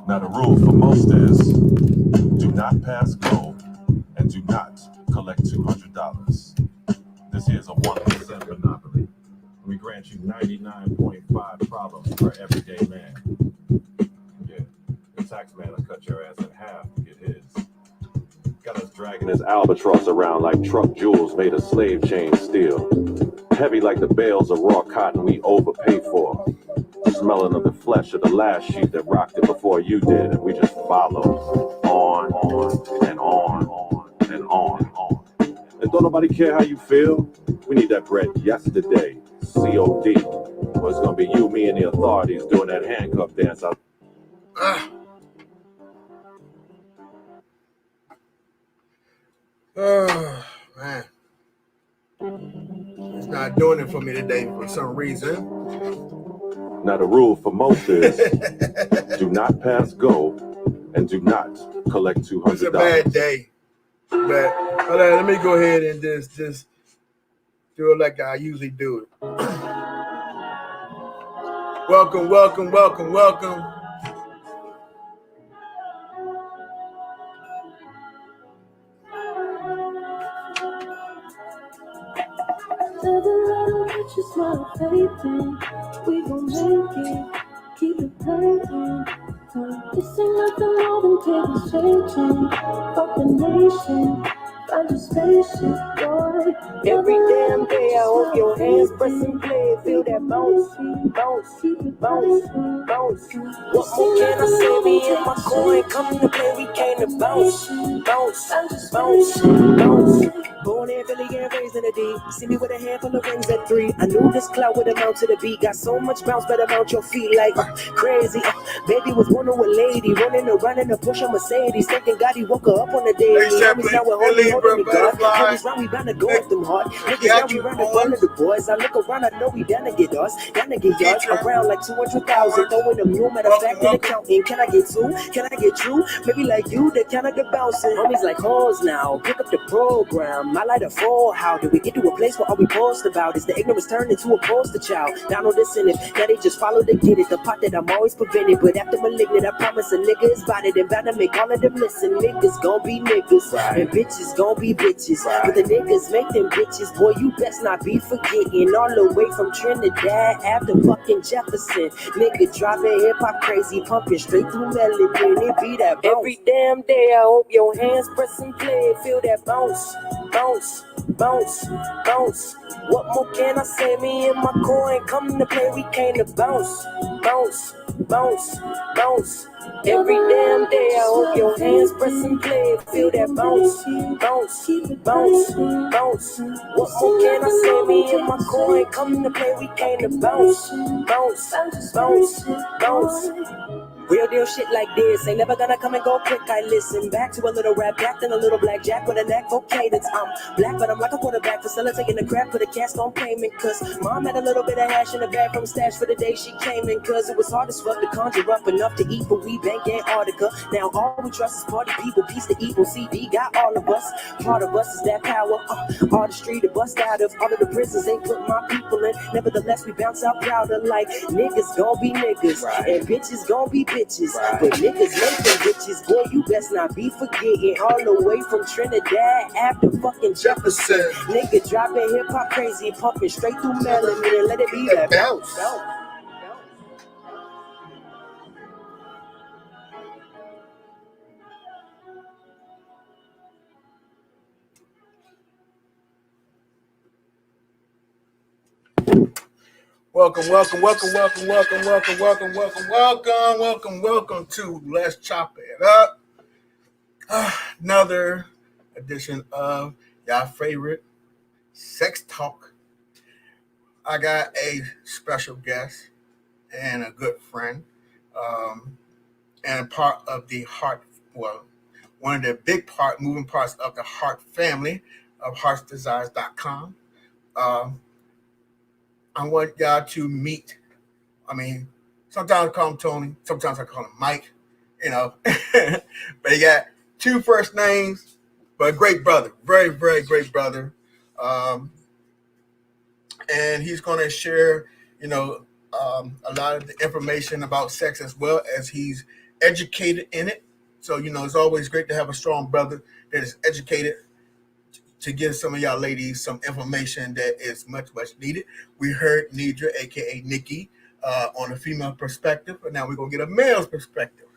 Now, the rule for most is do not pass go and do not collect $200. This here is a 1% monopoly. We grant you 99.5 problems per everyday man. Yeah, the tax man will cut your ass in half to get his. Got us dragging his albatross around like truck jewels made of slave chain steel. Heavy like the bales of raw cotton we overpay for. Smelling of the flesh of the last sheep that rocked it before you did, and we just follow on and on and on. And don't nobody care how you feel. We need that bread yesterday. COD. Well, it's gonna be you, me, and the authorities doing that handcuff dance out. Oh, man. It's not doing it for me today for some reason. Now, the rule for most is do not pass go and do not collect $200. It's a bad day. But let me go ahead and just do it like I usually do it. Welcome. Just my faith in, we gon' make it, keep it playing. This ain't nothing more than tables changing. Fuck the nation, find your spaceship, boy. Every damn day I hope your hands press and play. Feel that bounce. What more can I say? Me and my coin come to play. We came to bounce. Born in Philly and raised in the D. See me with a handful of rings at 3. I knew this cloud would amount to the beat. Got so much bounce, better mount your feet like crazy. Baby was born to a lady, running around in a Porsche Mercedes, thinking God he woke her up on the day. Homies now we're holding the God. Homies round we bound to go with them hard. Niggas now we round up under the boys. I look around, I know we down to get us, down to get yards. Around like 200,000, throwing a mule. Matter of fact, in the counting. Can I get 2? Can I get you? Maybe like you, that kind of get bouncing. Homies like hoes now, pick up the program. I like a 4. How did we get to a place where all we post about is the ignorance turned into a poster child? Down on this in it, now they just follow to get it. The pot that I'm always prevented, but after malignant, I promise a nigga is bonded and bound to make all of them listen. Niggas gon' be niggas, and bitches gon' be bitches. But the niggas make them bitches, boy, you best not be forgetting. All the way from Trinidad after fucking Jefferson. Nigga dropping hip hop crazy, pumping straight through melanin. It be that bounce. Every damn day I hope your hands press and play. Feel that bounce. What more can I say? Me and my coin come to play. We came to bounce. Every damn day I hope your hands press and play. Feel that bounce. What more can I say? Me and my coin come to play. We came to bounce. Real deal shit like this ain't never gonna come and go quick. I listen back to a little rap back, then a little blackjack with a knack for cadence. I'm black, but I'm like a quarterback, facilitating the crap for the cast on payment. Cause mom had a little bit of hash in the bag from stash for the day she came in. Cause it was hard as fuck to conjure up enough to eat, but we bank Antarctica. Now all we trust is party people, peace to evil. CD got all of us. Part of us is that power. Artistry to bust out of all of the prisons they put my people in. Nevertheless, we bounce out prouder like niggas gon' be niggas, and bitches gon' be bitches. But niggas make them bitches, boy, you best not be forgetting. All the way from Trinidad after fucking Jefferson. Nigga dropping hip hop crazy, pumping straight through melanin and let it be that bounce. Welcome to Let's Chop It Up. Another edition of y'all favorite sex talk. I got a special guest and a good friend, and part of the Hart, one of the moving parts of the Hart family of HartsDesires.com. I want y'all to meet. I mean, sometimes I call him Tony, sometimes I call him Mike, but he got 2 first names, but a great brother, very, very great brother. And he's going to share, a lot of the information about sex as well as he's educated in it. So, it's always great to have a strong brother that is educated to give some of y'all ladies some information that is much, much needed. We heard Nidra, aka Nikki, on a female perspective, but now we're going to get a male's perspective,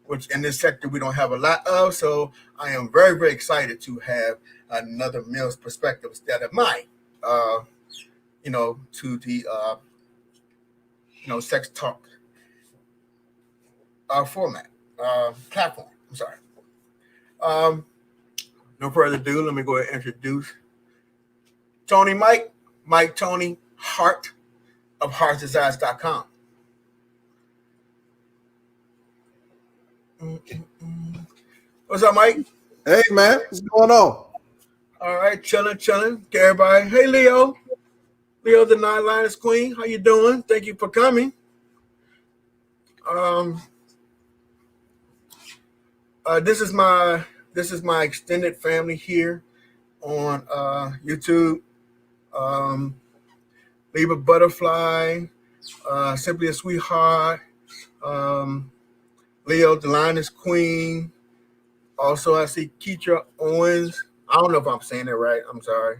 which in this sector we don't have a lot of. So I am very, very excited to have another male's perspective instead of mine, to the, sex talk format, platform. I'm sorry. No further ado, let me go ahead and introduce Tony Mike Tony Hart of HartDesires.com. What's up, Mike? Hey, man. What's going on? All right, chilling. Everybody. Hey, Leo, the Nine Lions Queen. How you doing? Thank you for coming. This is my extended family here on YouTube. Leave a Butterfly, Simply a Sweetheart, Leo, the Lioness Queen. Also, I see Keitra Owens. I don't know if I'm saying it right. I'm sorry.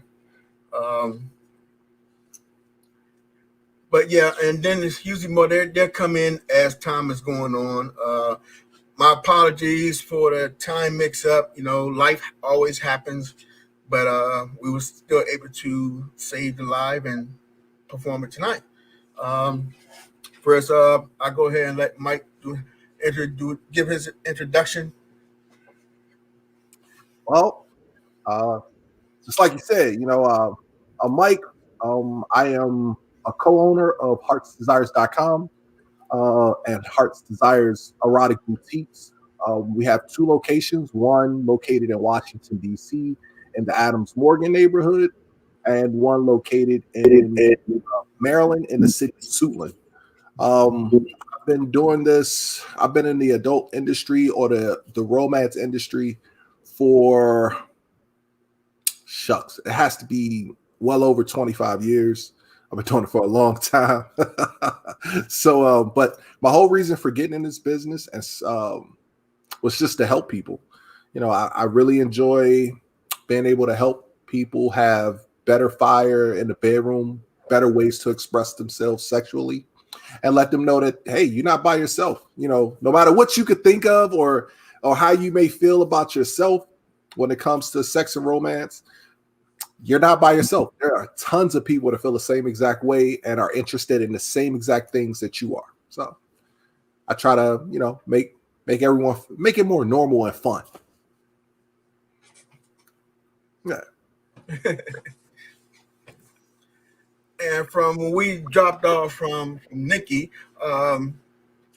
But yeah, and then it's usually more. They'll come in as time is going on. My apologies for the time mix-up. Life always happens, but we were still able to save the live and perform it tonight. First, I go ahead and let Mike give his introduction. Well, just like you said, I'm Mike. I am a co-owner of HartsDesires.com and Hearts Desires Erotic Boutiques. We have two locations, one located in Washington, D.C. in the Adams Morgan neighborhood, and one located in Maryland in the city of Suitland. I've been doing this. I've been in the adult industry or the romance industry for, it has to be well over 25 years. I've been doing it for a long time. So, but my whole reason for getting in this business was just to help people. I really enjoy being able to help people have better fire in the bedroom, better ways to express themselves sexually, and let them know that, hey, you're not by yourself. No matter what you could think of or how you may feel about yourself when it comes to sex and romance, you're not by yourself. There are tons of people that feel the same exact way and are interested in the same exact things that you are. So I try to, make it more normal and fun. Yeah. And from when we dropped off from Nikki,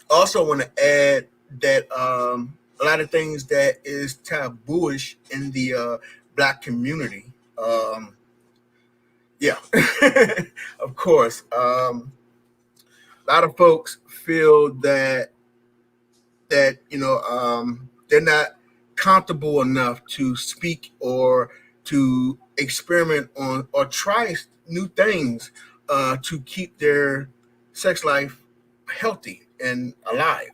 also want to add that a lot of things that is tabooish in the Black community. Yeah, of course. A lot of folks feel that they're not comfortable enough to speak or to experiment on or try new things to keep their sex life healthy and alive.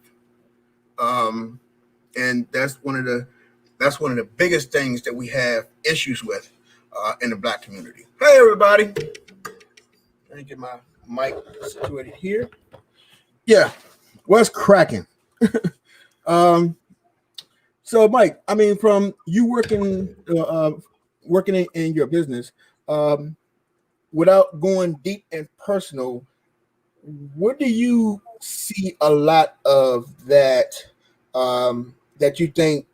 And that's one of the biggest things that we have issues with in the Black community. Hey, everybody. Let me get my mic situated here. Yeah, what's cracking? So, Mike, I mean, from you working in your business, without going deep and personal, what do you see a lot of that that you think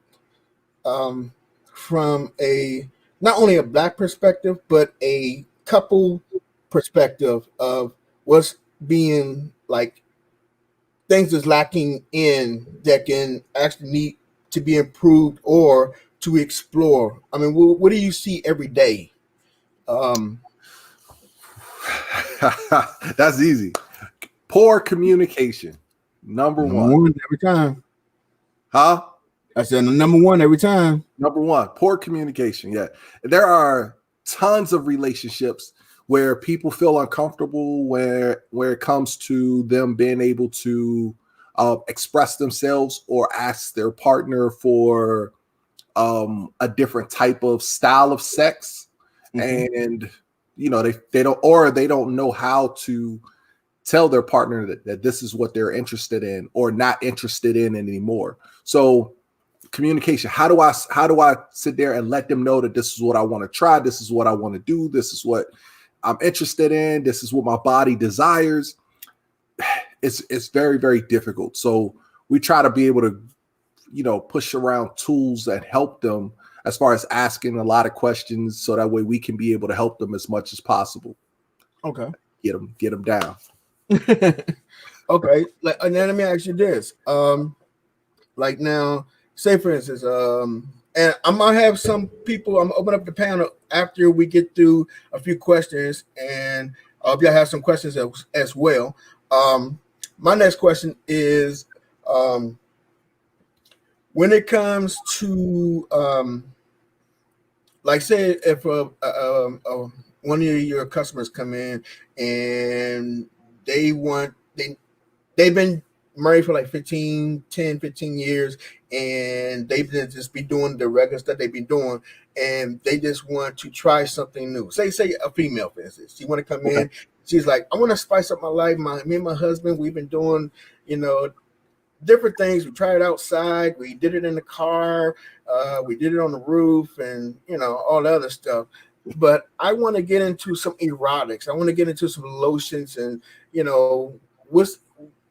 from a not only a Black perspective, but a couple perspective of what's being like things is lacking in that can actually need to be improved or to explore? I mean, what do you see every day? That's easy. Poor communication. Number one every time. Huh? I said number one every time. Number one, poor communication. Yeah. There are tons of relationships where people feel uncomfortable where it comes to them being able to express themselves or ask their partner for a different type of style of sex, and they don't know how to tell their partner that this is what they're interested in or not interested in anymore. So communication, how do I sit there and let them know that this is what I want to try, this is what I want to do, this is what I'm interested in, this is what my body desires. It's very, very difficult. So we try to be able to push around tools that help them as far as asking a lot of questions, so that way we can be able to help them as much as possible. Okay. Get them down. Okay. And then let me ask you this. Like now, say for instance, and I'm gonna have some people, I'm gonna open up the panel after we get through a few questions, and if y'all have some questions as well. My next question is, when it comes to like say if one of your customers come in and they've been married for like 15 years, and they've just be doing the regular stuff they've been doing, and they just want to try something new. Say a female, for instance, she want to come in, she's like, I want to spice up my life. Me and my husband, we've been doing, different things. We tried it outside, we did it in the car, we did it on the roof, and all the other stuff. But I want to get into some erotics. I want to get into some lotions, and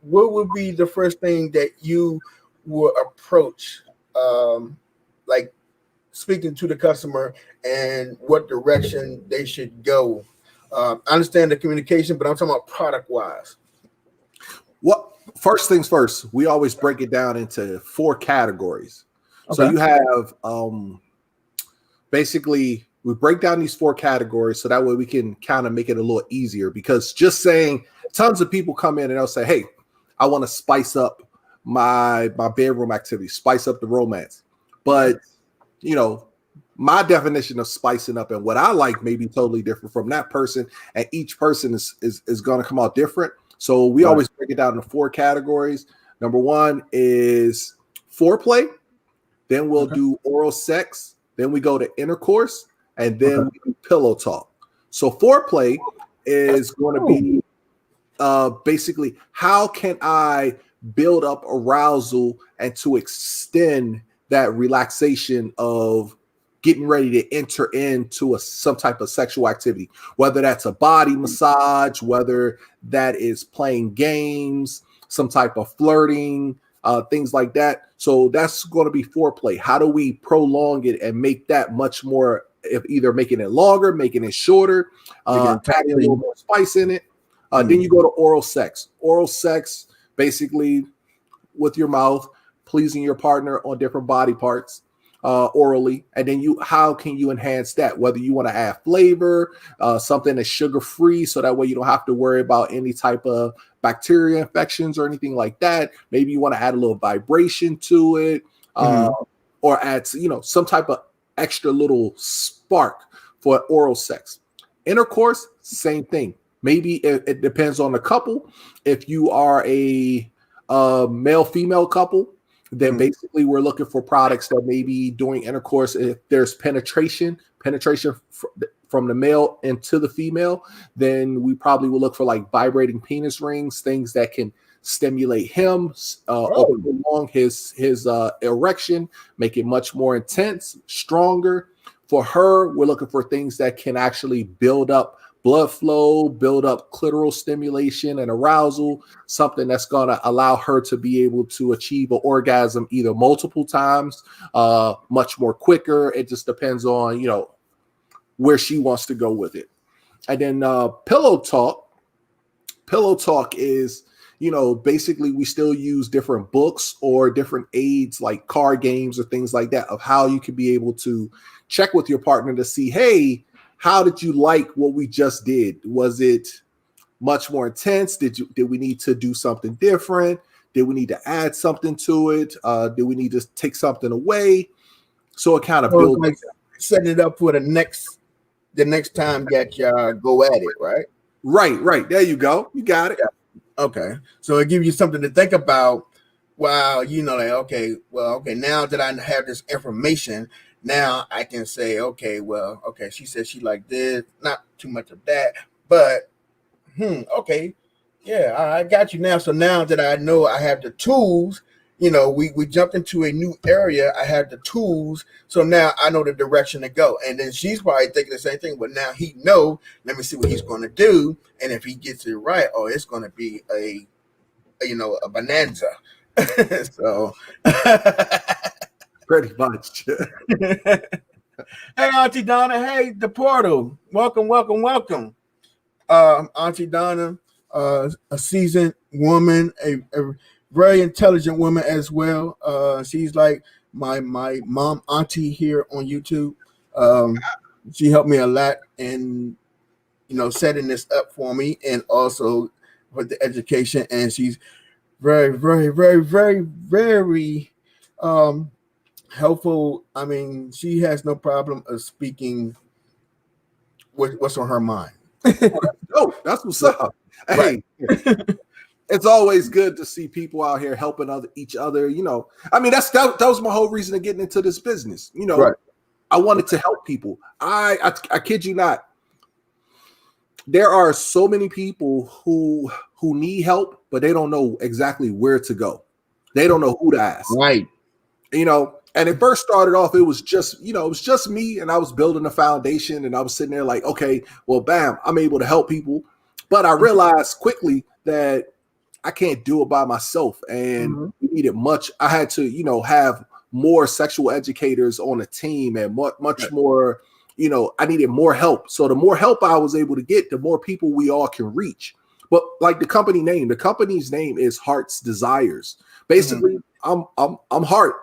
what would be the first thing that you would approach, like speaking to the customer, and what direction they should go? I understand the communication, but I'm talking about product wise. Well, first things first, we always break it down into 4 categories. Okay. So you have basically, we break down these 4 categories so that way we can kind of make it a little easier, because just saying, tons of people come in and they'll say, hey, I want to spice up my bedroom activity, spice up the romance. But, my definition of spicing up and what I like may be totally different from that person, and each person is going to come out different. So we always break it down into 4 categories. Number 1 is foreplay. Then we'll do oral sex. Then we go to intercourse, and then we do pillow talk. So foreplay is going to be basically, how can I build up arousal and to extend that relaxation of getting ready to enter into some type of sexual activity, whether that's a body massage, whether that is playing games, some type of flirting, things like that. So that's going to be foreplay. How do we prolong it and make that much more, if either making it longer, making it shorter, adding a little more spice in it. Then you go to oral sex. Oral sex, basically with your mouth, pleasing your partner on different body parts orally. And then how can you enhance that? Whether you want to add flavor, something that's sugar-free, so that way you don't have to worry about any type of bacteria infections or anything like that. Maybe you want to add a little vibration to it, or add, some type of extra little spark for oral sex. Intercourse, same thing. Maybe it depends on the couple. If you are a male-female couple, then basically we're looking for products that maybe during intercourse, if there's penetration from the male into the female, then we probably will look for like vibrating penis rings, things that can stimulate him, prolong his erection, make it much more intense, stronger. For her, we're looking for things that can actually build up blood flow, build up clitoral stimulation and arousal, something that's going to allow her to be able to achieve an orgasm either multiple times, much more quicker. It just depends on, where she wants to go with it. And then pillow talk. Pillow talk is, basically we still use different books or different aids like card games or things like that of how you can be able to check with your partner to see, hey, how did you like what we just did? Was it much more intense? Did we need to do something different? Did we need to add something to it? Did we need to take something away? So it kind of builds, like setting it up for the next time that y'all go at it, right? Right. There you go. You got it. Yeah. Okay. So it gives you something to think about Wow, like, okay, well, okay, now that I have this information, now I can say, okay, well, okay, she said she like this, not too much of that, but okay, yeah, I got you now. So now that I know I have the tools, we jumped into a new area. I have the tools, so now I know the direction to go. And then she's probably thinking the same thing, but now he know. Let me see what he's going to do, and if he gets it right, oh, it's going to be a bonanza. So, Pretty much. hey, Auntie Donna. Hey, the portal. Welcome, welcome, welcome. Auntie Donna, a seasoned woman, a very intelligent woman as well. She's like my mom auntie here on YouTube. She helped me a lot in setting this up for me, and also with the education. And she's very, very, very, very, very helpful. I mean, she has no problem of speaking what's on her mind. Oh, that's what's up. Hey, it's always good to see people out here helping each other. I mean, that was my whole reason of getting into this business. Right. I wanted to help people. I kid you not. There are so many people who need help, but they don't know exactly where to go. They don't know who to ask. Right. And it first started off, it was just me, and I was building a foundation, and I was sitting there like, okay, well, bam, I'm able to help people. But I realized quickly that I can't do it by myself, and we needed much. I had to, have more sexual educators on a team, and much more. I needed more help. So the more help I was able to get, the more people we all can reach. But like the company's name is Hart's Desires. Basically, I'm Hart,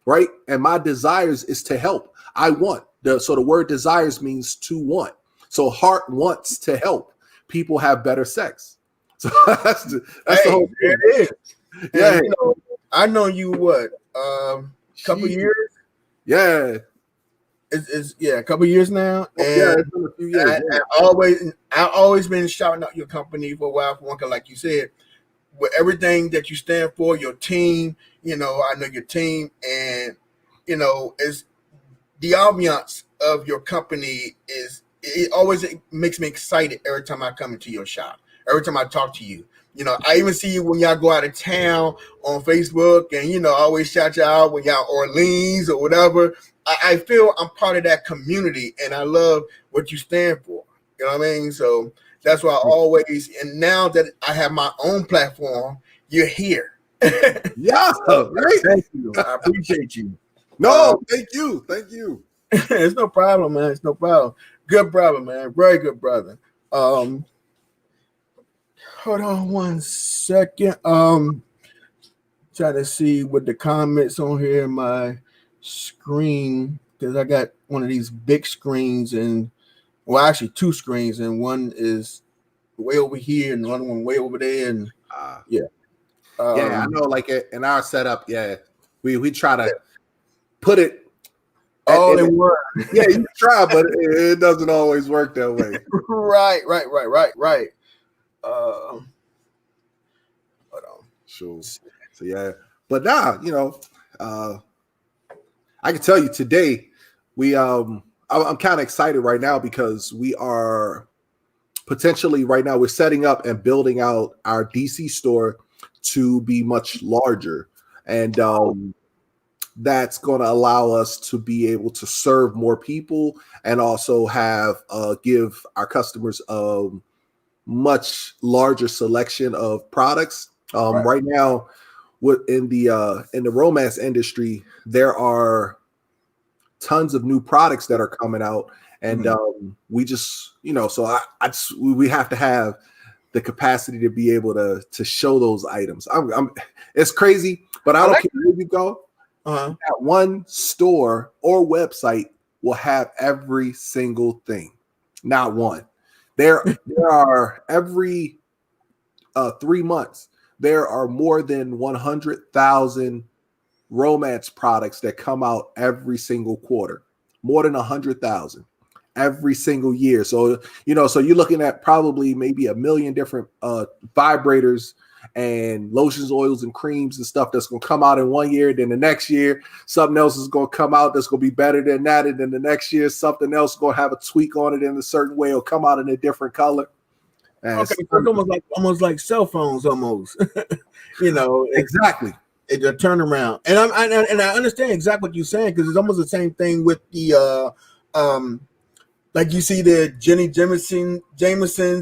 right? And my desires is to help. I want. So the word desires means to want. So Hart wants to help people have better sex. So that's the whole thing. It is. Yeah. And, I know you couple years? Yeah. It's a couple years now. And it's been a few years. I always been shouting out your company for a while, for one, cause like you said, with everything that you stand for, your team, I know your team, and it's the ambiance of your company it always makes me excited every time I come into your shop, every time I talk to you. I even see you when y'all go out of town on Facebook, and I always shout you out when y'all Orleans or whatever. I feel I'm part of that community, and I love what you stand for. You know what I mean? So that's why I always, and now that I have my own platform, you're here. Yeah, right. Thank you. I appreciate you. No, thank you. It's no problem, man. It's no problem. Good brother, man. Very good brother. Hold on one second. Try to see what the comments on here in my screen, because I got one of these big screens, and actually two screens, and one is way over here and another one way over there, and yeah, I know. Like in our setup, we try to put it all in one. Yeah, you try, but it doesn't always work that way. Right. Hold on. Sure. So yeah, but I can tell you today, I'm kind of excited right now because we are potentially right now we're setting up and building out our DC store to be much larger, and that's going to allow us to be able to serve more people and also have give our customers a much larger selection of products. Right now, in the romance industry, there are tons of new products that are coming out, and we just so we have to have the capacity to be able to show those items. It's crazy, but I don't care where you go. That one store or website will have every single thing. Not one. There are every 3 months. There are more than 100,000 romance products that come out every single quarter. More than 100,000. every single year. So, so you're looking at probably maybe a million different vibrators and lotions, oils, and creams and stuff that's going to come out in 1 year. Then the next year, something else is going to come out that's going to be better than that. And then the next year, something else is going to have a tweak on it in a certain way or come out in a different color. Okay, so it's almost like cell phones, almost. Exactly. It's a turnaround, and I understand exactly what you're saying, because it's almost the same thing with the like you see the Jenny Jamesons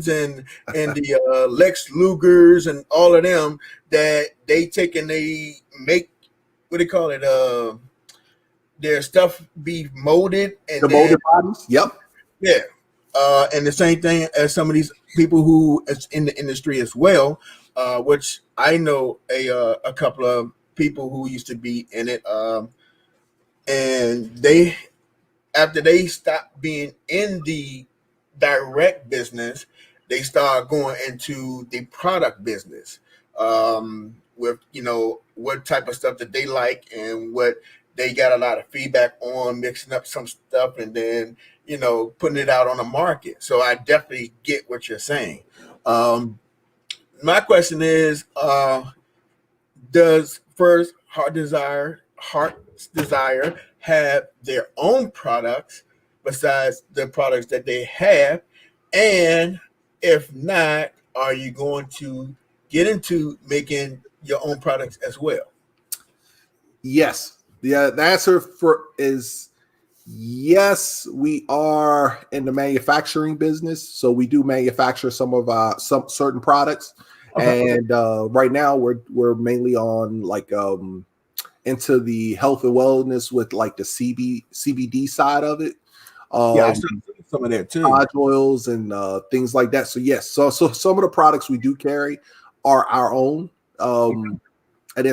and the Lex Lugers and all of them, that they take and they make, what do they call it, their stuff be molded, and the molded bodies. Yep. Yeah. And the same thing as some of these people who is in the industry as well, which I know a couple of people who used to be in it, and they, after they stopped being in the direct business, they start going into the product business, with what type of stuff that they like and what they got a lot of feedback on, mixing up some stuff and then putting it out on the market. So I definitely get what you're saying. My question is, does first Heart's Desire have their own products besides the products that they have? And if not, are you going to get into making your own products as well? Yes. The answer is yes. We are in the manufacturing business, so we do manufacture some certain products. Okay. And right now we're mainly on like into the health and wellness with like the CBD side of it. I some of that too. Oils and things like that. So yes, so some of the products we do carry are our own. And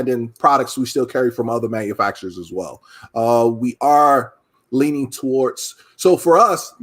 then products we still carry from other manufacturers as well. We are leaning towards, so for us,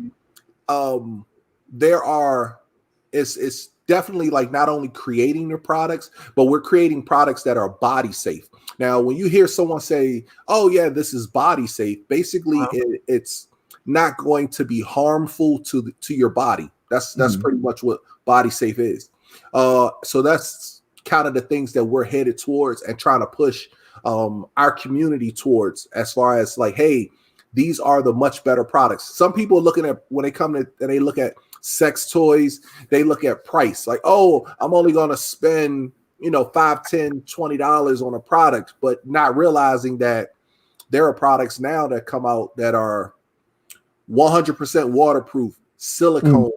it's definitely like not only creating the products, but we're creating products that are body safe. Now, when you hear someone say, "Oh yeah, this is body safe," basically it's not going to be harmful to your body. That's pretty much what body safe is. So that's kind of the things that we're headed towards and trying to push our community towards, as far as like, hey, these are the much better products. Some people are looking at, when they come to and they look at sex toys, they look at price, like, oh, I'm only going to spend $5, $10, $20 on a product, but not realizing that there are products now that come out that are 100% waterproof, silicone.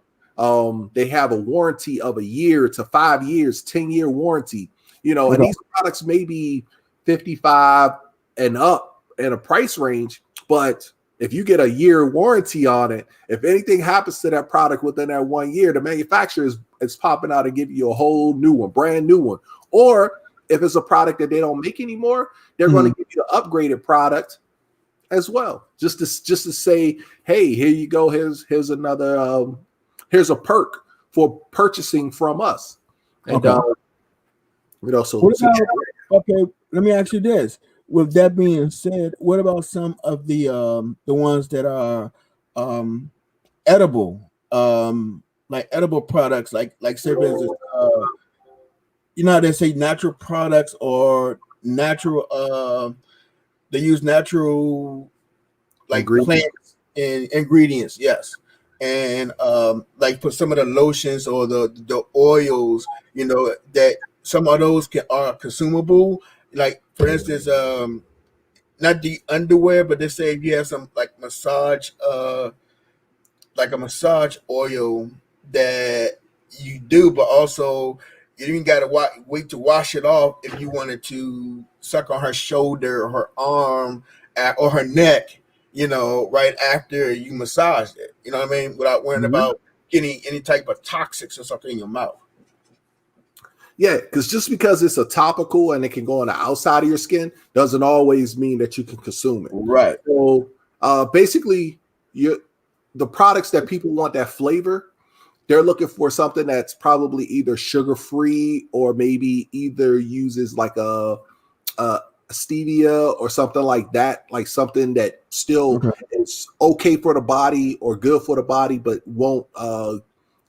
They have a warranty of a year to 5 years, 10-year warranty, and these products may be 55 and up in a price range, but if you get a year warranty on it, if anything happens to that product within that 1 year, the manufacturer is popping out and giving you a whole new one, brand new one. Or if it's a product that they don't make anymore, they're going to give you an upgraded product as well, just to say, hey, here you go, here's another here's a perk for purchasing from us. And okay, let me ask you this. With that being said, what about some of the ones that are edible, like edible products, like say for instance, they say natural products or natural, they use natural like plants and ingredients, yes. And like for some of the lotions or the oils, that some of those are consumable. Like for instance, not the underwear, but they say if you have some like massage, like a massage oil that you do, but also you even got to wait to wash it off if you wanted to suck on her shoulder or her arm or her neck, right after you massaged it. You know what I mean? Without worrying about getting any type of toxics or something in your mouth. Yeah, because just because it's a topical and it can go on the outside of your skin doesn't always mean that you can consume it. Right. So basically, the products that people want that flavor, they're looking for something that's probably either sugar-free or maybe either uses like a stevia or something like that, like something that still is okay for the body or good for the body, but won't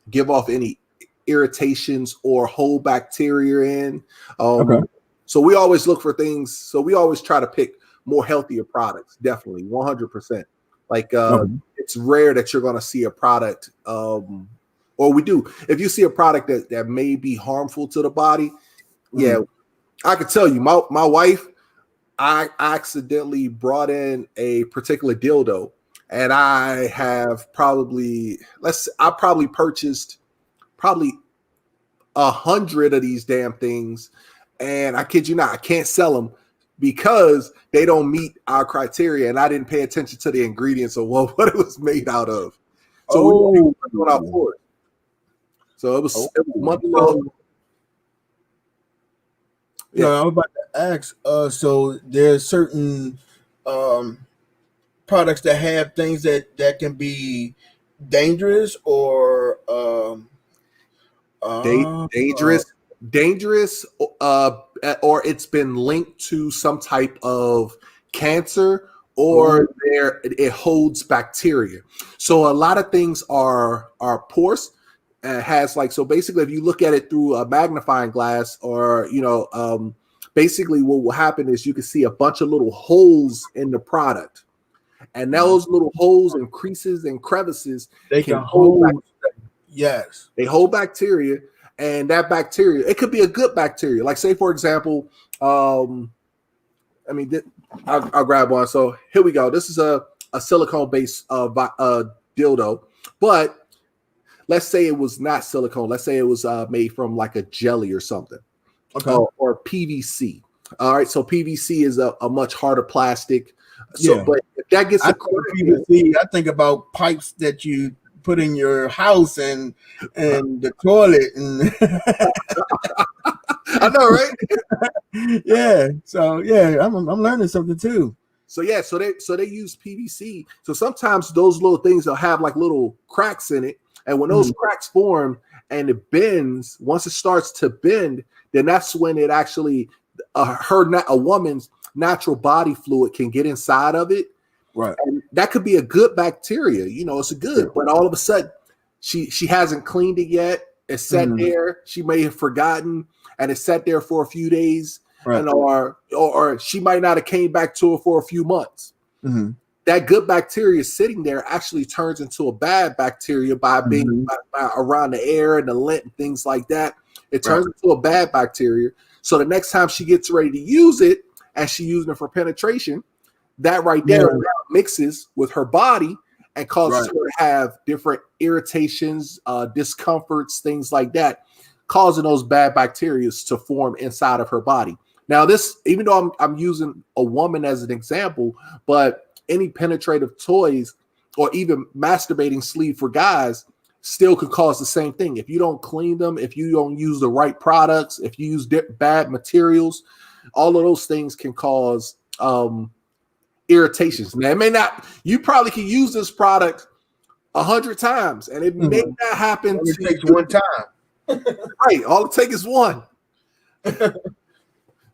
give off any irritations or hold bacteria in. So we always look for things. So we always try to pick more healthier products. Definitely 100%. Like it's rare that you're going to see a product or we do. If you see a product that may be harmful to the body, yeah, I could tell you, my wife, I accidentally brought in a particular dildo, and I have probably purchased probably 100 of these damn things, and I kid you not, I can't sell them because they don't meet our criteria, and I didn't pay attention to the ingredients of what it was made out of. So we went out for it. So it was month long. Yeah, I was about to ask. So there's certain products that have things that can be dangerous or dangerous, or it's been linked to some type of cancer, or it holds bacteria. So a lot of things are porous. Has like, so basically if you look at it through a magnifying glass, or basically what will happen is you can see a bunch of little holes in the product, and those little holes and creases and crevices they can hold they hold bacteria, and that bacteria, it could be a good bacteria, like say for example, I'll grab one. So here we go. This is a silicone based dildo, but let's say it was not silicone. Let's say it was made from like a jelly or something, or PVC. All right, so PVC is a much harder plastic. So, but if that gets PVC, I think about pipes that you put in your house and the toilet, and I know, right? Yeah. So yeah, I'm learning something too. So yeah, so they use PVC. So sometimes those little things will have like little cracks in it. And when those cracks form and it bends, once it starts to bend, then that's when it actually, a woman's natural body fluid can get inside of it. Right. And that could be a good bacteria, it's a good, but all of a sudden she hasn't cleaned it yet. It's sat there. She may have forgotten, and it sat there for a few days, and or she might not have came back to it for a few months. That good bacteria sitting there actually turns into a bad bacteria by being by around the air and the lint and things like that. It turns into a bad bacteria. So the next time she gets ready to use it, and she's using it for penetration, that right there mixes with her body and causes her to have different irritations, discomforts, things like that, causing those bad bacteria to form inside of her body. Now, this, even though I'm using a woman as an example, but any penetrative toys or even masturbating sleeve for guys still could cause the same thing. If you don't clean them, if you don't use the right products, if you use bad materials, all of those things can cause irritations. Now, it may not, you probably can use this product 100 times and it may not happen. It takes one time. Right. All it takes is one.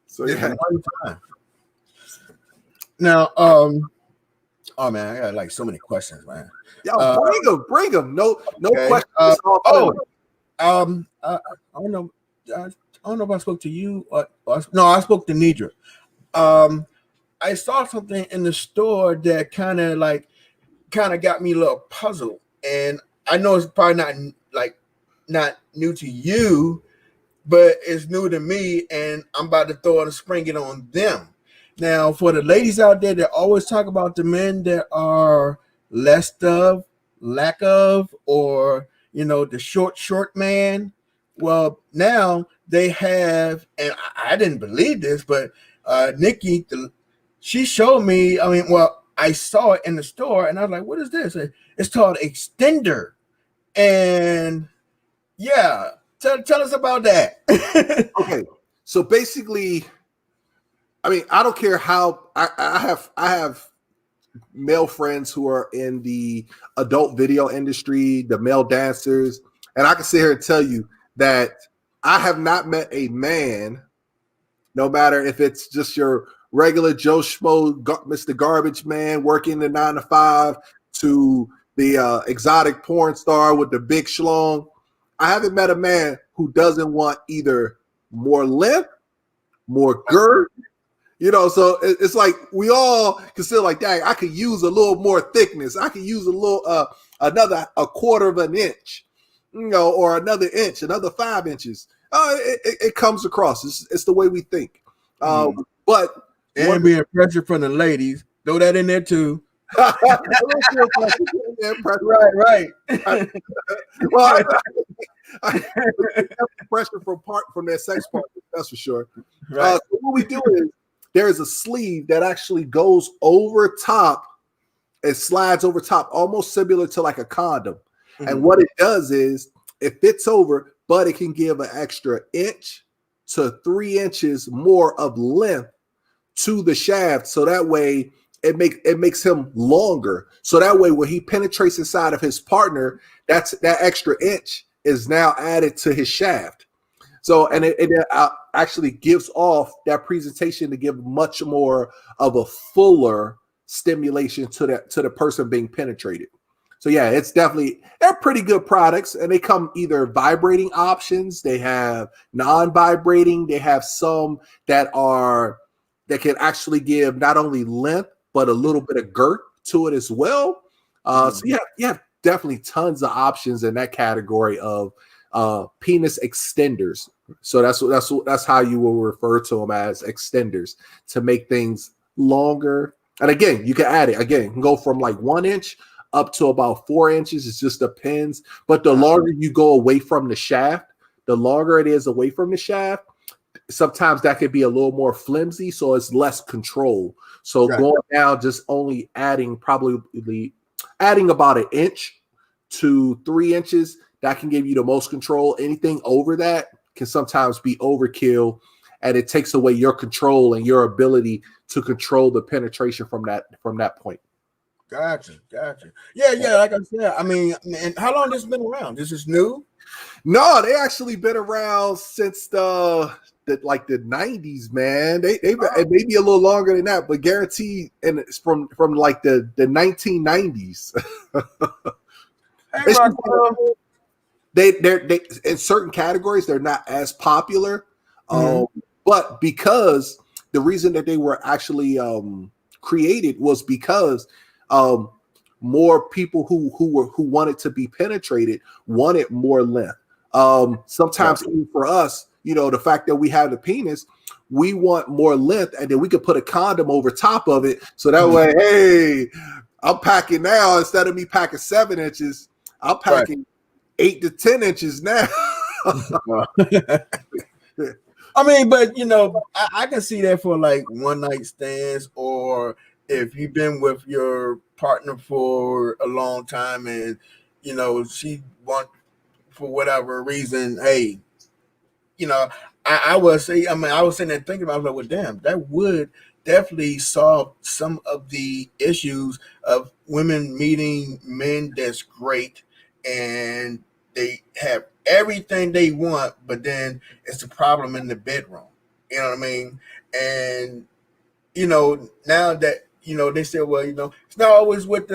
So yeah. One time. Now, oh man, I got like so many questions, man. Yo, bring them. No questions. I don't know. I don't know if I spoke to you or no, I spoke to Nidra. I saw something in the store that kind of got me a little puzzled, and I know it's probably not new to you, but it's new to me, and I'm about to throw it and spring it on them. Now, for the ladies out there that always talk about the men that are less of, lack of, or the short man, well, now they have, and I didn't believe this, but Nikki, she showed me. I saw it in the store, and I was like, "What is this?" It's called extender, and yeah, tell us about that. Okay, so basically, I don't care how I have male friends who are in the adult video industry, the male dancers, and I can sit here and tell you that I have not met a man, no matter if it's just your regular Joe Schmo, Mr. Garbage Man working the 9 to 5 to the exotic porn star with the big schlong. I haven't met a man who doesn't want either more length, more girth. So it's like we all consider like, dang, I could use a little more thickness. I could use a little a quarter of an inch, or another inch, another 5 inches. It comes across. It's the way we think. But and being pressure from the ladies, throw that in there too. Right. Well, I pressure from their sex partner, that's for sure. Right. So what we do is there is a sleeve that actually goes over top. It slides over top, almost similar to like a condom. Mm-hmm. And what it does is it fits over, but it can give an extra inch to 3 inches more of length to the shaft. So that way it makes him longer. So that way when he penetrates inside of his partner, that extra inch is now added to his shaft. So, and it actually gives off that presentation to give much more of a fuller stimulation to the person being penetrated. So yeah, they're pretty good products, and they come either vibrating options, they have non-vibrating, they have some that can actually give not only length but a little bit of girth to it as well. So you have definitely tons of options in that category of penis extenders. So that's how you will refer to them, as extenders, to make things longer. And again, you can add it. Again, you can go from like 1 inch up to about 4 inches. It just depends. But the longer you go away from the shaft, the longer it is away from the shaft, sometimes that could be a little more flimsy, so it's less control. So going down, just only adding about 1 inch to 3 inches, that can give you the most control. Anything over that can sometimes be overkill, and it takes away your control and your ability to control the penetration from that point. Gotcha. Yeah. Like I said, I mean, and how long this been around? This is new? No, they actually been around since the 90s, man. They maybe a little longer than that, but guaranteed, and it's from like the 1990s. Hey, they in certain categories they're not as popular, but because the reason that they were actually created was because more people who wanted to be penetrated wanted more length. Sometimes even for us, the fact that we have the penis, we want more length, and then we could put a condom over top of it. So that way, hey, I'm packing now, instead of me packing 7 inches, I'm packing 8 to 10 inches now. I mean, but I can see that for like one night stands, or if you've been with your partner for a long time and she want, for whatever reason, hey, I would say, I mean, I was sitting there thinking about, well, damn, that would definitely solve some of the issues of women meeting men that's great and they have everything they want, but then it's a problem in the bedroom. You know what I mean? And now that they say, well, it's not always what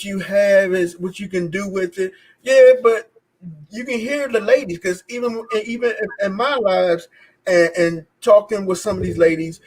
you have is what you can do with it. Yeah, but you can hear the ladies, because even in my lives and talking with some of these ladies,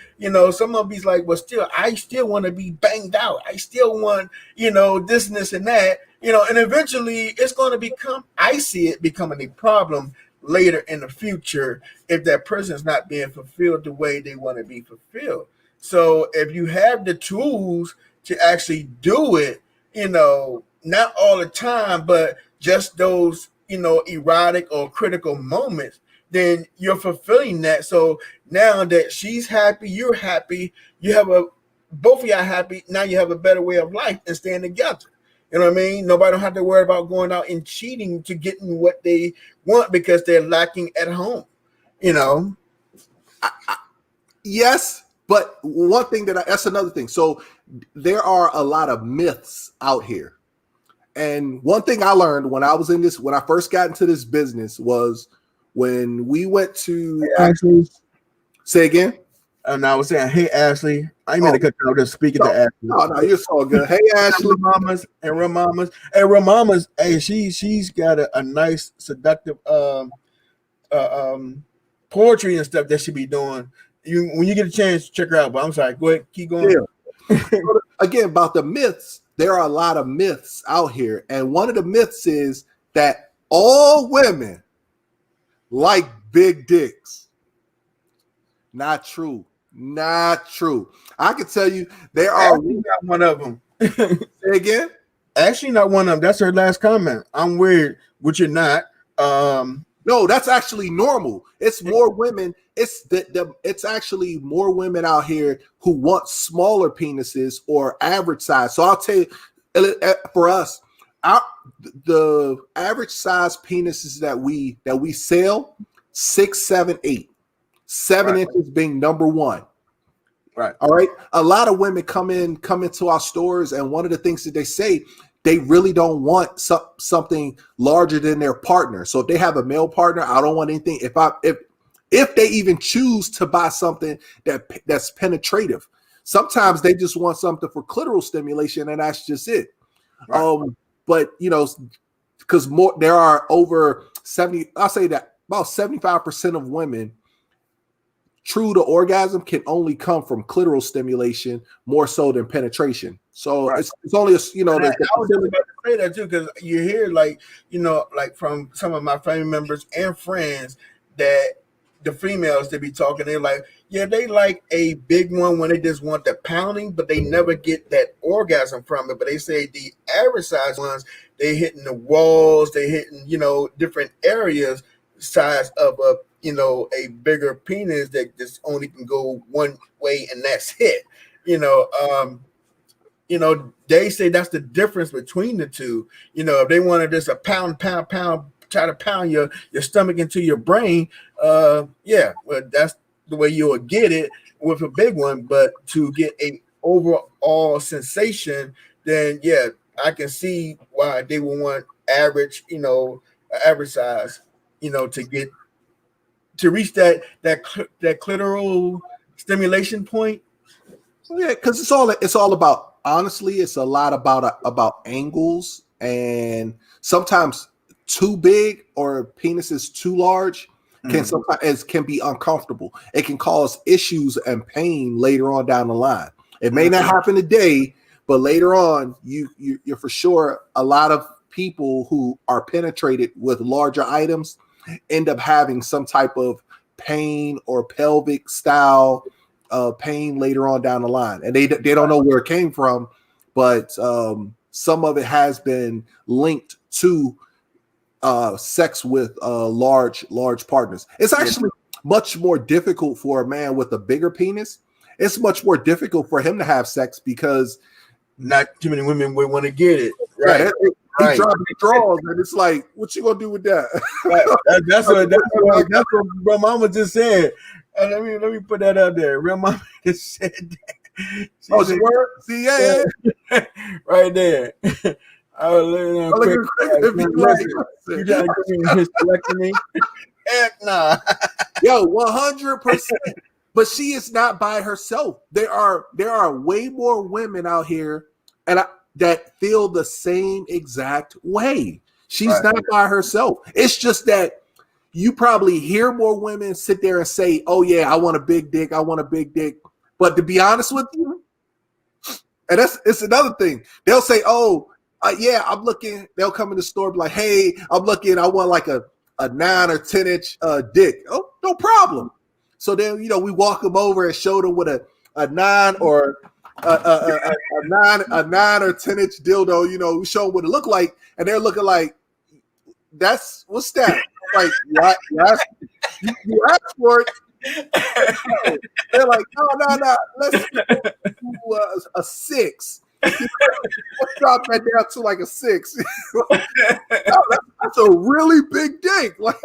some of these like, well, I still want to be banged out. I still want, this and this and that, and eventually it's going to become, I see it becoming a problem later in the future if that person is not being fulfilled the way they want to be fulfilled. So if you have the tools to actually do it, not all the time, but just those, erotic or critical moments, then you're fulfilling that. So now that she's happy, you're happy, both of y'all happy. Now you have a better way of life and staying together. You know what I mean? Nobody don't have to worry about going out and cheating to getting what they want because they're lacking at home. Yes, but one thing that's another thing. So there are a lot of myths out here. And one thing I learned when I first got into this business was when we went to say again. And I was saying, hey Ashley, I ain't meant to cut you. I was just speaking to Ashley. No, you're so good. Hey Ashley, Ramamas. Hey, she's got a nice seductive poetry and stuff that she be doing. When you get a chance, check her out. But I'm sorry, go ahead, keep going. Yeah. Again, about the myths, there are a lot of myths out here, and one of the myths is that all women like big dicks. Not true. Not true. I can tell you there are not one of them. Say again. Actually, not one of them. That's her last comment. I'm weird, which you're not. No, that's actually normal. It's more women. It's actually more women out here who want smaller penises or average size. So I'll tell you, for us, the average size penises that we sell, 6, 7, 8, 7 inches being number one. Right. All right. A lot of women come into our stores, and one of the things that they say, they really don't want something larger than their partner. So if they have a male partner, I don't want anything. If they even choose to buy something that's penetrative, sometimes they just want something for clitoral stimulation, and that's just it. Right. But because there are over 70, I'll say that about 75% of women true to orgasm can only come from clitoral stimulation more so than penetration. So it's only I was about to say that too, because you hear like from some of my family members and friends that the females they be talking, they're like, yeah, they like a big one when they just want the pounding, but they never get that orgasm from it. But they say the average size ones, they hitting the walls, they hitting different areas size of a bigger penis that just only can go one way and that's it. They say that's the difference between the two. If they wanted just a pound, try to pound your stomach into your brain, well, that's the way you'll get it with a big one. But to get a overall sensation, then I can see why they would want average, average size, to reach that clitoral stimulation point. Yeah, because it's all about, honestly, it's a lot about angles, and sometimes too big or penises too large can be uncomfortable. It can cause issues and pain later on down the line. It may not happen today, but later on, you're for sure, a lot of people who are penetrated with larger items end up having some type of pain or pelvic style pain later on down the line, and they don't know where it came from, but some of it has been linked to sex with large partners. It's actually much more difficult for a man with a bigger penis. It's much more difficult for him to have sex because not too many women would want to get it. Right. He dropped the draws, and it's like, what you gonna do with that? Right. That's what Real Mama just said. Let me put that out there. Real Mama just said that. She word? See, yeah. Right there. I was looking at you trying to give me a hysterectomy? Heck nah. Yo, 100%. But she is not by herself. There are way more women out here that feel the same exact way. She's not by herself. It's just that you probably hear more women sit there and say, oh yeah, I want a big dick. I want a big dick. But to be honest with you, and it's another thing. They'll say, oh, I'm looking. They'll come in the store and be like, hey, I'm looking. I want like a 9 or 10 inch dick. Oh, no problem. So then, we walk them over and show them what a 9 or a 9 or 10 inch dildo, we show them what it looked like, and they're looking like, what's that? Like, you asked for it. They're like, no, let's do a 6. Let's drop that down to like a 6. That's a really big dick. Like,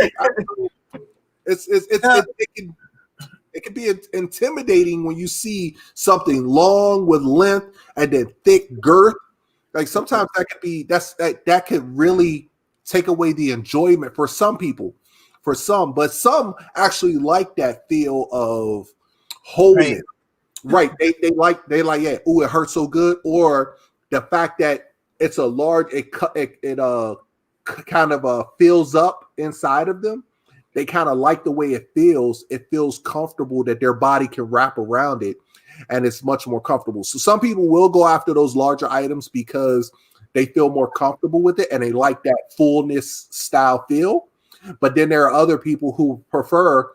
it can be intimidating when you see something long with length and then thick girth. Like sometimes that could really take away the enjoyment for some people. But some actually like that feel of wholeness. Right. They like, yeah, ooh, it hurts so good. Or the fact that it's a large, it kind of fills up inside of them. They kind of like the way it feels. It feels comfortable that their body can wrap around it, and it's much more comfortable. So some people will go after those larger items because they feel more comfortable with it and they like that fullness style feel. But then there are other people who prefer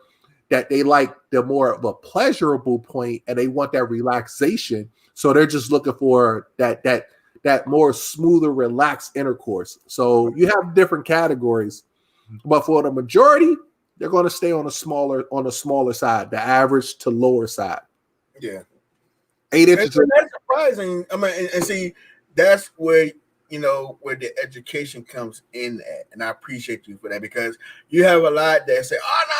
that they like the more of a pleasurable point and they want that relaxation. So they're just looking for that more smoother, relaxed intercourse. So you have different categories, but for the majority, they're going to stay on the smaller side, the average to lower side. Yeah. 8 inches. And that's surprising. I mean, and see, that's where where the education comes in at, and I appreciate you for that, because you have a lot that say, "Oh no,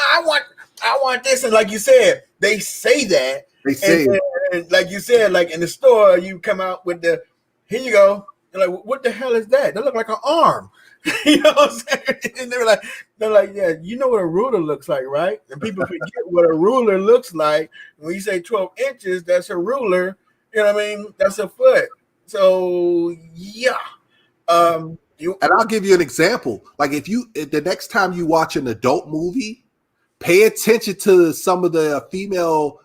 I want this," and like you said, they say that. They say, and like you said, like in the store, you come out with the, "Here you go." They're like, "What the hell is that? That look like an arm." You know what I'm saying? And they're like, "Yeah, you know what a ruler looks like, right?" And people forget what a ruler looks like. When you say 12 inches, that's a ruler. You know what I mean? That's a foot. So yeah. And I'll give you an example. Like if the next time you watch an adult movie, pay attention to some of the female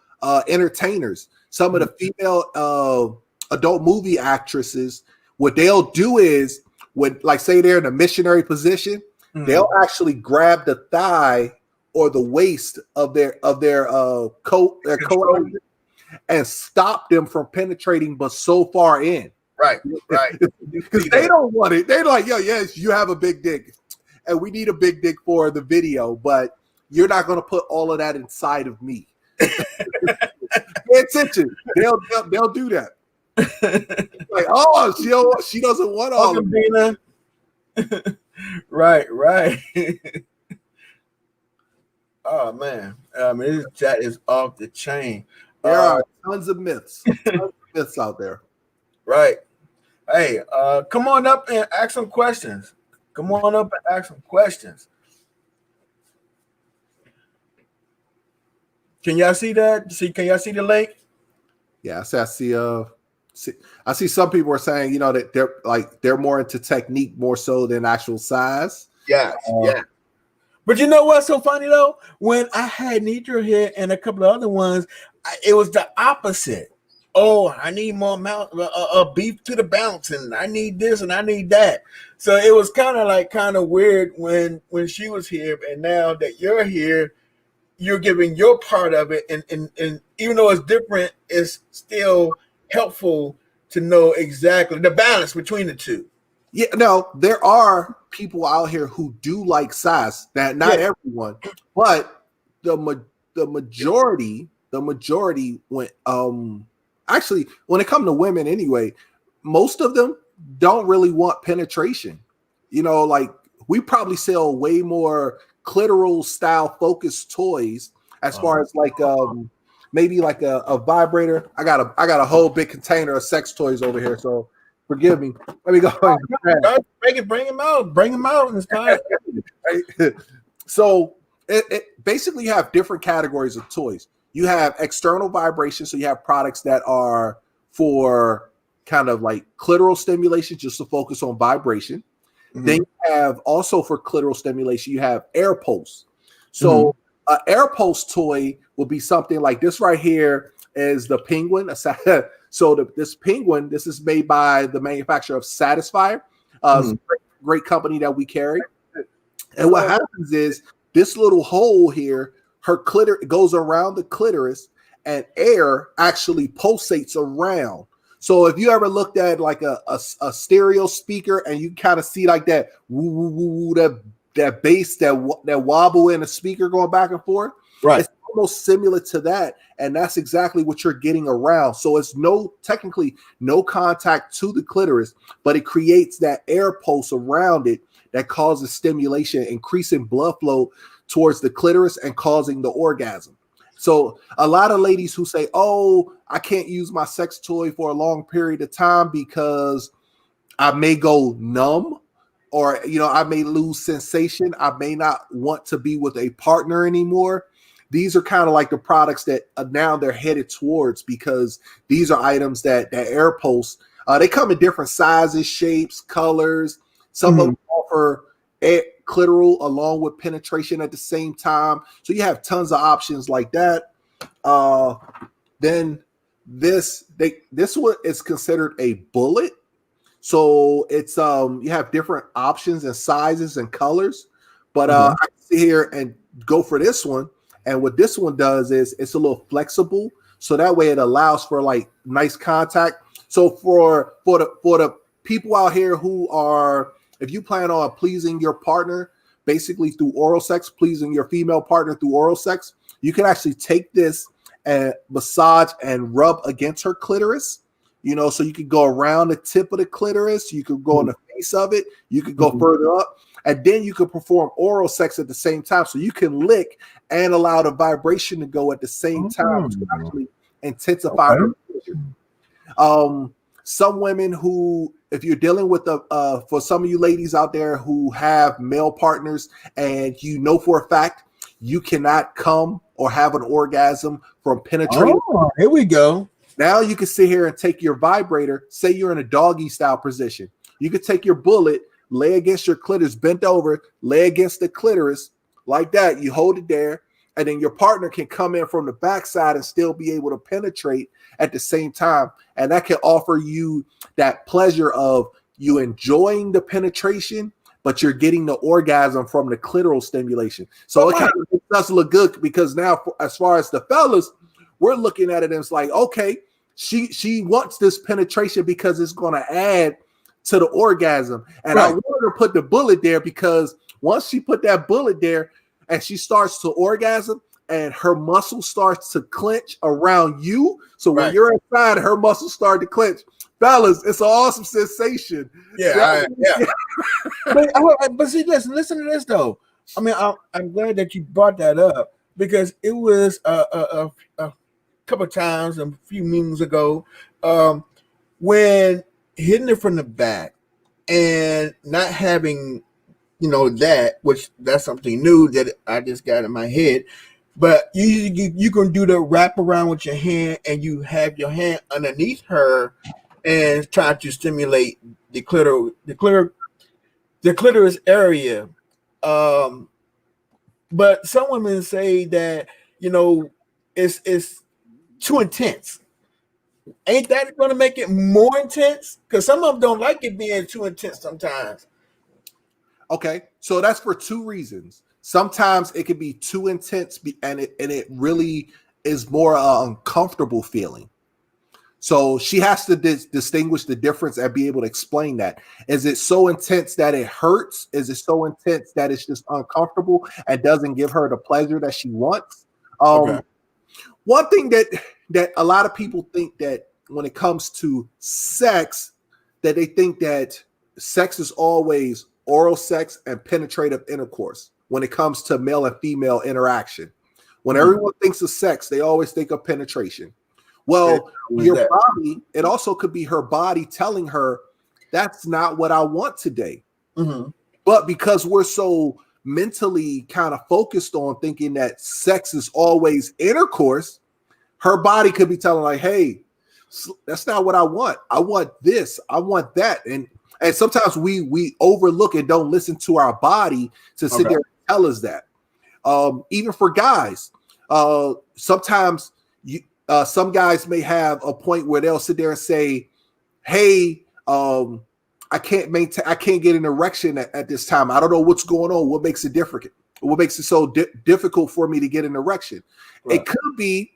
entertainers, some of the female adult movie actresses. What they'll do is, when, like, say they're in a missionary position, they'll actually grab the thigh or the waist of their coat, their coat, and stop them from penetrating, but so far in. Right. Because they don't want it. They're like, "Yo, yes, you have a big dick, and we need a big dick for the video, but you're not going to put all of that inside of me." Pay attention. They'll do that. Like, oh, she doesn't want all of it. Right. Oh man, I mean, that is off the chain. There are tons of myths out there. Right. Hey, come on up and ask some questions. Can y'all see that? Can y'all see the link? Yeah, I see some people are saying, that they're more into technique more so than actual size. Yeah. But you know what's so funny though? When I had Nidra here and a couple of other ones, it was the opposite. Oh, I need more beef to the bounce, and I need this and I need that. So it was kind of weird when she was here, and now that you're here, you're giving your part of it, and even though it's different, it's still helpful to know exactly the balance between the two. Yeah, no, there are people out here who do like size. That not everyone, but the majority when actually, when it comes to women anyway, most of them don't really want penetration. Like we probably sell way more clitoral style focused toys as far as like maybe like a vibrator. I got a whole big container of sex toys over here, so forgive me. Let me go. Bring them out. It's time. So it basically you have different categories of toys. You have external vibration, so you have products that are for kind of like clitoral stimulation, just to focus on vibration. Mm-hmm. Then you have also for clitoral stimulation, you have air pulse. So an air pulse toy will be something like this right here is the penguin. So this penguin, this is made by the manufacturer of Satisfyer, great company that we carry. And what happens is this little hole here, her clitoris goes around the clitoris, and air actually pulsates around. So if you ever looked at like a stereo speaker and you kind of see like that woo woo woo that bass that wobble in a speaker going back and forth, right? It's almost similar to that, and that's exactly what you're getting around. So it's technically no contact to the clitoris, but it creates that air pulse around it that causes stimulation, increasing blood flow towards the clitoris and causing the orgasm. So a lot of ladies who say, "Oh, I can't use my sex toy for a long period of time because I may go numb, or I may lose sensation. I may not want to be with a partner anymore." these are kind of like the products that now they're headed towards, because these are items that Air Post, they come in different sizes, shapes, colors. Some of them offer clitoral along with penetration at the same time. So you have tons of options like that. Then this one is considered a bullet. So it's you have different options and sizes and colors. But I can sit here and go for this one. And what this one does is it's a little flexible. So that way it allows for like nice contact. So for the people out here who are, if you plan on pleasing your partner, basically through oral sex, pleasing your female partner through oral sex, you can actually take this and massage and rub against her clitoris. You know, so you could go around the tip of the clitoris, you could go on the face of it, you could go further up, and then you could perform oral sex at the same time. So you can lick and allow the vibration to go at the same time to actually intensify her pleasure. Some women who, if you're dealing with for some of you ladies out there who have male partners and you know for a fact you cannot come or have an orgasm from penetrating. Oh, here we go. Now you can sit here and take your vibrator, say you're in a doggy style position. You could take your bullet, lay against your clitoris, bent over, lay against the clitoris like that. You hold it there, and then your partner can come in from the backside and still be able to penetrate at the same time. And that can offer you that pleasure of you enjoying the penetration, but you're getting the orgasm from the clitoral stimulation. So it kind of makes us look good, because now, as far as the fellas, we're looking at it and it's like, okay, she wants this penetration because it's going to add to the orgasm. And I want her to put the bullet there, because once she put that bullet there and she starts to orgasm and her muscle starts to clench around you. So when you're inside, her muscles start to clench. Fellas, it's an awesome sensation. Yeah. But see, listen to this though. I mean, I'm glad that you brought that up, because it was a couple of times, a few meetings ago, when hitting it from the back and not having, which that's something new that I just got in my head. But you can do the wrap around with your hand, and you have your hand underneath her and try to stimulate the clitoris area. But some women say that it's too intense. Ain't that going to make it more intense? Because some of them don't like it being too intense sometimes. Okay, so that's for two reasons. Sometimes it can be too intense, and it really is more uncomfortable feeling. So she has to distinguish the difference and be able to explain that. Is it so intense that it hurts? Is it so intense that it's just uncomfortable and doesn't give her the pleasure that she wants? One thing that a lot of people think, that when it comes to sex, that they think that sex is always oral sex and penetrative intercourse when it comes to male and female interaction. When everyone thinks of sex, they always think of penetration. Well, your body, it also could be her body telling her, that's not what I want today. But because we're so mentally kind of focused on thinking that sex is always intercourse, her body could be telling like, hey, that's not what I want. I want this. I want that. And sometimes we overlook and don't listen to our body to sit there and tell us that. Even for guys, sometimes some guys may have a point where they'll sit there and say, hey, I can't get an erection at this time. I don't know what's going on. What makes it different? What makes it so difficult for me to get an erection? It could be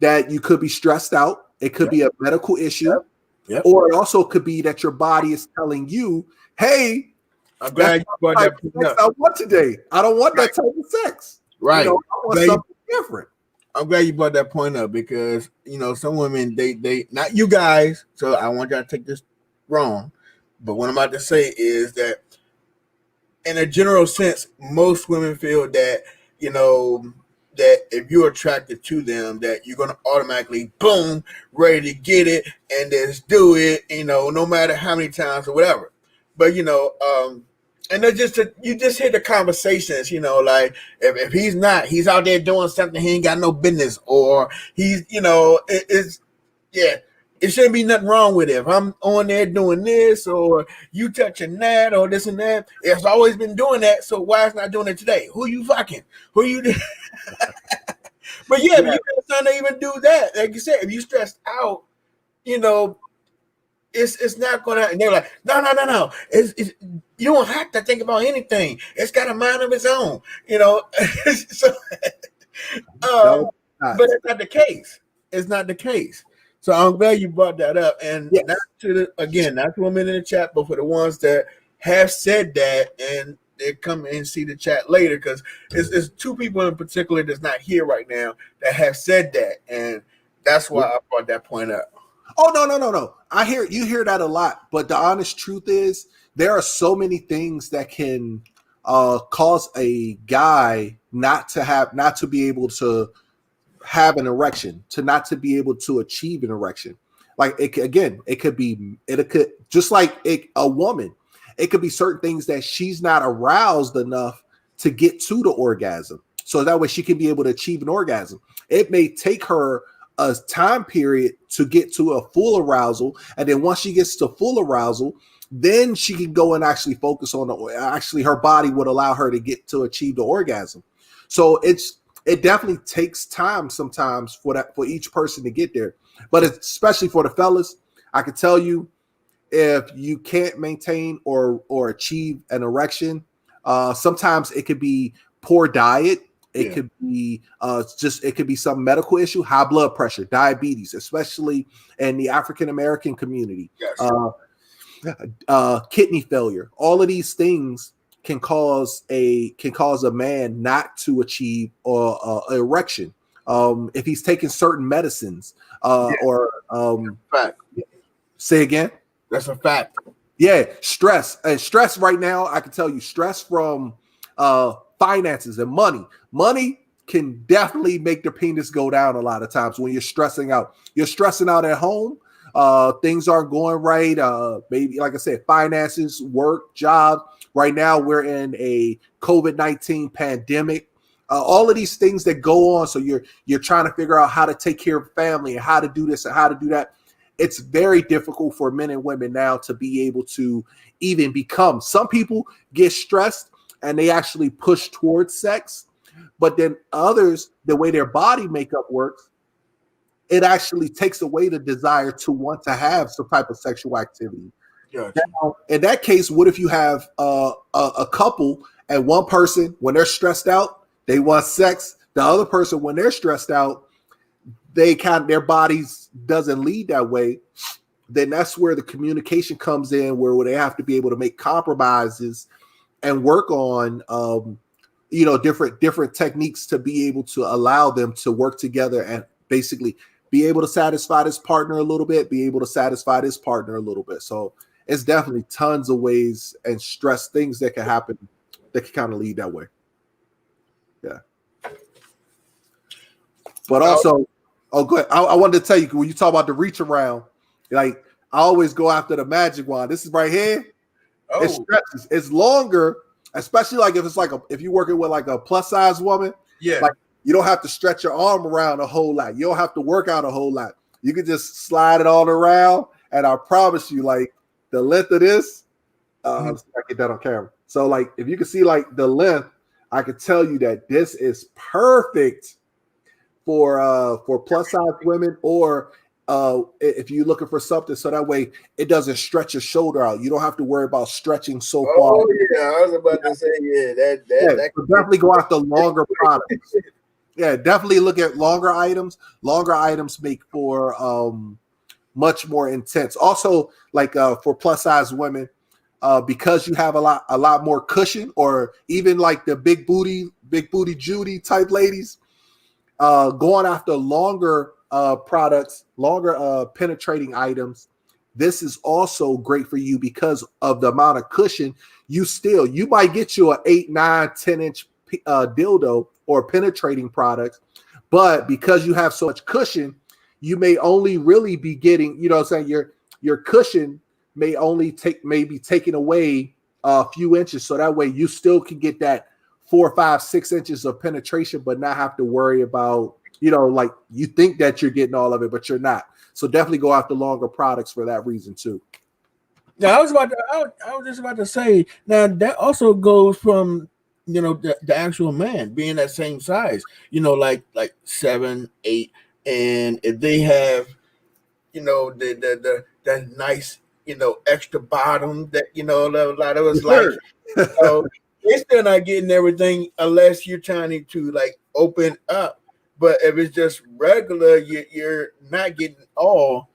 that you could be stressed out. It could be a medical issue. Or it also could be that your body is telling you, hey, I'm glad you brought that sex I want today. I don't want that type of sex. I want something different. I'm glad you brought that point up, because some women, they not you guys, so I want y'all to take this wrong, but what I'm about to say is that in a general sense, most women feel that that if you're attracted to them, that you're going to automatically boom, ready to get it and just do it, no matter how many times or whatever. But And they're you just hear the conversations, like if he's out there doing something he ain't got no business, or he's, it's yeah, it shouldn't be nothing wrong with it. If I'm on there doing this, or you touching that, or this and that, it's always been doing that. So why is not doing it today? Who you fucking? Who you? But yeah, but you got to even do that. Like you said, if you stressed out, you know, it's not gonna. And they're like, no. It's you don't have to think about anything. It's got a mind of its own, So, No, not. but it's not the case. It's not the case. So I'm glad you brought that up. And Yes. not to the women in the chat, but for the ones that have said that and they come and see the chat later, because it's two people in particular that's not here right now that have said that, and that's why I brought that point up. Oh, no. I hear that a lot, but the honest truth is there are so many things that can cause a guy not to be able to have an erection, not to be able to achieve an erection. Like it could just like a woman, it could be certain things that she's not aroused enough to get to the orgasm. So that way she can be able to achieve an orgasm. It may take her a time period to get to a full arousal. And then once she gets to full arousal, then she can go and actually focus on her body would allow her to get to achieve the orgasm. So it definitely takes time sometimes for each person to get there. But especially for the fellas, I can tell you, if you can't maintain or achieve an erection, sometimes it could be poor diet. It could be it could be some medical issue, high blood pressure, diabetes, especially in the African American community. Yes. Kidney failure. All of these things can cause a man not to achieve erection. If he's taking certain medicines, or fact. Say again. That's a fact. Yeah, stress. And stress right now, I can tell you, stress from finances and money. Money can definitely make the penis go down a lot of times when you're stressing out. You're stressing out at home. Things aren't going right. Maybe, like I said, finances, work, job. Right now, we're in a COVID-19 pandemic. All of these things that go on. So you're trying to figure out how to take care of family and how to do this and how to do that. It's very difficult for men and women now to be able to even become. Some people get stressed and they actually push towards sex, but then others, the way their body makeup works, it actually takes away the desire to want to have some type of sexual activity. Gotcha. Now, in that case, what if you have a couple and one person, when they're stressed out, they want sex. The other person, when they're stressed out, their bodies doesn't lead that way. Then that's where the communication comes in, where they have to be able to make compromises and work on different techniques to be able to allow them to work together and basically be able to satisfy this partner a little bit, be able to satisfy this partner a little bit. So it's definitely tons of ways and stress things that can happen that can kind of lead that way. Yeah. But also, good. I wanted to tell you, when you talk about the reach around, like I always go after the magic wand. This is right here. Oh. It stretches. It's longer, especially like if it's like if you're working with like a plus size woman. Yeah. Like you don't have to stretch your arm around a whole lot. You don't have to work out a whole lot. You can just slide it all around, and I promise you, like the length of this, I get that on camera. So like if you can see like the length, I can tell you that this is perfect for plus size women, or if you're looking for something so that way it doesn't stretch your shoulder out. You don't have to worry about stretching so far. Oh yeah, I was about to say that definitely go after longer products. Yeah, definitely look at longer items. Longer items make for much more intense. Also, like for plus size women, because you have a lot more cushion, or even like the big booty Judy type ladies, going after longer products, longer penetrating items. This is also great for you because of the amount of cushion. You might get you an 8, 9, 10 inch dildo or penetrating products, but because you have so much cushion, you may only really be getting, your cushion may be taken away a few inches, so that way you still can get that 4, 5, 6 inches of penetration, but not have to worry about, like you think that you're getting all of it, but you're not. So definitely go after longer products for that reason too. Yeah, I was just about to say. Now that also goes from the actual man being that same size. Like 7, 8, and if they have the nice extra bottom that a lot of us like. Sure. So they're still not getting everything unless you're trying to like open up. But if it's just regular, you're not getting all.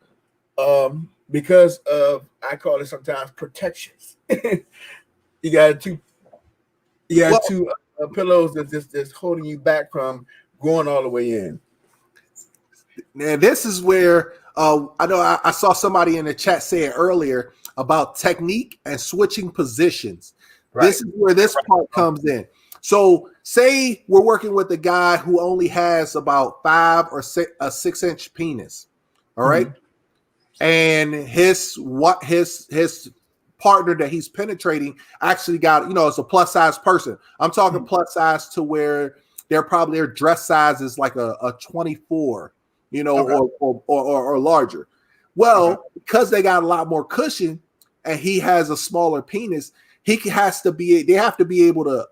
Because of, I call it sometimes protections. you got two Well, pillows that's holding you back from going all the way in. and this is where I know I saw somebody in the chat say it earlier about technique and switching positions. Right. This is where this part comes in. So say we're working with a guy who only has about 5 or 6, a 6-inch penis. All right. And his partner that he's penetrating actually got, it's a plus size person. I'm talking plus size to where their dress size is like a 24, or larger. Well, because they got a lot more cushion and he has a smaller penis, they have to be able to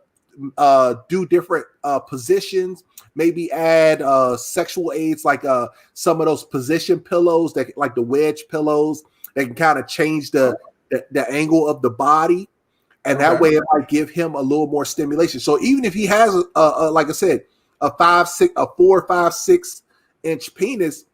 do different positions, maybe add sexual aids like some of those position pillows that like the wedge pillows that can kind of change the angle of the body, and that way it might give him a little more stimulation. So even if he has like I said, a 4, 5, 6 inch penis,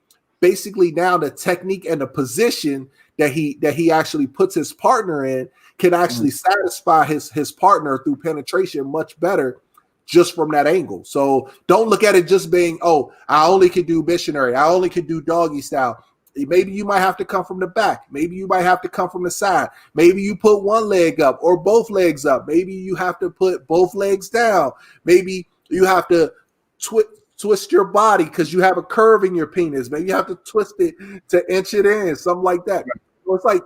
basically now the technique and the position that he actually puts his partner in can actually satisfy his partner through penetration much better just from that angle. So don't look at it just being, oh, I only can do missionary, I only can do doggy style. Maybe you might have to come from the back. Maybe you might have to come from the side. Maybe you put one leg up or both legs up. Maybe you have to put both legs down. Maybe you have to twist your body because you have a curve in your penis. Maybe you have to twist it to inch it in, something like that. So it's like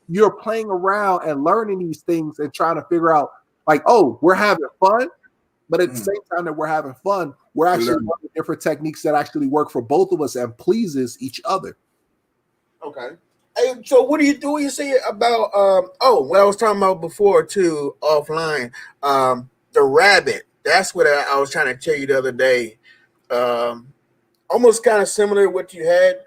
you're playing around and learning these things and trying to figure out, like, oh, we're having fun, but at the same time that we're having fun, we're actually learning different techniques that actually work for both of us and pleases each other. Okay. Hey, so what do you say about what I was talking about before too, offline? The rabbit. That's what I was trying to tell you the other day. Almost kind of similar to what you had.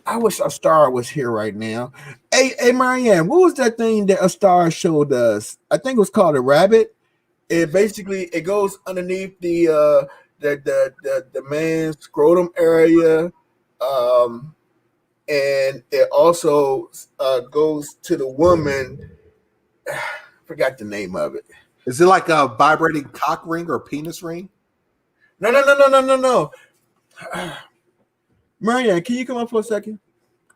I wish a star was here right now. Hey, Marianne, what was that thing that a star showed us? I think it was called a rabbit. It basically goes underneath the man's scrotum area, and it also goes to the woman. I forgot the name of it. Is it like a vibrating cock ring or penis ring? No. Marianne, can you come up for a second?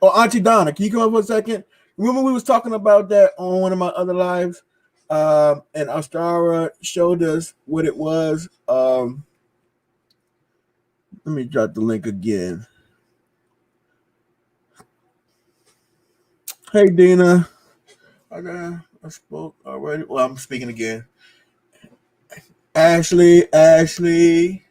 Or Auntie Donna, can you come up for a second? Remember we was talking about that on one of my other lives, and Astara showed us what it was. Let me drop the link again. Hey, Dina. I spoke already. Well, I'm speaking again. Ashley. Technique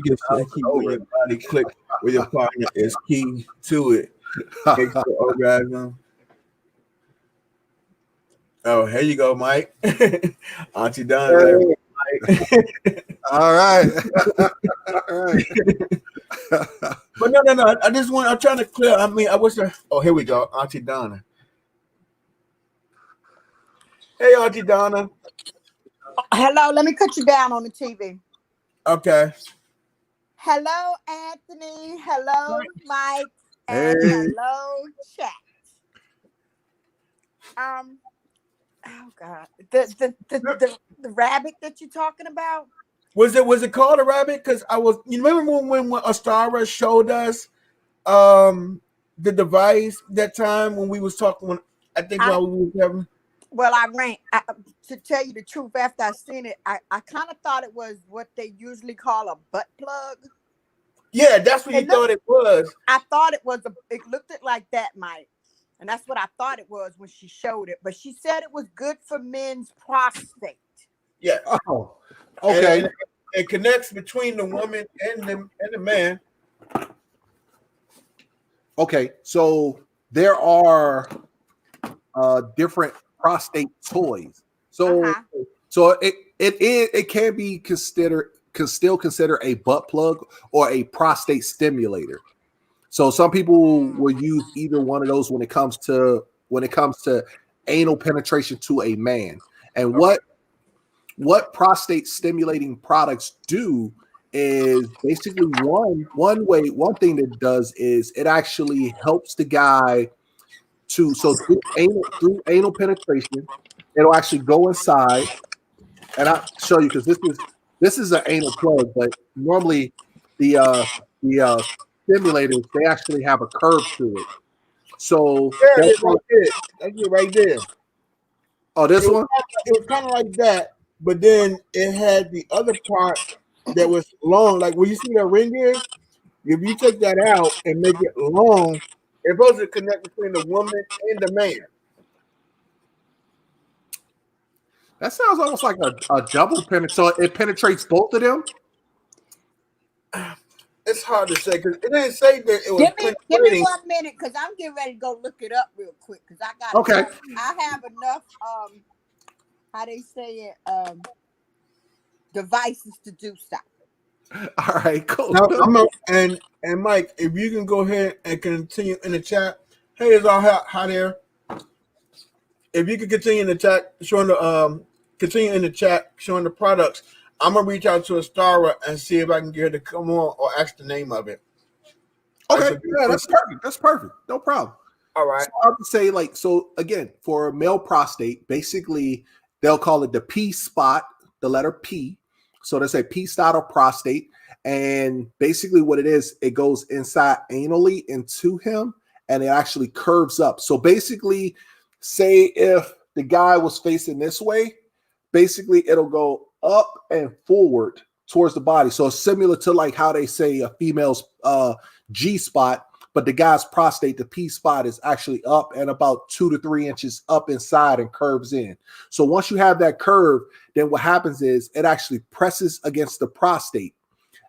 is key when your body click with your partner is key to it. Makes the orgasm. Oh, here you go, Mike. Auntie Donna. Hey. All right. All right. But no. I'm trying to clear. I mean, I wish. Oh, here we go. Auntie Donna. Hey, Auntie Donna. Hello, let me cut you down on the TV. Okay. Hello, Anthony. Hello, Mike. And hello, chat. Oh God, the rabbit that you're talking about. Was it called a rabbit? Because you remember when Astara showed us the device that time when we was talking. I think while we were having. Well, to tell you the truth, after I seen it, I kind of thought it was what they usually call a butt plug. Yeah, that's what you It looked, thought it was. I thought it looked like that, Mike. And that's what I thought it was when she showed it. But she said it was good for men's prostate. Yes. Oh, okay. And it connects between the woman and the man. Okay, so there are different prostate toys. So Uh-huh. it can be can still consider a butt plug or a prostate stimulator. So some people will use either one of those when it comes to anal penetration to a man. And what prostate stimulating products do is basically one thing that it does is it actually helps the guy to through anal penetration, it'll actually go inside, and I'll show you because this is an anal plug, but normally the stimulators they actually have a curve to it. So There it is right there. That's it right there. oh, this one? It was kind of like that, but then it had the other part that was long. Like when you see that ring here, if you take that out and make it long, it's supposed to connect between the woman and the man. That sounds almost like a double penetrate. So it penetrates both of them. It's hard to say because it didn't say that it was Give me 1 minute because I'm getting ready to go look it up real quick because I got Okay. I have enough how they say it devices to do stuff. All right, cool. Now, and Mike, if you can go ahead and continue in the chat. Hey, it's all hi there. If you can continue in the chat showing the products, I'm gonna reach out to Astara and see if I can get her to come on or ask the name of it. Okay, yeah, that's perfect. That's perfect. No problem. All right. So I would say, so again, for male prostate, basically they'll call it the P spot, the letter P. So they say P spot or prostate. And basically what it is, it goes inside anally into him and it actually curves up. So basically, say if the guy was facing this way, basically it'll go up and forward towards the body. So it's similar to like how they say a female's G spot, but the guy's prostate, the P spot is actually up and about 2 to 3 inches up inside and curves in. So once you have that curve, then what happens is it actually presses against the prostate.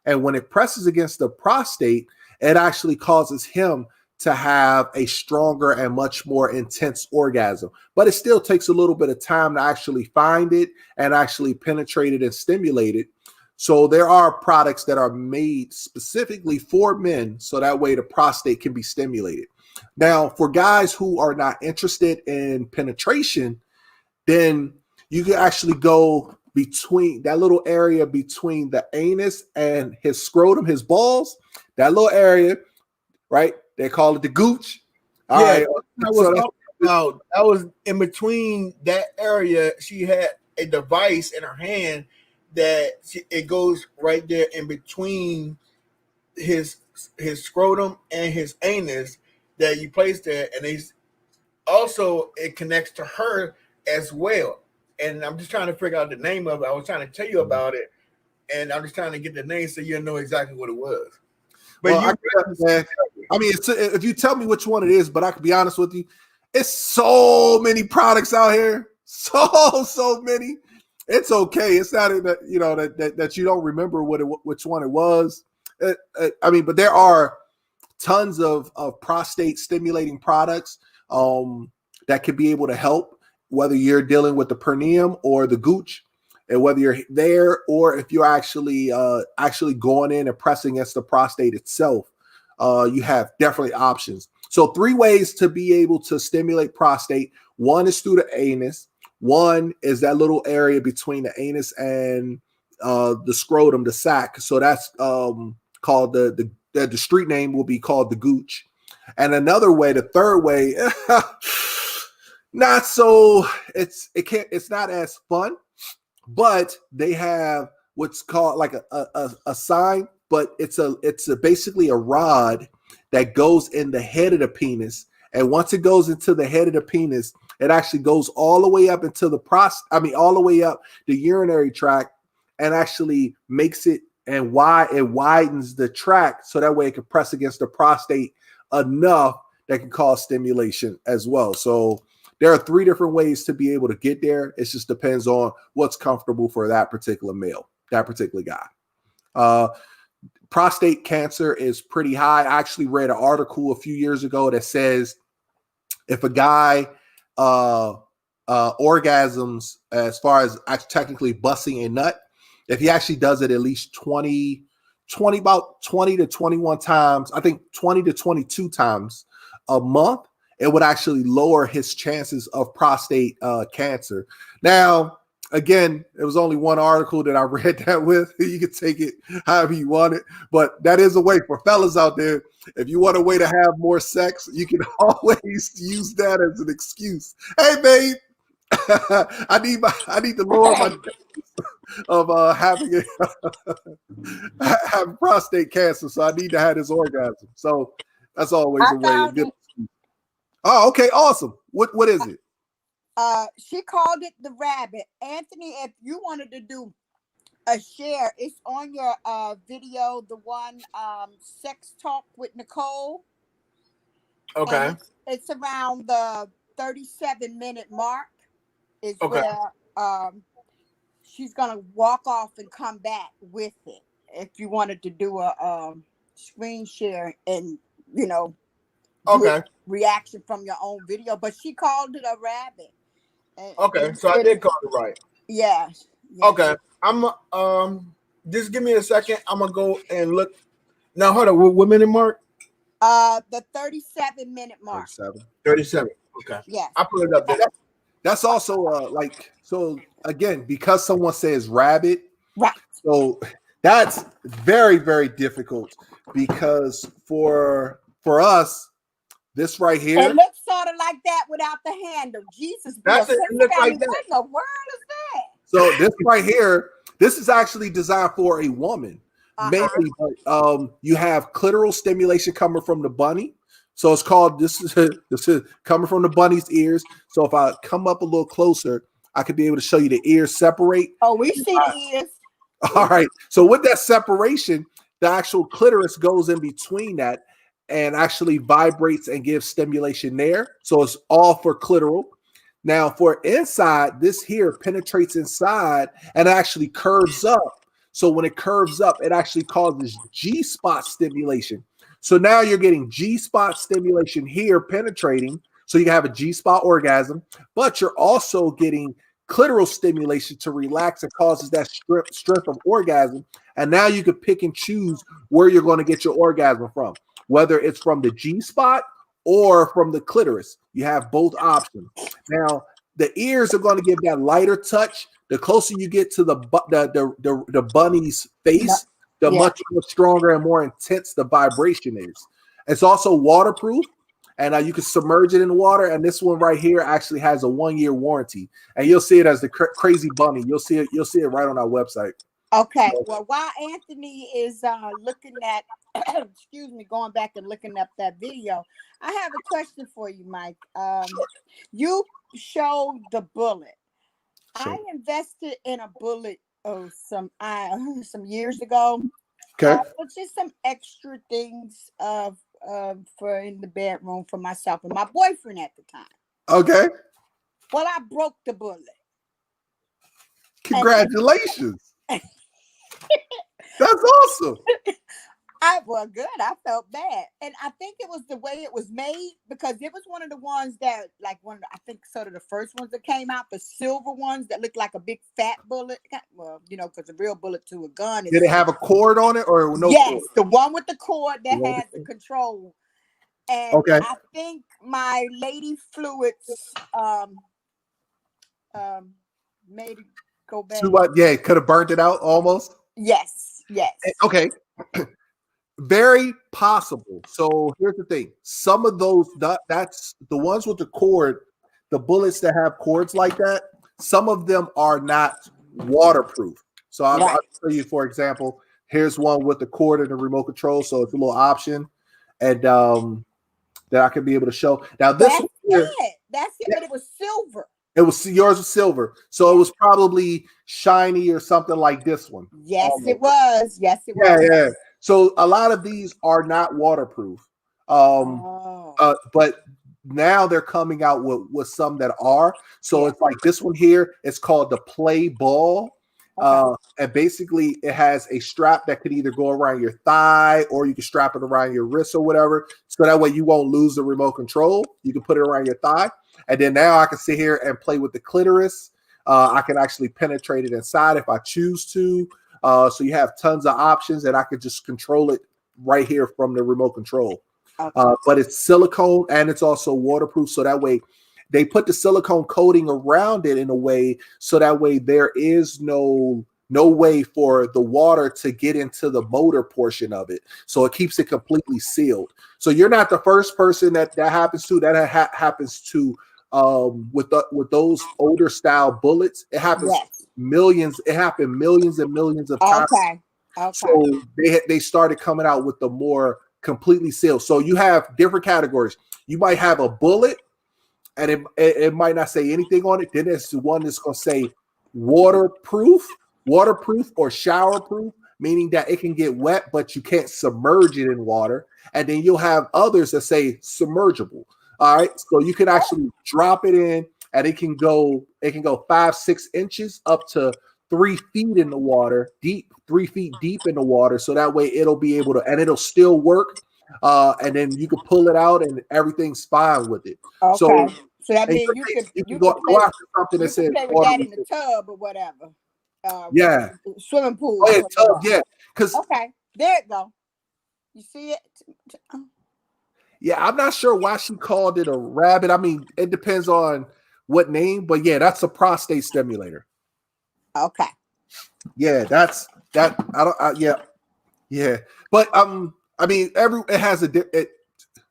And when it presses against the prostate, it actually causes him to have a stronger and much more intense orgasm. But it still takes a little bit of time to actually find it and actually penetrate it and stimulate it. So there are products that are made specifically for men, so that way the prostate can be stimulated. Now, for guys who are not interested in penetration, then you can actually go between that little area between the anus and his scrotum, his balls, that little area, right? They call it the gooch. All right. I was in between that area. She had a device in her hand that it goes right there in between his scrotum and his anus that you place there, and it connects to her as well. And I'm just trying to figure out the name of it. I was trying to tell you about it, and I'm just trying to get the name so you know exactly what it was. But if you tell me which one it is, but I can be honest with you, it's so many products out here, so many. It's okay. It's not that you don't remember which one it was. But there are tons of prostate stimulating products that could be able to help, whether you're dealing with the perineum or the gooch, and whether you're there or if you're actually going in and pressing against the prostate itself. You have definitely options. So 3 ways to be able to stimulate prostate. One is through the anus. One is that little area between the anus and the scrotum, the sac. So that's called the street name will be called the gooch. And another way, the third way, not so it's not as fun, but they have what's called like a sign, but it's basically a rod that goes in the head of the penis. And once it goes into the head of the penis, it actually goes all the way up into the all the way up the urinary tract, and actually makes it and why it widens the tract so that way it can press against the prostate enough that can cause stimulation as well. So there are 3 different ways to be able to get there. It just depends on what's comfortable for that particular male, that particular guy. Prostate cancer is pretty high. I actually read an article a few years ago that says if a guy orgasms as far as technically busting a nut, if he actually does it at least about 20 to 21 times, I think 20 to 22 times a month, it would actually lower his chances of prostate cancer. Now, again, it was only one article that I read that with. You can take it however you want it, but that is a way for fellas out there. If you want a way to have more sex, you can always use that as an excuse. Hey, babe, I need to lower my of having have prostate cancer, so I need to have this orgasm. So that's always a way. Oh, okay, awesome. What is it? She called it the rabbit. Anthony, if you wanted to do a share, it's on your video, the one sex talk with Nicole. Okay. And it's around the 37-minute mark is Okay. where she's gonna walk off and come back with it. If you wanted to do a screen share and do Okay. a reaction from your own video, but she called it a rabbit. Okay, so I did call it right. Yeah. Okay, I'm just give me a second. I'm gonna go and look. Now, hold on. What minute mark? The 37-minute mark. 37. Okay. Yes. I put it up there. That's also so again, because someone says rabbit, right? So that's very, very difficult because for us, this right here, it looks sort of like that without the handle. Jesus, that's it. It looks like that. What in the world is that? So this right here, this is actually designed for a woman. Mainly, but you have clitoral stimulation coming from the bunny. So it's called this is coming from the bunny's ears. So if I come up a little closer, I could be able to show you the ears separate. Oh, we see the ears. All right. So with that separation, the actual clitoris goes in between that and actually vibrates and gives stimulation there. So it's all for clitoral. Now for inside, this here penetrates inside and actually curves up. So when it curves up, it actually causes G-spot stimulation. So now you're getting G-spot stimulation here penetrating. So you have a G-spot orgasm, but you're also getting clitoral stimulation to relax and causes that strength of orgasm. And now you can pick and choose where you're going to get your orgasm from, whether it's from the G-spot or from the clitoris. You have both options. Now, the ears are going to give that lighter touch. The closer you get to the bunny's face, the much more stronger and more intense the vibration is. It's also waterproof, and you can submerge it in the water. And this one right here actually has a 1-year warranty, and you'll see it as the crazy bunny. You'll see it. You'll see it right on our website. Okay. Well, while Anthony is looking at, excuse me, going back and looking up that video, I have a question for you, Mike. You showed the bullet. Sure. I invested in a bullet some years ago. Okay. But just some extra things for in the bedroom for myself and my boyfriend at the time. Okay. Well, I broke the bullet. Congratulations. That's awesome. I felt bad. And I think it was the way it was made, because it was one of the ones that, like, I think sort of the first ones that came out, the silver ones that looked like a big fat bullet. Well, because a real bullet to a gun is. Did it have a cord on it or no? Yes, cord? the one with the cord that had the control. And okay. I think my lady fluids made it go bad. Yeah, could have burnt it out almost. Yes. Okay. Very possible. So here's the thing. Some of those, that's the ones with the cord, the bullets that have cords like that, some of them are not waterproof. So I'll show you, for example, here's one with the cord and the remote control. So it's a little option, and that I can be able to show. Now this one here, That's it, but it was silver. It was yours was silver, so it was probably shiny or something like this one. Yes, Almost. it was. Yes, it Yeah, was. yeah. So a lot of these are not waterproof, Oh, but now they're coming out with some that are. So yeah. it's like this one here. It's called the Play Ball. Okay. And basically it has a strap that could either go around your thigh or you can strap it around your wrist or whatever. So that way you won't lose the remote control. You can put it around your thigh. And then now I can sit here and play with the clitoris. I can actually penetrate it inside if I choose to. So you have tons of options and I could just control it right here from the remote control. Okay. But it's silicone and it's also waterproof. So that way they put the silicone coating around it in a way so that way there is no way for the water to get into the motor portion of it. So it keeps it completely sealed. So you're not the first person that happens to. That happens to with those older style bullets. It happens Yes. millions. It happened millions and millions of times. Okay. Okay. So they started coming out with the more completely sealed. So you have different categories. You might have a bullet and it might not say anything on it. Then there's the one that's going to say waterproof or showerproof, meaning that it can get wet, but you can't submerge it in water. And then you'll have others that say submergible. All right. So you can actually drop it in and it can go 5-6 inches up to 3 feet in the water, deep, 3 feet deep in the water. So that way it'll be able to, and it'll still work. And then you can pull it out and everything's fine with it. Okay. So that means you can go after something that says play with that in the tub or whatever. Yeah. Swimming pool. Oh, yeah, tub, yeah. Because okay, there it go. You see it? yeah, I'm not sure why she called it a rabbit. I mean, it depends on what name, but yeah, that's a prostate stimulator. Okay. Yeah, that's that. Yeah. But I mean, it has it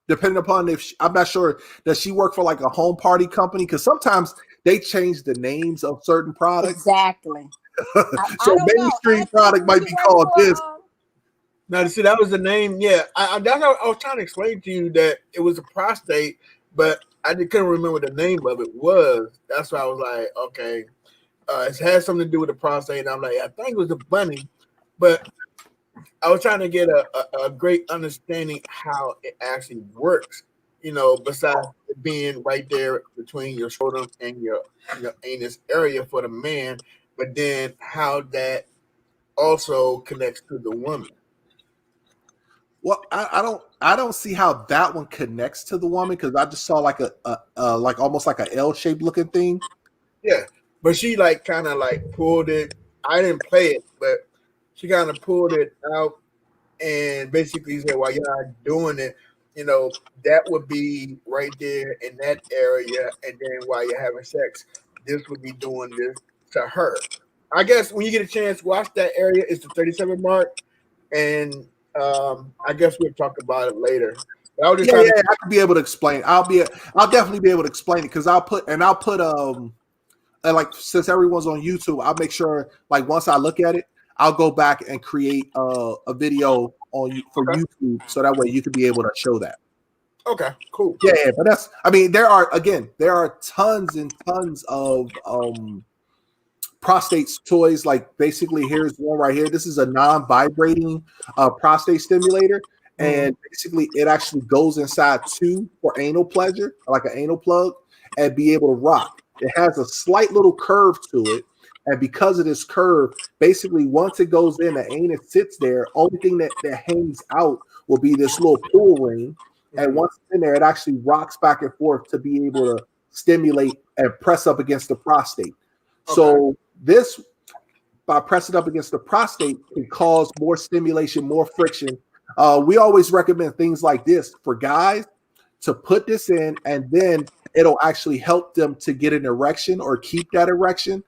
depending upon if I'm not sure, does she work for like a home party company? Because sometimes they change the names of certain products. Exactly. So mainstream product might be called this. Now, see, that was the name. Yeah, that's what I was trying to explain to you that it was a prostate, but I couldn't remember the name of it was. That's why I was like, okay, it has something to do with the prostate. And I'm like, I think it was the bunny, but I was trying to get a great understanding how it actually works. You know, besides it being right there between your scrotum and your anus area for the man, but then how that also connects to the woman. Well, I don't see how that one connects to the woman because I just saw like a like almost like a L-shaped looking thing. Yeah, but she like kind of like pulled it. I didn't play it, but she kind of pulled it out and basically said, "While y'all doing it, you know, that would be right there in that area, and then while you're having sex, this would be doing this to her." I guess when you get a chance, watch that area. It's the 37 mark, and I guess we'll talk about it later. But I was just trying to. I could be able to explain. I'll definitely be able to explain it because I'll put and like since everyone's on YouTube, I'll make sure like once I look at it, I'll go back and create a video for YouTube so that way you can be able to show that. Okay, cool. Yeah, but that's I mean there are tons and tons of prostate toys. Like basically here's one right here. This is a non-vibrating prostate stimulator. And basically it actually goes inside too for anal pleasure, like an anal plug, and be able to rock. It has a slight little curve to it. And because of this curve, basically once it goes in, the anus sits there. Only thing that hangs out will be this little pull ring. And once it's in there, it actually rocks back and forth to be able to stimulate and press up against the prostate. Okay. So this, by pressing up against the prostate, can cause more stimulation, more friction. We always recommend things like this for guys to put this in, and then it'll actually help them to get an erection or keep that erection.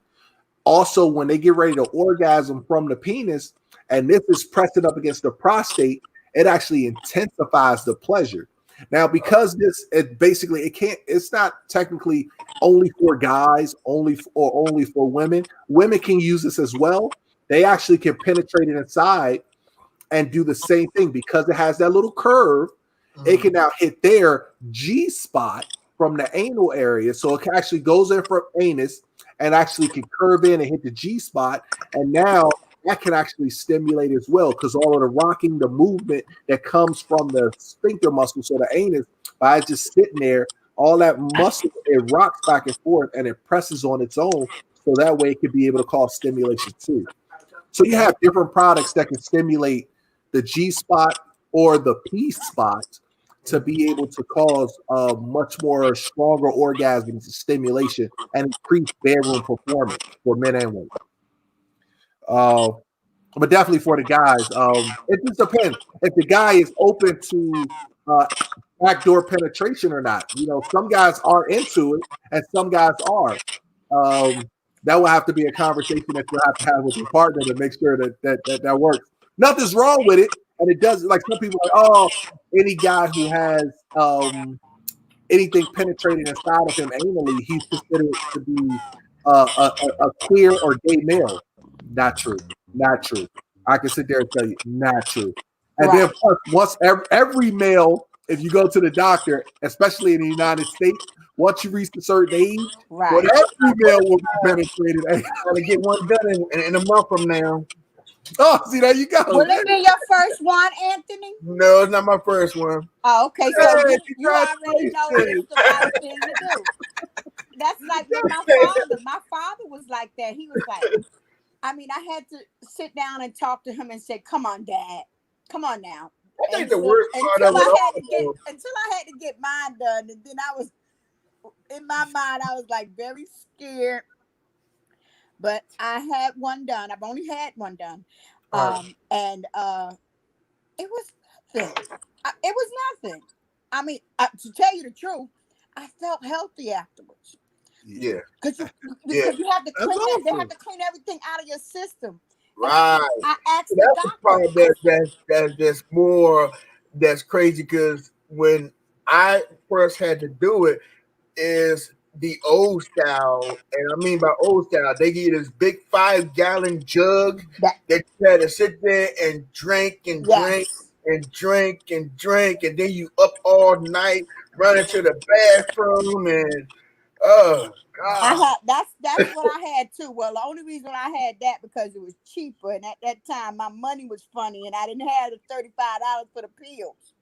Also, when they get ready to orgasm from the penis, and this is pressing up against the prostate, it actually intensifies the pleasure. Now, because it's not technically only for guys, only for women. Women can use this as well. They actually can penetrate it inside and do the same thing because it has that little curve. It can now hit their G spot from the anal area. So it actually goes in from anus and actually can curve in and hit the G spot. And now that can actually stimulate as well, because all of the rocking, the movement that comes from the sphincter muscle, so the anus, by just sitting there, all that muscle, it rocks back and forth and it presses on its own. So that way it can be able to cause stimulation too. So you have different products that can stimulate the G spot or the P spot to be able to cause much more stronger orgasms, stimulation, and increase bedroom performance for men and women. But definitely for the guys, it just depends if the guy is open to backdoor penetration or not. You know, some guys are into it, and some guys are. That will have to be a conversation that you have with your partner to make sure that works. Nothing's wrong with it, and it does. Like some people are like, oh, any guy who has anything penetrating inside of him anally, he's considered to be a queer or gay male. Not true. Not true. I can sit there and tell you, not true. And then once every male, if you go to the doctor, especially in the United States, once you reach a certain age, Right. every male will be penetrated. Gotta get one done in a month from now. Oh, see, there you go. Will it be your first one, Anthony? No, it's not my first one. Oh, okay. So Hey, you already know it's the right thing to do. That's like with my father. My father was like that. He was like, I mean, I had to sit down and talk to him and say, "Come on, Dad. Come on now." I think the worst part of until it I had to get mine done, and then I was in my mind, I was like very scared. But I had one done. I've only had one done, and it was nothing. It was nothing. I mean, to tell you the truth, I felt healthy afterwards. Yeah. Because you have to clean That's they awesome. have to clean everything out of your system. Right. I asked the That's the doctor. part that's more that's crazy because when I first had to do it is the old style, and I mean by old style, they give you this big 5-gallon jug that you had to sit there and drink and drink Yes. and drink and drink, and then you up all night running to the bathroom and oh god. That's what I had too. Well, the only reason I had that because it was cheaper, and at that time my money was funny, and I didn't have the $35 for the pills.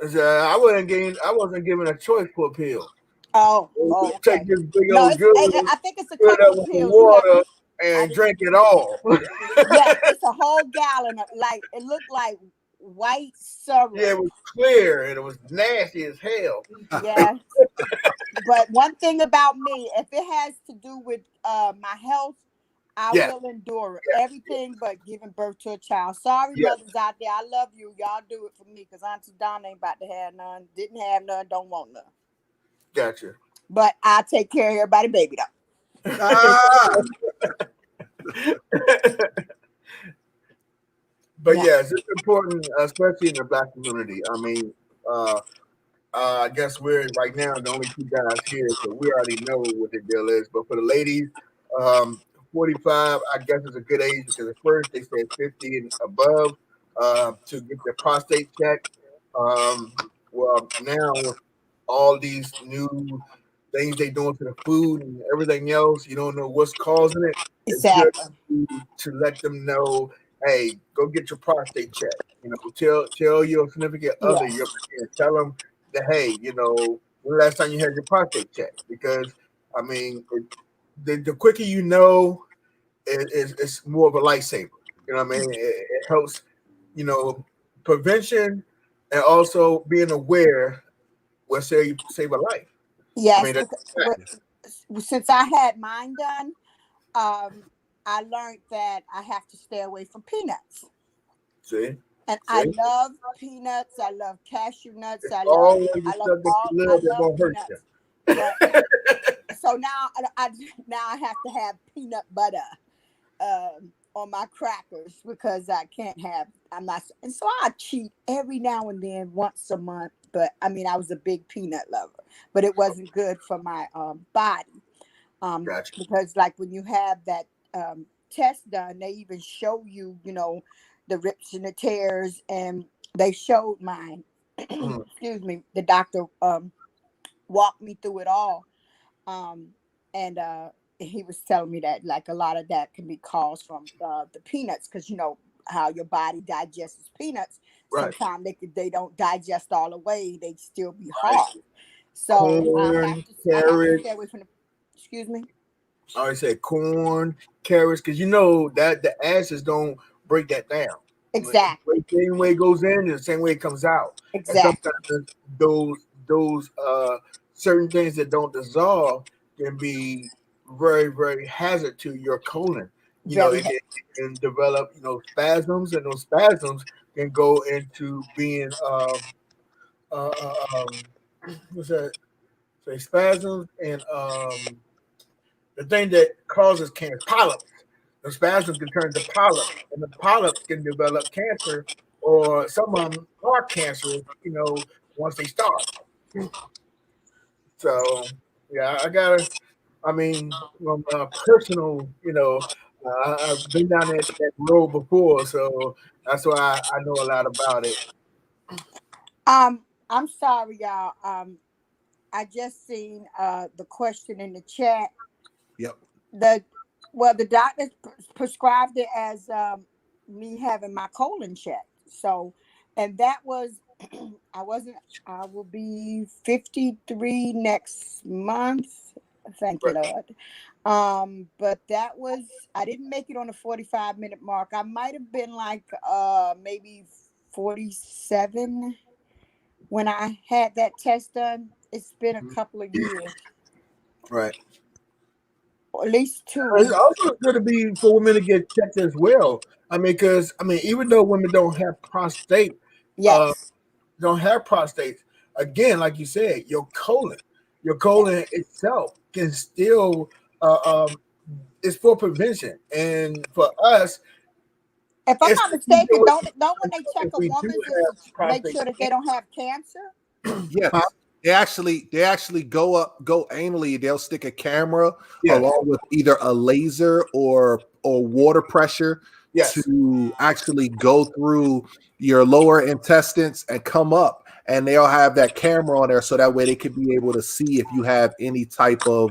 I wasn't given a choice for a pill. Oh, okay. Take this big No, old good, I think it's a fill it couple up of with some pills. water, and drink it all. Yes, it's a whole gallon of it looked like white syrup. Yeah, it was clear and it was nasty as hell. Yes. But one thing about me, if it has to do with my health, I will endure everything but giving birth to a child. Sorry, mothers out there. I love you. Y'all do it for me because Auntie Donna ain't about to have none. Didn't have none. Don't want none. Gotcha. But I'll take care of everybody, baby, though. But yes, it's important, especially in the Black community. I mean, I guess we're right now the only two guys here, so we already know what the deal is. But for the ladies, 45, I guess is a good age because at first they said 50 and above to get their prostate checked. Well, now with all these new things they doing to the food and everything else, you don't know what's causing it. Exactly. It's good to let them know, hey, go get your prostate checked. You know, tell your significant other, tell them that, hey, you know, when the last time you had your prostate checked? Because I mean, the quicker you know, it's more of a lifesaver. You know what I mean? It helps, you know, prevention and also being aware will save a life. Yes, I mean, since I had mine done, I learned that I have to stay away from peanuts. See? And I love peanuts. I love cashew nuts. I all love peanuts. So now I have to have peanut butter on my crackers because I'm not, and so I cheat every now and then once a month. But I mean, I was a big peanut lover, but it wasn't good for my body. Gotcha. Because like when you have that test done, they even show you, you know, the rips and the tears, and they showed mine. Excuse me, the doctor walked me through it all. And he was telling me that like a lot of that can be caused from the peanuts, because you know how your body digests peanuts. Right. Sometimes they don't digest all the way; they still be Right. hard. So Corn, I have to stay carrots. away from the. Excuse me. I always say corn, carrots, because you know that the acids don't break that down. Exactly. The same way it goes in, the same way it comes out. And Exactly. sometimes those certain things that don't dissolve can be very, very hazard to your colon. You know, Very. it can develop, spasms, and those spasms can go into being what's that? Say spasms and the thing that causes cancer, polyps. The spasms can turn to polyps, and the polyps can develop cancer, or some of them are cancerous, once they start. So, yeah, I mean, from personal, I've been down that road before, so that's why I know a lot about it. I'm sorry, y'all. I just seen the question in the chat. Yep. The doctor prescribed it as me having my colon checked. So, and that was I wasn't. I will be 53 next month. Thank you, Right. Lord. But that was I didn't make it on the 45-minute mark. I might have been like maybe 47 when I had that test done. It's been a couple of years, Right. or at least It's 2. also good to be for women to get checked as well. I mean, because even though women uh, Yes. don't have prostates, again, like you said, your colon itself can still, it's for prevention, and for us, If I'm not especially mistaken, don't when they check if a we do woman's is have to make prostate sure that they don't have cancer. cancer. Yes. They actually go anally. They'll stick a camera Yes, along with either a laser or water pressure yes, to actually go through your lower intestines and come up. And they'll have that camera on there so that way they could be able to see if you have any type of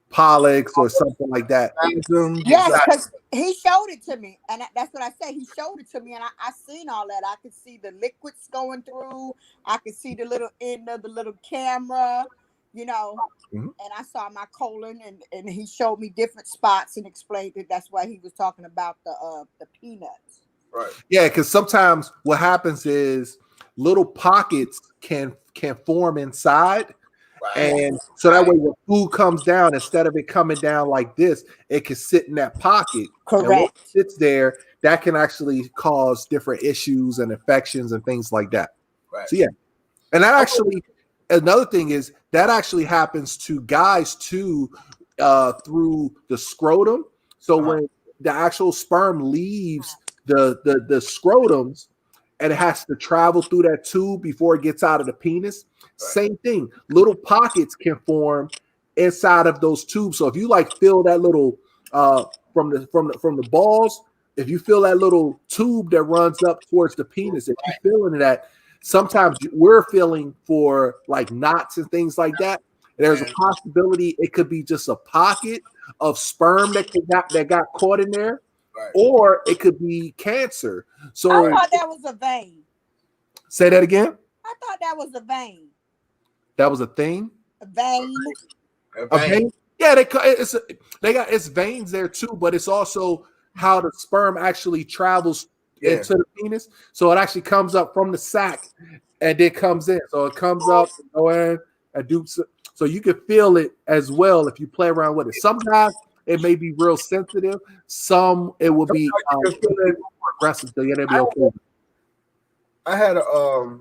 polyps or something like that. spasms, Yes, exactly. because he showed it to me, and that's what I say. He showed it to me, and I seen all that. I could see the liquids going through. I could see the little end of the little camera, you know. Mhm. And I saw my colon, and he showed me different spots and explained that that's why he was talking about the peanuts. Right, Yeah, because sometimes what happens is little pockets can form inside. right, And so that way, when food comes down, instead of it coming down like this, it can sit in that pocket. And once Correct. it sits there, that can actually cause different issues and infections and things like that. right. So, yeah. And that actually, another thing is that actually happens to guys too, through the scrotum. So Uh-huh. when the actual sperm leaves the scrotums, and it has to travel through that tube before it gets out of the penis. Right. Same thing. Little pockets can form inside of those tubes. So if you like feel that little from the balls, if you feel that little tube that runs up towards the penis, if you feel into that, sometimes we're feeling for like knots and things like that. There's a And, possibility it could be just a pocket of sperm that got caught in there, right, or it could be cancer. I So thought that was a vein. say that again. I thought that was a vein. That was a thing. A vein. a A vein. vein. Yeah, they got it's veins there too, but it's also how the sperm actually travels Yeah, into the penis. So it actually comes up from the sac and then comes in. So it comes up, go in, and do so you can feel it as well if you play around with it. Some guys it may be real sensitive. Some it will be you can feel it. more aggressive. So yeah, they'll be okay. I had a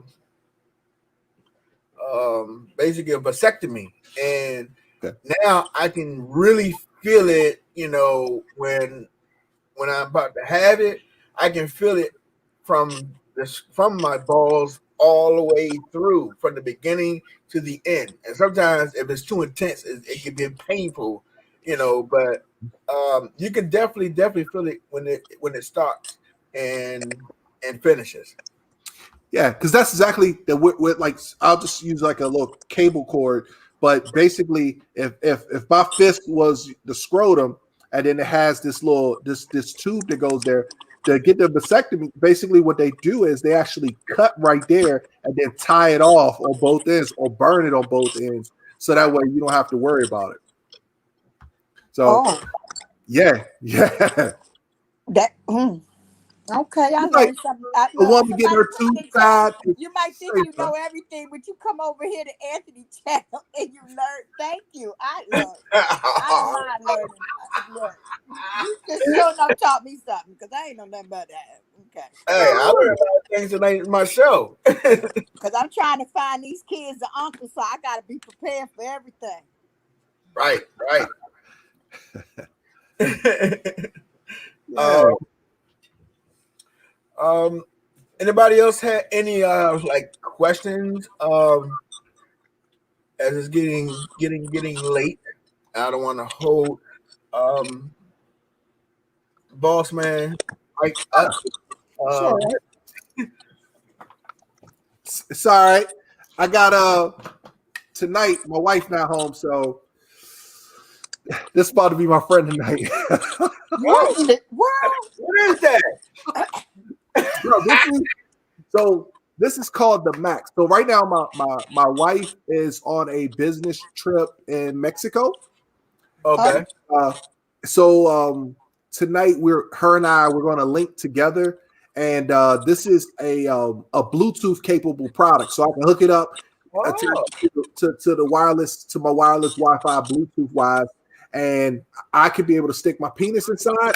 basically a vasectomy, and Okay. now I can really feel it. When I'm about to have it, I can feel it from my balls all the way through, from the beginning to the end. And sometimes, if it's too intense, it can be painful, But you can definitely feel it when it starts and finishes. Yeah, because that's exactly the with like I'll just use like a little cable cord, but basically if my fist was the scrotum and then it has this little this tube that goes there to get the vasectomy, basically what they do is they actually cut right there and then tie it off on both ends or burn it on both ends, so that way you don't have to worry about it. So Oh, yeah, that. Okay, I like learned something. I, a look, woman getting her tube tied. you might think you know everything, but you come over here to Anthony Channel and you learn. Thank you. I don't mind learning. Look, you just sure enough taught me something because I ain't know nothing about that. Okay. Hey, I learned a lot of things tonight in my show. Because I'm trying to find these kids an uncle, so I got to be prepared for everything. Right. Anybody else had any like questions? As it's getting late, I don't want to hold boss man right up. Sure. It's all right. I got tonight. My wife not home, so this is about to be my friend tonight. What in the world? What is that? Bro, this is called the Max. So right now, my wife is on a business trip in Mexico. Okay. So tonight her and I we're going to link together, and this is a Bluetooth capable product, so I can hook it up to the wireless to my wireless Wi-Fi Bluetooth wise, and I could be able to stick my penis inside.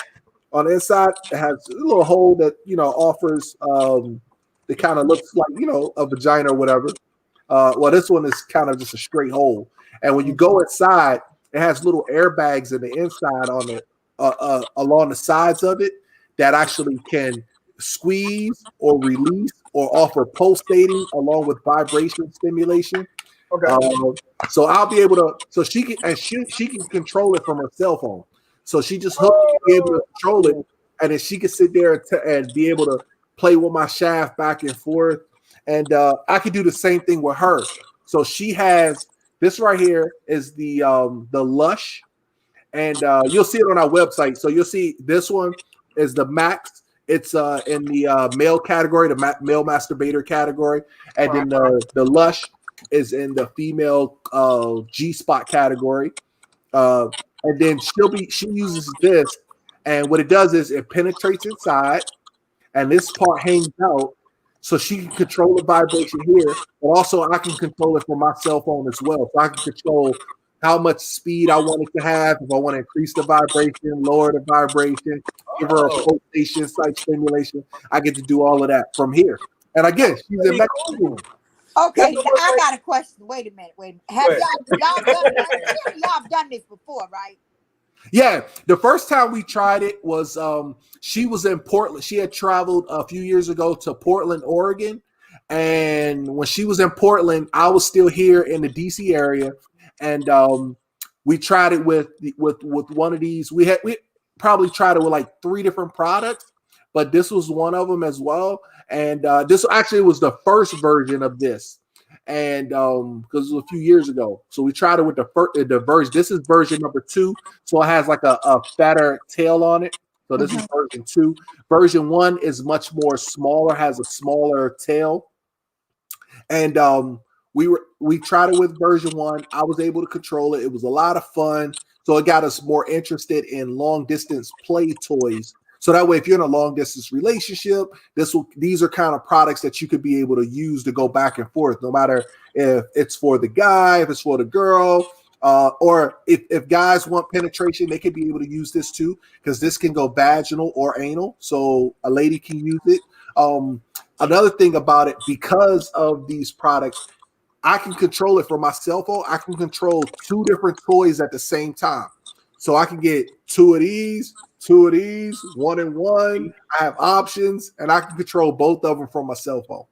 On the inside, it has a little hole that offers that kind of looks like a vagina or whatever. Well, this one is kind of just a straight hole, and when you go inside, it has little airbags in the inside on the along the sides of it that actually can squeeze or release or offer pulsating along with vibration stimulation. Okay. So I'll be able to. So she can control it from her cell phone. So she just hooked to be able to control it, and then she can sit there and be able to play with my shaft back and forth. And I could do the same thing with her. So she has this right here is the Lush, and you'll see it on our website. So you'll see this one is the Max. It's in the male category, the male masturbator category, and then the Lush is in the female G-spot category. And then she uses this, and what it does is it penetrates inside, and this part hangs out, so she can control the vibration here, but also I can control it from my cell phone as well. So I can control how much speed I want it to have, if I want to increase the vibration, lower the vibration, give her a pulsation type stimulation. I get to do all of that from here. And again, she's in Mexico. Okay, now I got a question. Wait a minute. Have y'all done this before, right? Yeah, the first time we tried it was she was in Portland. She had traveled a few years ago to Portland, Oregon, and when she was in Portland, I was still here in the DC area, and we tried it with one of these. We probably tried it with like 3 different products, but this was one of them as well. And this actually was the first version of this, and because it was a few years ago, so we tried it with the version. This is version number 2, so it has like a fatter tail on it. So this is version 2. Version 1 is much more smaller, has a smaller tail, and we tried it with version 1. I was able to control it. It was a lot of fun. So it got us more interested in long distance play toys. So that way, if you're in a long distance relationship, these are kind of products that you could be able to use to go back and forth, no matter if it's for the guy, if it's for the girl, or if guys want penetration, they could be able to use this too, because this can go vaginal or anal. So a lady can use it. Another thing about it, because of these products, I can control it from my cell phone. I can control 2 different toys at the same time. So I can get 2 of these, 1 and 1. I have options, and I can control both of them from my cell phone.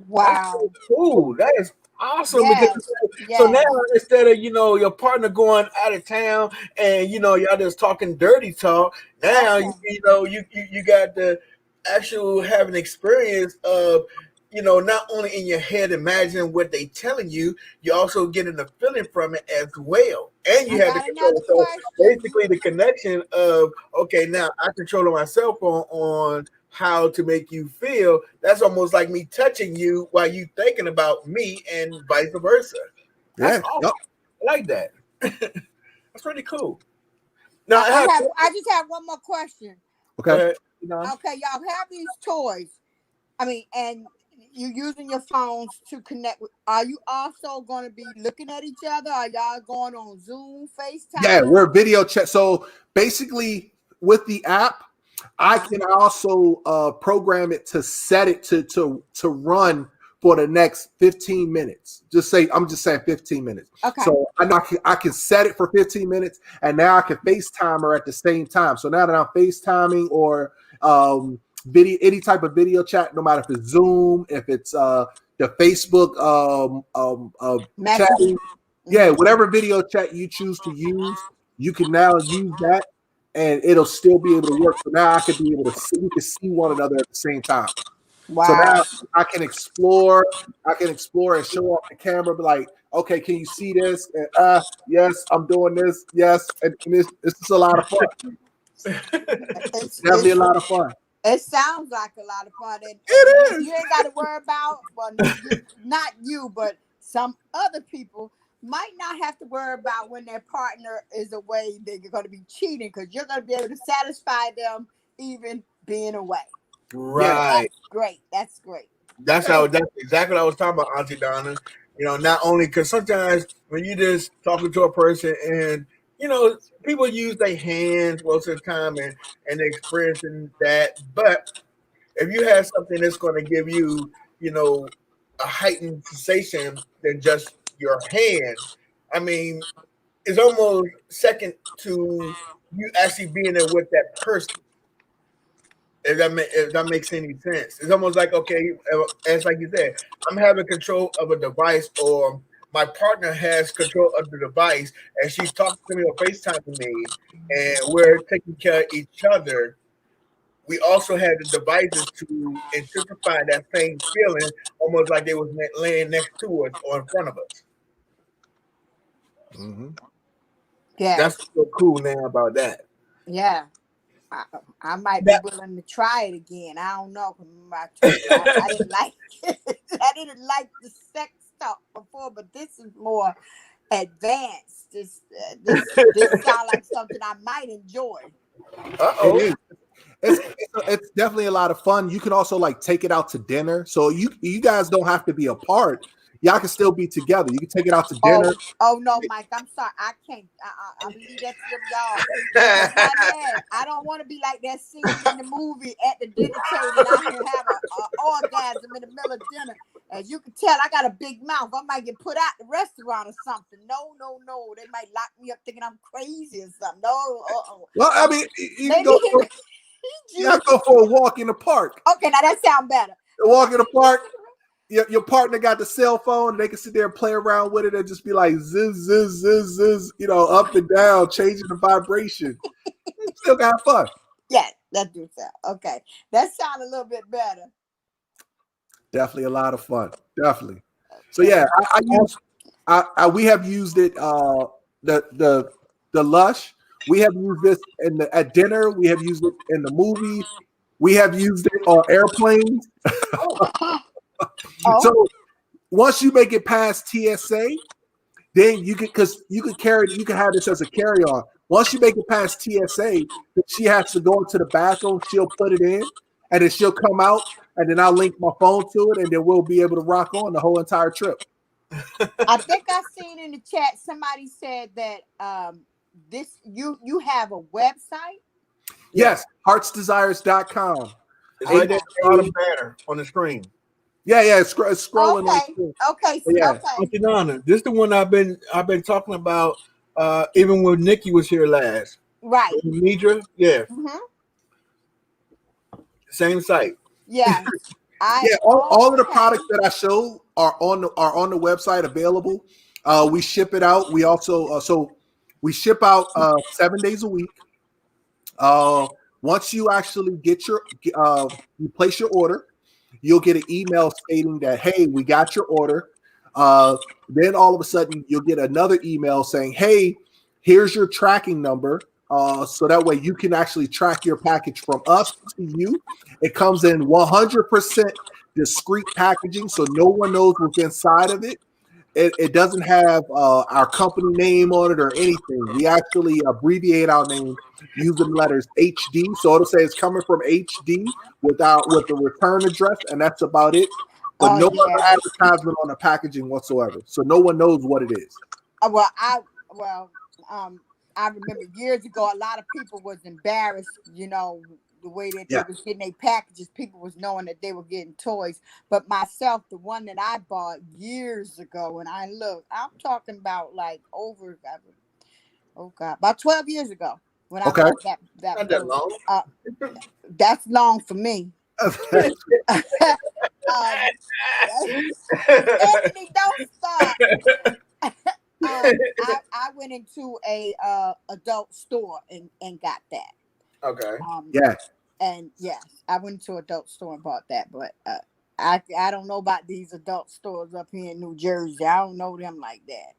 Wow. So cool. That is awesome. Yes. Because so now instead of your partner going out of town and y'all just talking dirty talk, now you got the actual having experience of not only in your head imagining what they telling you, you also getting the feeling from it as well. And you I have the got control. another So question. basically the connection of, okay, now I control my cell phone on how to make you feel. That's almost like me touching you while you thinking about me and vice versa. That's Yeah. awesome. Yep. I like that. That's pretty cool. Now I have I just have one more question. go Okay. ahead. You Okay, y'all have these toys. I mean, and you using your phones to connect with. Are you also going to be looking at each other? Are y'all going on Zoom, Yeah, FaceTime? we're video chat. So basically, with the app, I Uh-huh. can also program it to set it to run for the next 15 minutes. I'm just saying 15 minutes. Okay. So I can set it for 15 minutes, and now I can FaceTime her at the same time. So now that I'm FaceTiming or video, any type of video chat, no matter if it's Zoom, if it's the Facebook Message. chatting, yeah, whatever video chat you choose to use, you can now use that, and it'll still be able to work. So now I could be able to see, we can see one another at the same time. So Wow. now I can explore. I can explore and show off the camera. Be like, okay, can you see this? And yes, I'm doing this. Yes, and it's just a lot of fun. It's definitely a lot of fun. It sounds like a lot of fun, and It is. you ain't got to worry about. Well, not you, but some other people might not have to worry about when their partner is away. They're going to be cheating because you're going to be able to satisfy them even being away. Right. That's great. That's great. That's exactly what I was talking about, Auntie Donna. Not only because sometimes when you just talking to a person and people use their hands most of the time and they're experiencing that, but if you have something that's going to give you a heightened sensation than just your hand, I mean, it's almost second to you actually being there with that person. If that makes any sense, it's almost like, okay, as like you said, I'm having control of a device, or my partner has control of the device, and she's talking to me or FaceTiming me, and we're taking care of each other. We also had the devices to intensify that same feeling, almost like they was laying next to us or in front of us. Mm-hmm. Yes. That's so cool now about that. Yeah. I might be willing to try it again. I don't know. I didn't like it. I didn't like the sex talk before, but this is more advanced. This sounds like something I might enjoy. It is. It's definitely a lot of fun. You can also like take it out to dinner. So you guys don't have to be apart. Y'all can still be together. You can take it out to dinner. Oh no, Mike, I'm sorry. I can't. I believe that to them y'all. Because my man, I don't want to be like that scene in the movie at the dinner table and I here have an orgasm in the middle of dinner. As you can tell, I got a big mouth. I might get put out the restaurant or something. No. They might lock me up thinking I'm crazy or something. No. Well, I mean, you can Maybe go for a walk in the park. Okay, now that sounds better. A walk in the park. Your partner got the cell phone, and they can sit there and play around with it and just be like ziz, ziz, ziz, ziz, up and down, changing the vibration. Still got fun. Yeah, that do sound okay. That sounds a little bit better. Definitely a lot of fun. Definitely. So yeah, we have used it. The Lush. We have used this at dinner. We have used it in the movie. We have used it on airplanes. So once you make it past TSA, then you could have this as a carry-on. Once you make it past TSA, she has to go into the bathroom, she'll put it in, and then she'll come out, and then I'll link my phone to it, and then we'll be able to rock on the whole entire trip. I think I seen in the chat somebody said that this you have a website. Yes, heartsdesires.com. It's right there on the banner on the screen. Yeah, it's scrolling. Okay. Nana, this is the one I've been talking about. Even when Nikki was here last, right? Nidra, yeah, same site. Yeah, all of the products that I show are on the website available. We ship it out. We also we ship out 7 days a week. Once you actually get you place your order, you'll get an email stating that, hey, we got your order. Then all of a sudden you'll get another email saying, hey, here's your tracking number. So that way you can actually track your package from us to you. It comes in 100% discreet packaging, so no one knows what's inside of it. It doesn't have our company name on it or anything. We actually abbreviate our name using the letters HD. So it'll say it's coming from HD with the return address, and that's about it. But Oh no other yeah. advertisement on the packaging whatsoever. So no one knows what it is. Well, I remember years ago, a lot of people was embarrassed, the way that they Yeah. was getting their packages. People was knowing that they were getting toys. But myself, the one that I bought years ago, and I'm talking about like about 12 years ago when I Okay. bought that Not that first. long. That's long for me. Anthony, don't stop. I went into a adult store and got that. Okay. Yeah. And yes, I went to adult store and bought that, but I don't know about these adult stores up here in New Jersey. I don't know them like that.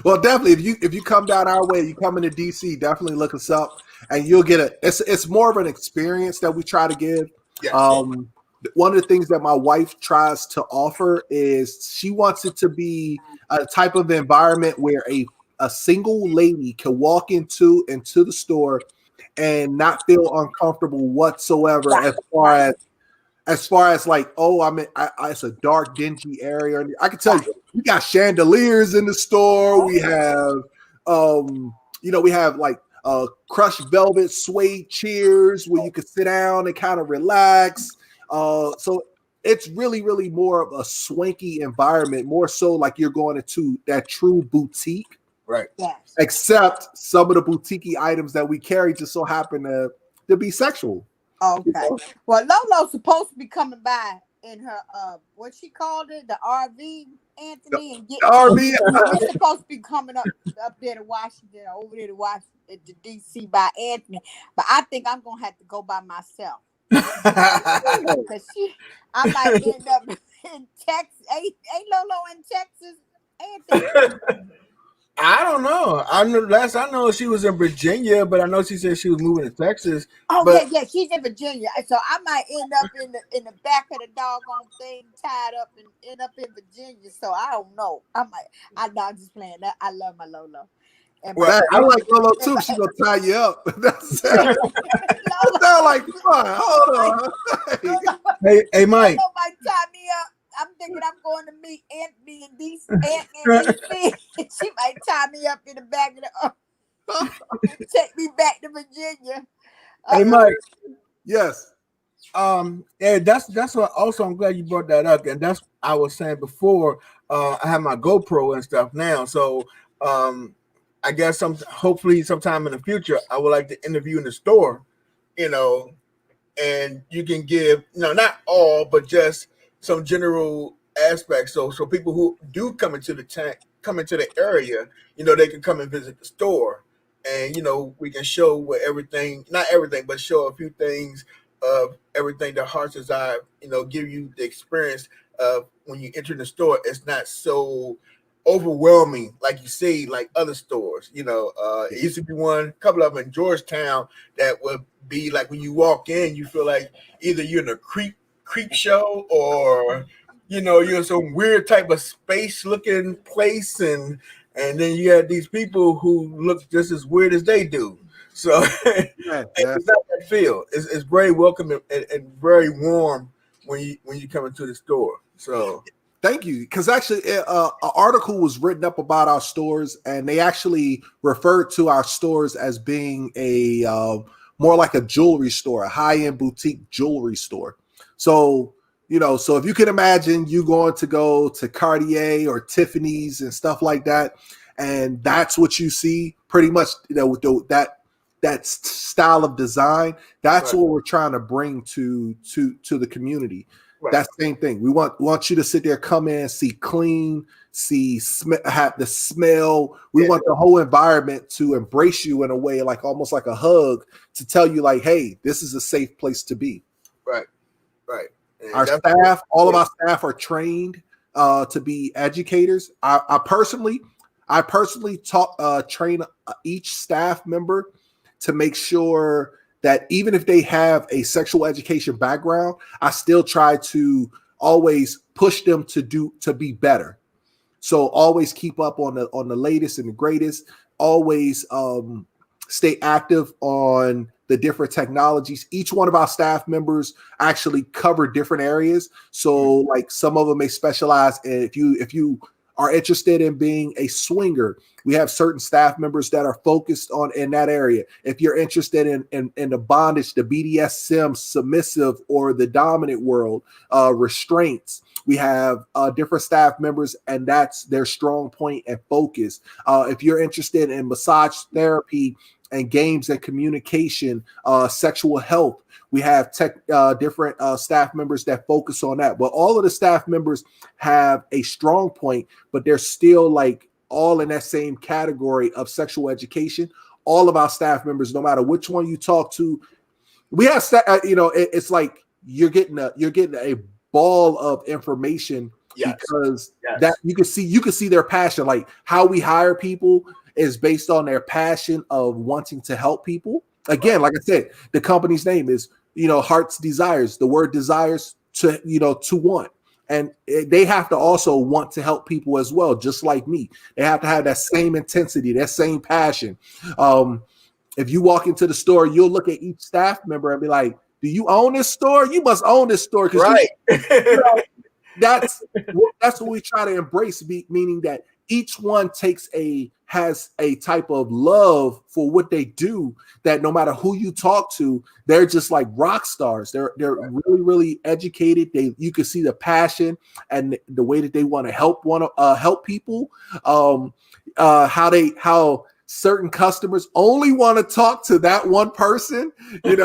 Well, definitely, if you come down our way, you come into DC, definitely look us up, and you'll get it's more of an experience that we try to give. Yes. One of the things that my wife tries to offer is she wants it to be a type of environment where a single lady can walk into the store and not feel uncomfortable whatsoever, Right. as far as like, oh, it's a dark, dingy area. I can tell you, we got chandeliers in the store. We have, we have like crushed velvet suede chairs where you can sit down and kind of relax. So it's really, really more of a swanky environment, more so like you're going into that true boutique. Right. Yes. Except some of the boutique items that we carry just so happen to be sexual. Okay. Well, Lolo's supposed to be coming by in her what she called it, the RV, Anthony, and get RV. We're supposed to be coming up there to Washington, over there to Washington, to DC by Anthony. But I think I'm gonna have to go by myself. Because I might end up in Texas. Ain't Lolo in Texas, Anthony? I don't know. I know last I know she was in Virginia, but I know she said she was moving to Texas. Oh but yeah, she's in Virginia. So I might end up in the back of the doggone thing, tied up and end up in Virginia. So I don't know. I'm just playing. I love my Lolo. And Well, I like Lolo too. She's gonna tie you up. That's sound like fun. Hold on. Hey, Mike. Lolo might tie me up. I'm thinking I'm going to meet Anthony in DC. She might tie me up in the back of the take me back to Virginia. Hey, Mike. Yes. Yeah, that's what. Also, I'm glad you brought that up, and that's I was saying before. I have my GoPro and stuff now, so I guess hopefully sometime in the future, I would like to interview in the store, and you can give not all, but just some general aspects. So people who do come into the area, they can come and visit the store, and we can show what not everything, but show a few things of everything that Hart's Desire, give you the experience of when you enter the store. It's not so overwhelming like you see like other stores. It used to be a couple of them in Georgetown that would be like when you walk in, you feel like either you're in a creep show or you're in some weird type of space looking place, and then you have these people who look just as weird as they do. So it's not that feel. It's very welcoming and very warm when you come into the store. So thank you, because actually an article was written up about our stores, and they actually referred to our stores as being a more like a jewelry store, a high-end boutique jewelry store. So so if you can imagine you going to go to Cartier or Tiffany's and stuff like that, and that's what you see pretty much, with that style of design, that's what we're trying to bring to the community. Right. That same thing. We want you to sit there, come in, see clean, have the smell. We want the whole environment to embrace you in a way, like almost like a hug, to tell you like, hey, this is a safe place to be. Right. And Our that's staff, all of our staff are trained to be educators. I personally train each staff member to make sure that even if they have a sexual education background, I still try to always push them to be better. So always keep up on the latest and the greatest. Always stay active on the different technologies. Each one of our staff members actually cover different areas. So like some of them may specialize in, if you are interested in being a swinger, we have certain staff members that are focused on in that area. If you're interested in the bondage, the BDSM, submissive, or the dominant world, restraints, we have different staff members, and that's their strong point and focus. If you're interested in massage therapy and games and communication, sexual health, we have different staff members that focus on that. But all of the staff members have a strong point, but they're still like all in that same category of sexual education. All of our staff members, no matter which one you talk to, we have it's like you're getting a ball of information. Yes. Because that you can see their passion. Like how we hire people is based on their passion of wanting to help people. Again, like I said, the company's name is, Hart's Desires. The word desires to want. And they have to also want to help people as well, just like me. They have to have that same intensity, that same passion. If you walk into the store, you'll look at each staff member and be like, do you own this store? You must own this store. Right. That's what we try to embrace, meaning that each one has a type of love for what they do, that no matter who you talk to, they're just like rock stars. They're really, really educated. You can see the passion and the way that they want to help people. How certain customers only want to talk to that one person, and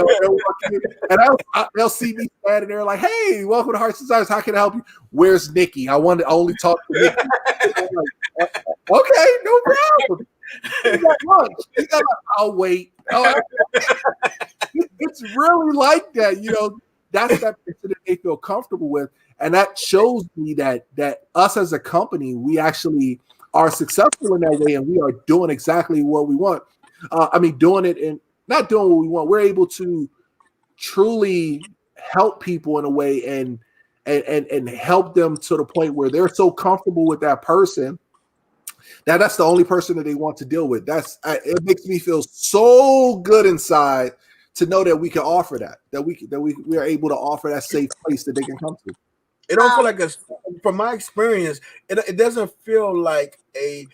they'll see me standing there like, "Hey, welcome to Hearts Desires. How can I help you? Where's Nikki? I want to only talk to Nikki." Like, okay, no problem. You got lunch. I'll wait. It's really like that, That's that person that they feel comfortable with, and that shows me that us as a company, we actually are successful in that way, and we are doing exactly what we want. Doing it and not doing what we want. We're able to truly help people in a way and help them to the point where they're so comfortable with that person that's the only person that they want to deal with. It makes me feel so good inside to know that we can offer that we are able to offer that safe place that they can come to. It don't feel like from my experience, it doesn't feel like a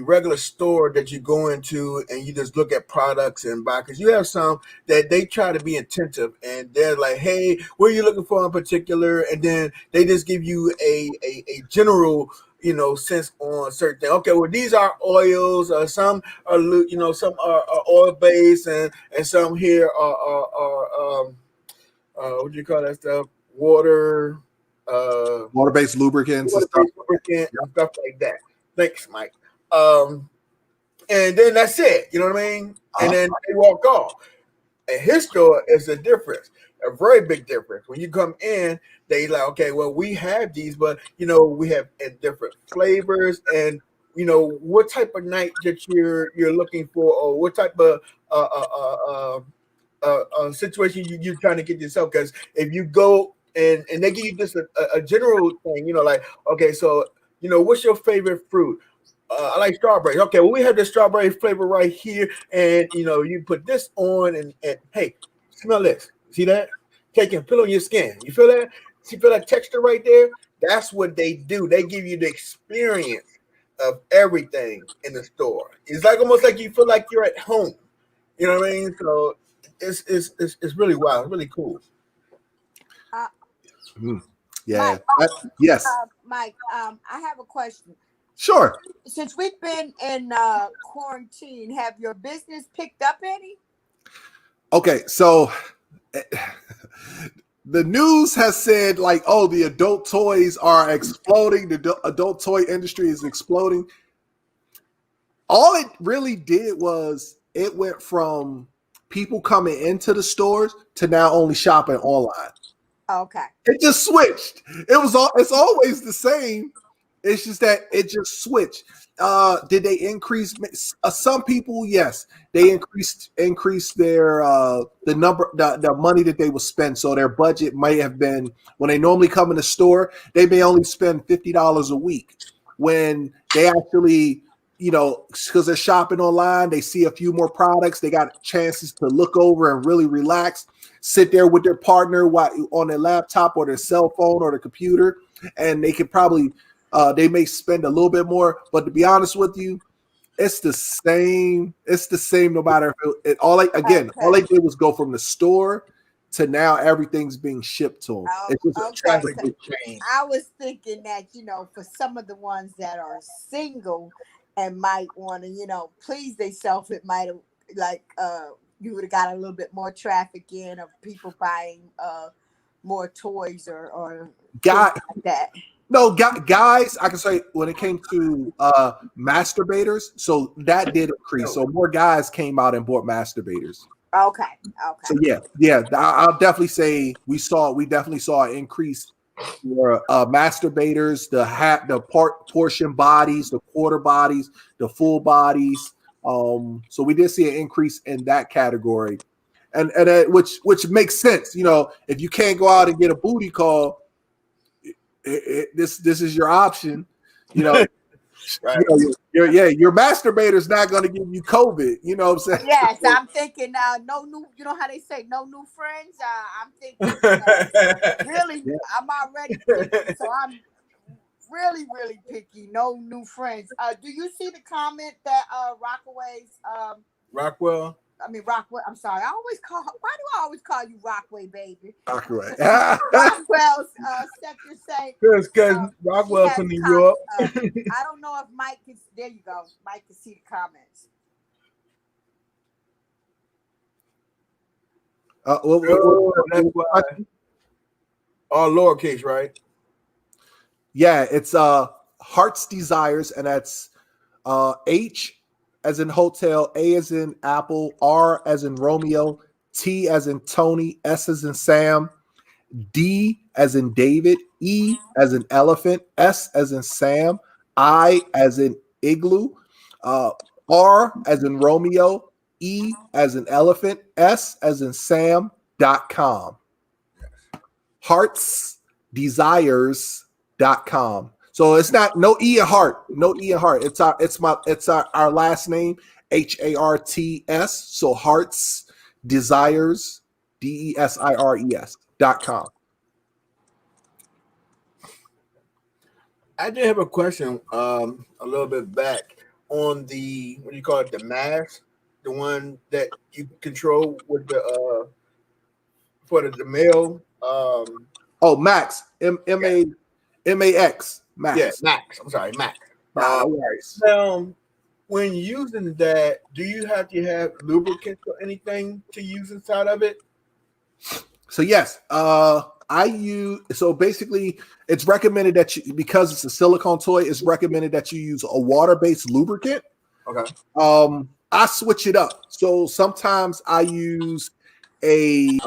regular store that you go into and you just look at products and buy. Because you have some that they try to be attentive and they're like, "Hey, what are you looking for in particular?" And then they just give you a general sense on certain things. Okay, well, these are oils. Some are some are oil based, and some here are what do you call that stuff? Water-based lubricants and stuff like that. Thanks, Mike. And then that's it. You know what I mean? And then they walk off. And his store is a difference, a very big difference. When you come in, they like, okay, well, we have these, but we have in different flavors, and what type of night that you're looking for, or what type of situation you're trying to get yourself. Because if you go and they give you just a general thing, like, okay, so what's your favorite fruit? I like strawberries. Okay, well, we have the strawberry flavor right here, and you put this on, and hey, smell this. See that? Take and feel on your skin. You feel that? You feel that texture right there? That's what they do. They give you the experience of everything in the store. It's like almost like you feel like you're at home. You know what I mean? So it's really wild. It's really cool. Yeah. Mike, yes. Mike, I have a question. Sure. Since we've been in quarantine, have your business picked up any? Okay, so the news has said like, oh, the adult toys are exploding. The adult toy industry is exploding. All it really did was it went from people coming into the stores to now only shopping online. Okay. It just switched. It's always the same. It's just that it just switched. Did they increase? Some people, yes, they increased their the money that they will spend. So their budget may have been, when they normally come in the store, they may only spend $50 a week. When they actually, because they're shopping online, they see a few more products. They got chances to look over and really relax, sit there with their partner while on their laptop or their cell phone or the computer, and they could probably. They may spend a little bit more, but to be honest with you, it's the same. It's the same no matter if all they did was go from the store to now everything's being shipped to them. It's just a Okay. traffic change. I was thinking that, for some of the ones that are single and might want to, please themselves, it might have you would have got a little bit more traffic in of people buying more toys or Guy, things like that. no, guys, I can say when it came to masturbators, so that did increase. So more guys came out and bought masturbators. Okay. So yeah, I'll definitely say we definitely saw an increase for masturbators, the portion bodies, the quarter bodies, the full bodies. So we did see an increase in that category, and which makes sense. If you can't go out and get a booty call, this is your option. Right. Your masturbator's not going to give you COVID. You know what I'm saying? Yes, I'm thinking no new. You know how they say no new friends. I'm thinking really. Yeah. I'm already picky, so I'm really picky. No new friends. Do you see the comment that Rockaway's Rockwell. Rockwell. I'm sorry. Why do I always call you Rockway, baby? Rockwell. Rockwell's sector say Because Rockwell's from New York. I don't know if Mike can. There you go. Mike can see the comments. That's why. All lowercase, right? Yeah, it's Hart's Desires, and that's H as in hotel, A as in apple, R as in Romeo, T as in Tony, S as in Sam, D as in David, E as in elephant, S as in Sam, I as in igloo, R as in Romeo, E as in elephant, S as in Sam.com. Heartsdesires.com. So it's not no E in Hart, no E in Hart. It's our last name, HARTS. So Hearts Desires, DESIRES.com. I did have a question a little bit back on the, what do you call it, the mask, the one that you control with the for the male. Max, MAX. Max. Yeah, Max. I'm sorry, Max. No worries. Now, when using that, do you have to have lubricants or anything to use inside of it? So yes, basically it's recommended that you, because it's a silicone toy, it's recommended that you use a water-based lubricant. Okay. I switch it up. So sometimes I use a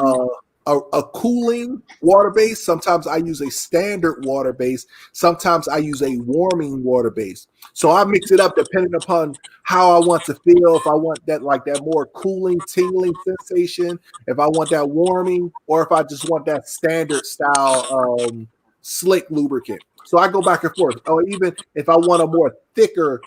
cooling water base. Sometimes I use a standard water base. Sometimes I use a warming water base. So I mix it up depending upon how I want to feel. If I want that more cooling, tingling sensation, if I want that warming, or if I just want that standard style slick lubricant. So I go back and forth. Or even if I want a more thicker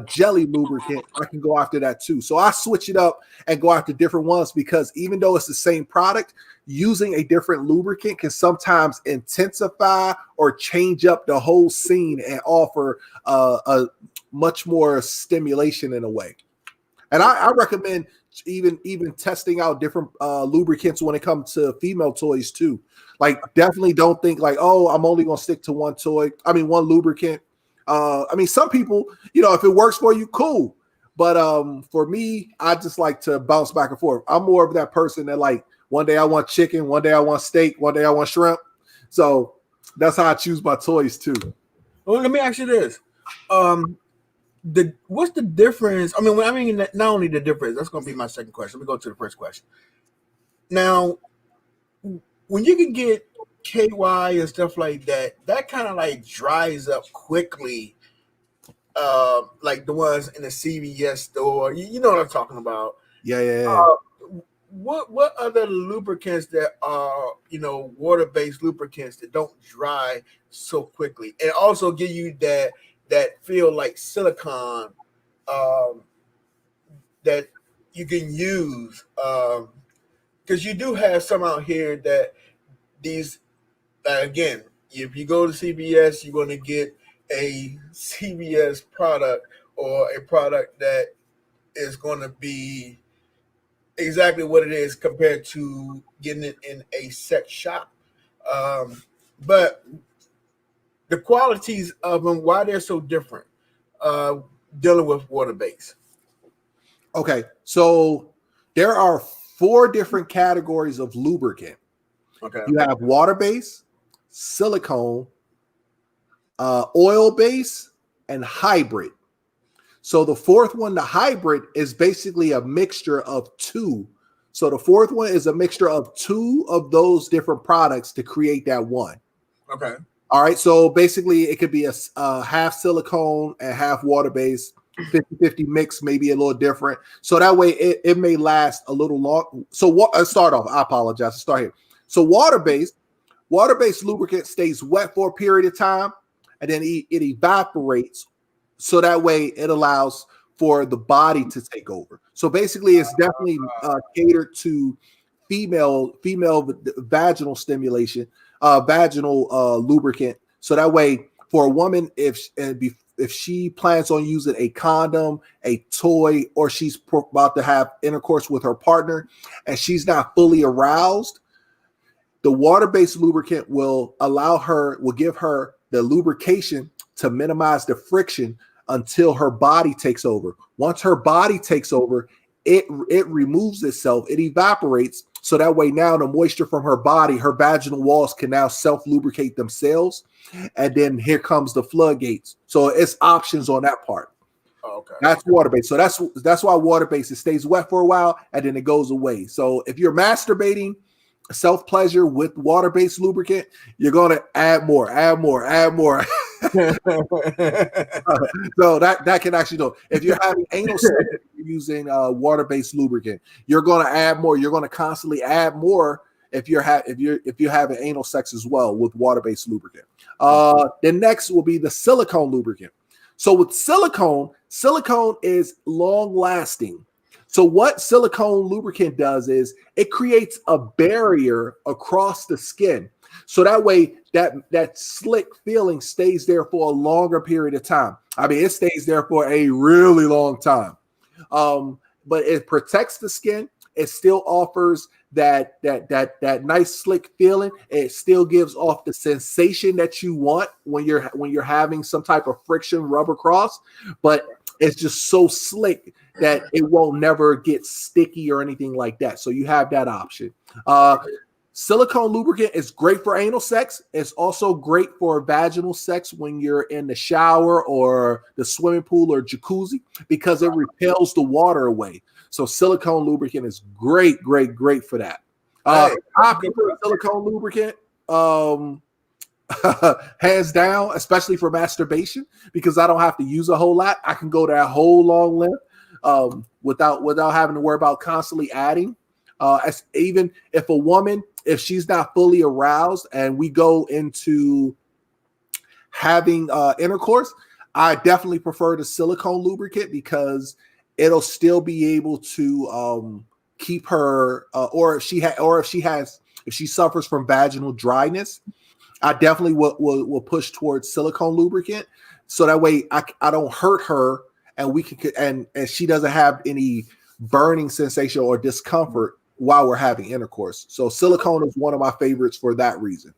jelly lubricant, I can go after that too. So I switch it up and go after different ones, because even though it's the same product, using a different lubricant can sometimes intensify or change up the whole scene and offer a much more stimulation in a way. And I recommend even testing out different lubricants when it comes to female toys too. Like, definitely don't think like, oh, I'm only gonna stick to one lubricant. Some people, if it works for you, cool. But for me, I just like to bounce back and forth. I'm more of that person that, like, one day I want chicken, one day I want steak, one day I want shrimp. So that's how I choose my toys too. Well, let me ask you this. What's the difference? Not only the difference, that's going to be my second question. Let me go to the first question. Now, when you can get KY and stuff like that, that kind of like dries up quickly. Like the ones in the CVS store, you know what I'm talking about. Yeah. What other lubricants that are water-based lubricants that don't dry so quickly and also give you that feel like silicone, um, that you can use, because you do have some out here that these, again, if you go to CVS, you're going to get a CVS product or a product that is going to be exactly what it is compared to getting it in a sex shop. But the qualities of them, why they're so different, dealing with water base. Okay, so there are 4 different categories of lubricant. Okay. You have water base, silicone, oil base, and hybrid. So the fourth one, the hybrid, is basically a mixture of 2. So the fourth one is a mixture of 2 of those different products to create that one. Okay. All right. So basically, it could be a half silicone and half water base, 50-50 mix, maybe a little different. So that way it may last a little long. So what? Start off. I apologize. I'll start here. So water based lubricant stays wet for a period of time, and then it evaporates. So that way it allows for the body to take over. So basically, it's definitely catered to female vaginal stimulation, vaginal lubricant. So that way, for a woman, if she plans on using a condom, a toy, or she's about to have intercourse with her partner, and she's not fully aroused, the water-based lubricant will give her the lubrication to minimize the friction until her body takes over. Once her body takes over, it removes itself, it evaporates. So that way now the moisture from her body, her vaginal walls can now self-lubricate themselves. And then here comes the floodgates. So it's options on that part. Okay. That's water-based. So that's why water-based, it stays wet for a while and then it goes away. So if you're masturbating self-pleasure with water-based lubricant, you're going to add more. So that can actually do. If you're having anal sex using water-based lubricant, you're going to add more. You're going to constantly add more if you're having anal sex as well with water-based lubricant. The next will be the silicone lubricant. So with silicone is long-lasting. So what silicone lubricant does is it creates a barrier across the skin. So that way that slick feeling stays there for a longer period of time. I mean, it stays there for a really long time. But it protects the skin. It still offers that nice slick feeling. It still gives off the sensation that you want when you're having some type of friction rub across, but it's just so slick that it won't never get sticky or anything like that. So you have that option. Silicone lubricant is great for anal sex. It's also great for vaginal sex when you're in the shower or the swimming pool or jacuzzi because it repels the water away. So silicone lubricant is great for that. I prefer silicone lubricant, hands down, especially for masturbation, because I don't have to use a whole lot. I can go that whole long length without having to worry about constantly adding. Even if a woman, if she's not fully aroused and we go into having intercourse, I definitely prefer the silicone lubricant because it'll still be able to keep her, or if she suffers from vaginal dryness, I definitely will push towards silicone lubricant, so that way I don't hurt her, and we can and she doesn't have any burning sensation or discomfort while we're having intercourse. So silicone is one of my favorites for that reason.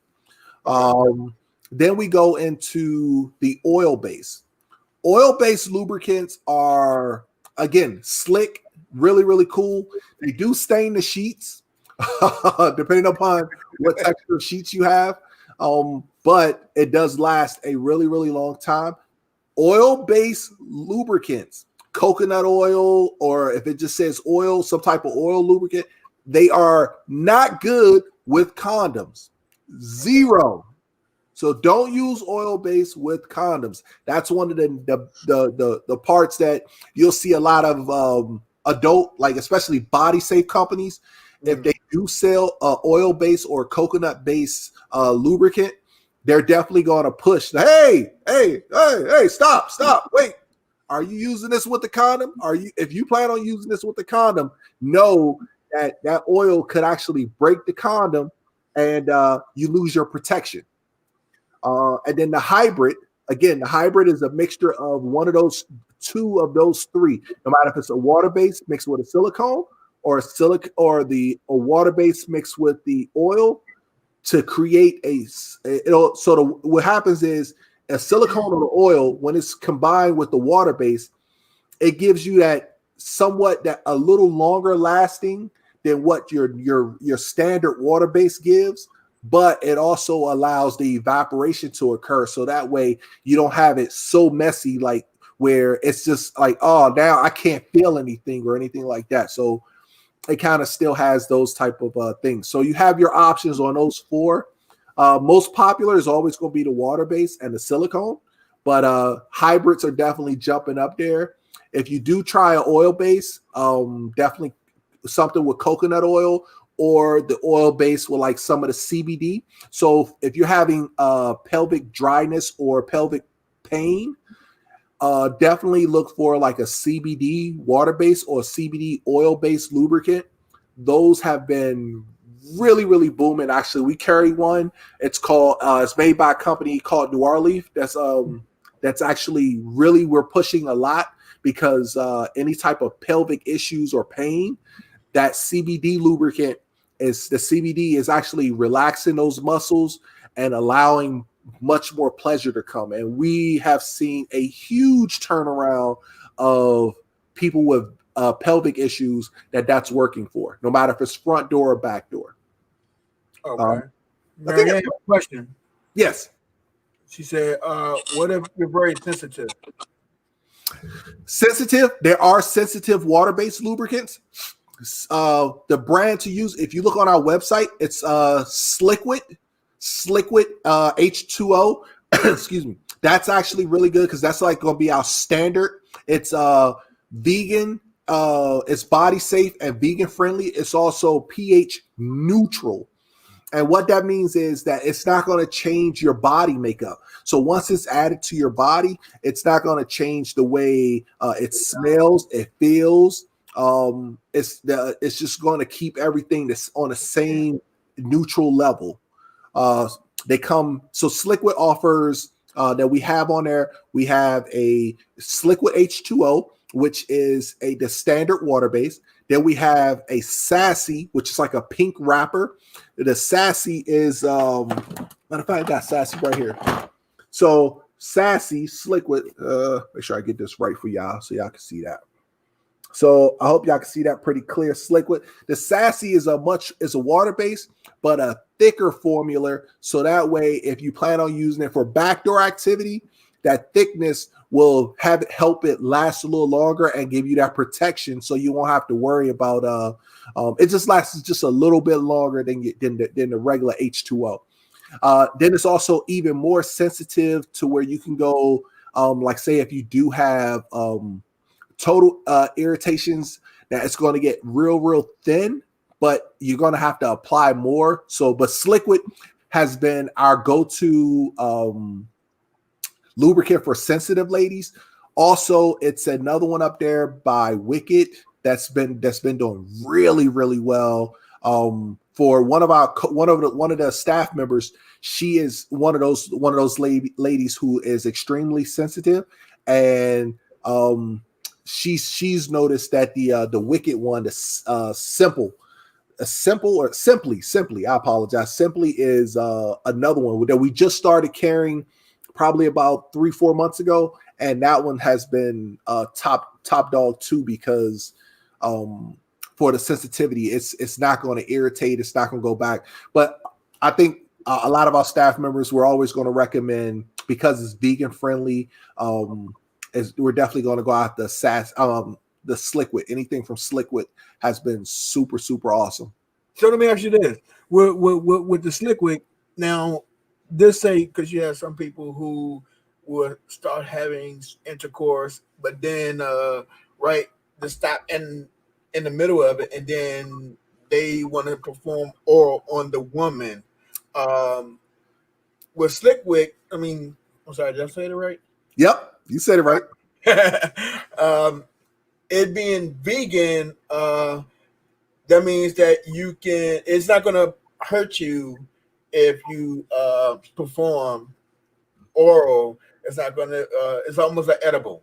Then we go into the oil base. Oil-based lubricants are, again, slick, really cool. They do stain the sheets, depending upon what texture of sheets you have. But it does last a really long time. Oil-based lubricants, coconut oil, or if it just says oil, some type of oil lubricant, they are not good with condoms. Zero. So don't use oil base with condoms. That's one of the parts that you'll see a lot of adult, like especially body safe companies. If they do sell oil base or coconut base lubricant, they're definitely going to push. Hey, stop, wait. Are you using this with the condom? If you plan on using this with the condom, know that oil could actually break the condom and you lose your protection. And then the hybrid is a mixture of one of those two of those three. No matter if it's a water base mixed with a silicone or a water base mixed with the oil to create what happens is a silicone or the oil, when it's combined with the water base, it gives you that a little longer lasting than what your standard water base gives. But it also allows the evaporation to occur. So that way you don't have it so messy, like where it's just like, oh, now I can't feel anything or anything like that. So it kind of still has those type of things. So you have your options on those four. Most popular is always going to be the water base and the silicone, but hybrids are definitely jumping up there. If you do try an oil base, definitely something with coconut oil or the oil base with like some of the CBD. So if you're having pelvic dryness or pelvic pain, definitely look for like a CBD water base or CBD oil based lubricant. Those have been really, really booming. Actually, we carry one. It's made by a company called Noir Leaf. That's actually really, we're pushing a lot because any type of pelvic issues or pain, that CBD lubricant the CBD is actually relaxing those muscles and allowing much more pleasure to come. And we have seen a huge turnaround of people with pelvic issues that's working for, no matter if it's front door or back door. Okay. Mary, I have a question. Yes. She said, what if you're very sensitive? Sensitive. There are sensitive water-based lubricants. The brand to use, if you look on our website, it's Sliquid H2O. Excuse me. That's actually really good because that's like going to be our standard. It's vegan, it's body safe and vegan friendly. It's also pH neutral. And what that means is that it's not going to change your body makeup. So once it's added to your body, it's not going to change the way it smells, it feels. It's just going to keep everything that's on the same neutral level. So Sliquid offers that we have on there. We have a Sliquid H2O, which is the standard water base. Then we have a Sassy, which is like a pink wrapper. The Sassy is matter of fact, I got Sassy right here. So Sassy Sliquid, make sure I get this right for y'all so y'all can see that. So I hope y'all can see that pretty clear. Sliquid. The Sassy is a water base, but a thicker formula. So that way, if you plan on using it for backdoor activity, that thickness will help it last a little longer and give you that protection. So you won't have to worry about it just lasts just a little bit longer than the regular H2O. Then it's also even more sensitive to where you can go, like say if you do have total irritations, that it's going to get real thin, but you're going to have to apply more. But Sliquid has been our go-to lubricant for sensitive ladies. Also, it's another one up there by Wicked that's been doing really well. For one of the staff members, she is one of those ladies who is extremely sensitive, and she's noticed that the Wicked one, the Simply, I apologize. Simply is another one that we just started carrying probably about 3-4 months ago, and that one has been top dog too because for the sensitivity, it's not going to irritate, it's not going to go back. But I think a lot of our staff members we're always going to recommend, because it's vegan friendly. We're definitely going to go out the Sliquid. Anything from Sliquid has been super awesome. So let me ask you this: with the Sliquid, Now, this say because you have some people who will start having intercourse, but then right to stop in the middle of it, and then they want to perform oral on the woman. Um, with Slickwick, I mean, I'm sorry, did I say it right? Yep, you said it right. um, it being vegan, that means that you can. It's not going to hurt you if you perform oral. It's not going to. It's almost like edible.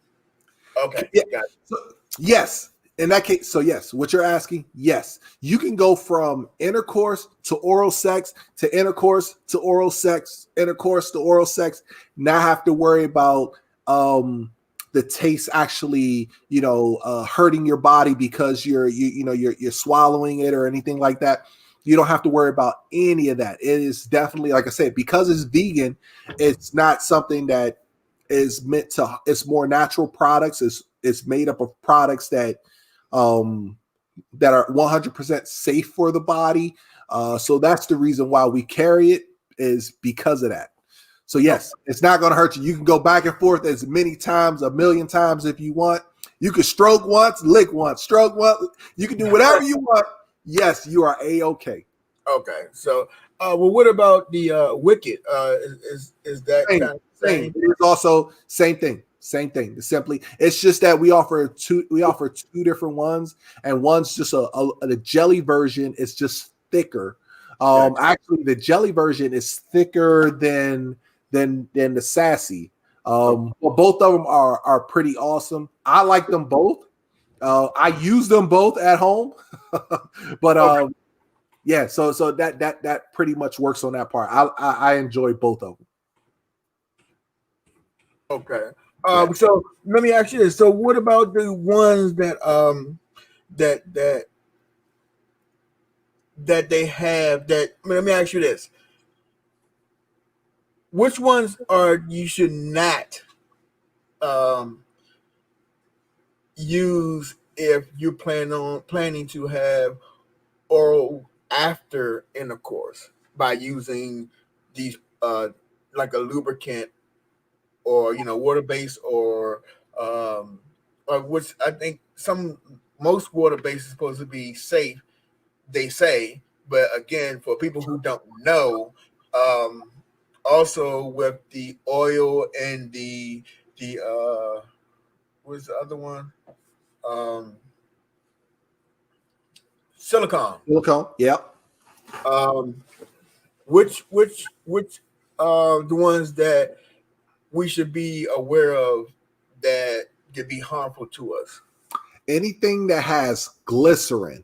Okay, Yeah. got it. So, yes. In that case, so yes, what you're asking, yes, you can go from intercourse to oral sex to intercourse to oral sex, intercourse to oral sex. Not have to worry about the taste actually, hurting your body because you're swallowing it or anything like that. You don't have to worry about any of that. It is definitely, like I said, because it's vegan, it's not something that is meant to. It's more natural products. It's made up of products that are 100% safe for the body. So that's the reason why we carry it, is because of that. So yes, it's not going to hurt you. You can go back and forth as many times, a million times if you want. You can stroke once, lick once, stroke once. You can do whatever you want. Yes, you are A-okay. Okay, so well, what about the Wicked? Is that Same, kind of same. same? It's also same thing. Same thing. Simply, it's just that we offer two different ones, and one's just the jelly version is just thicker. Actually, the jelly version is thicker than the sassy. But both of them are pretty awesome. I like them both. I use them both at home, but yeah. So that pretty much works on that part. I enjoy both of them. Okay. So let me ask you this. So what about the ones that that they have that let me ask you this. Which ones are you should not use if you're planning to have oral after intercourse by using these like a lubricant or water based or which I think most water based is supposed to be safe, they say, but again, for people who don't know, also with the oil and the what's the other one? Um, silicone. Silicone. Yep. Which the ones that we should be aware of that could be harmful to us? Anything that has glycerin.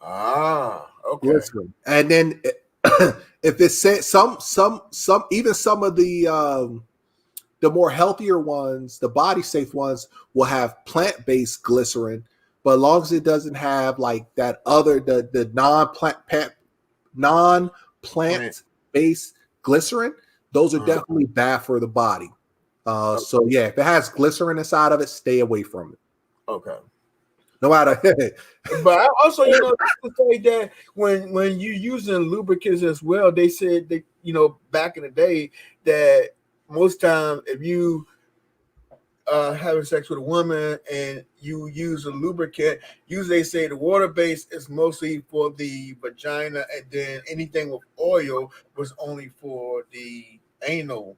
Okay. Glycerin. And then if it says some even some of the more healthier ones, the body safe ones, will have plant-based glycerin, but as long as it doesn't have like that other the non-plant based glycerin, those are definitely bad for the body. So yeah, if it has glycerin inside of it, stay away from it. Okay. No matter. But also, to say that when you're using lubricants as well, they said that back in the day that most time if you having sex with a woman and you use a lubricant, usually they say the water base is mostly for the vagina, and then anything with oil was only for the anal.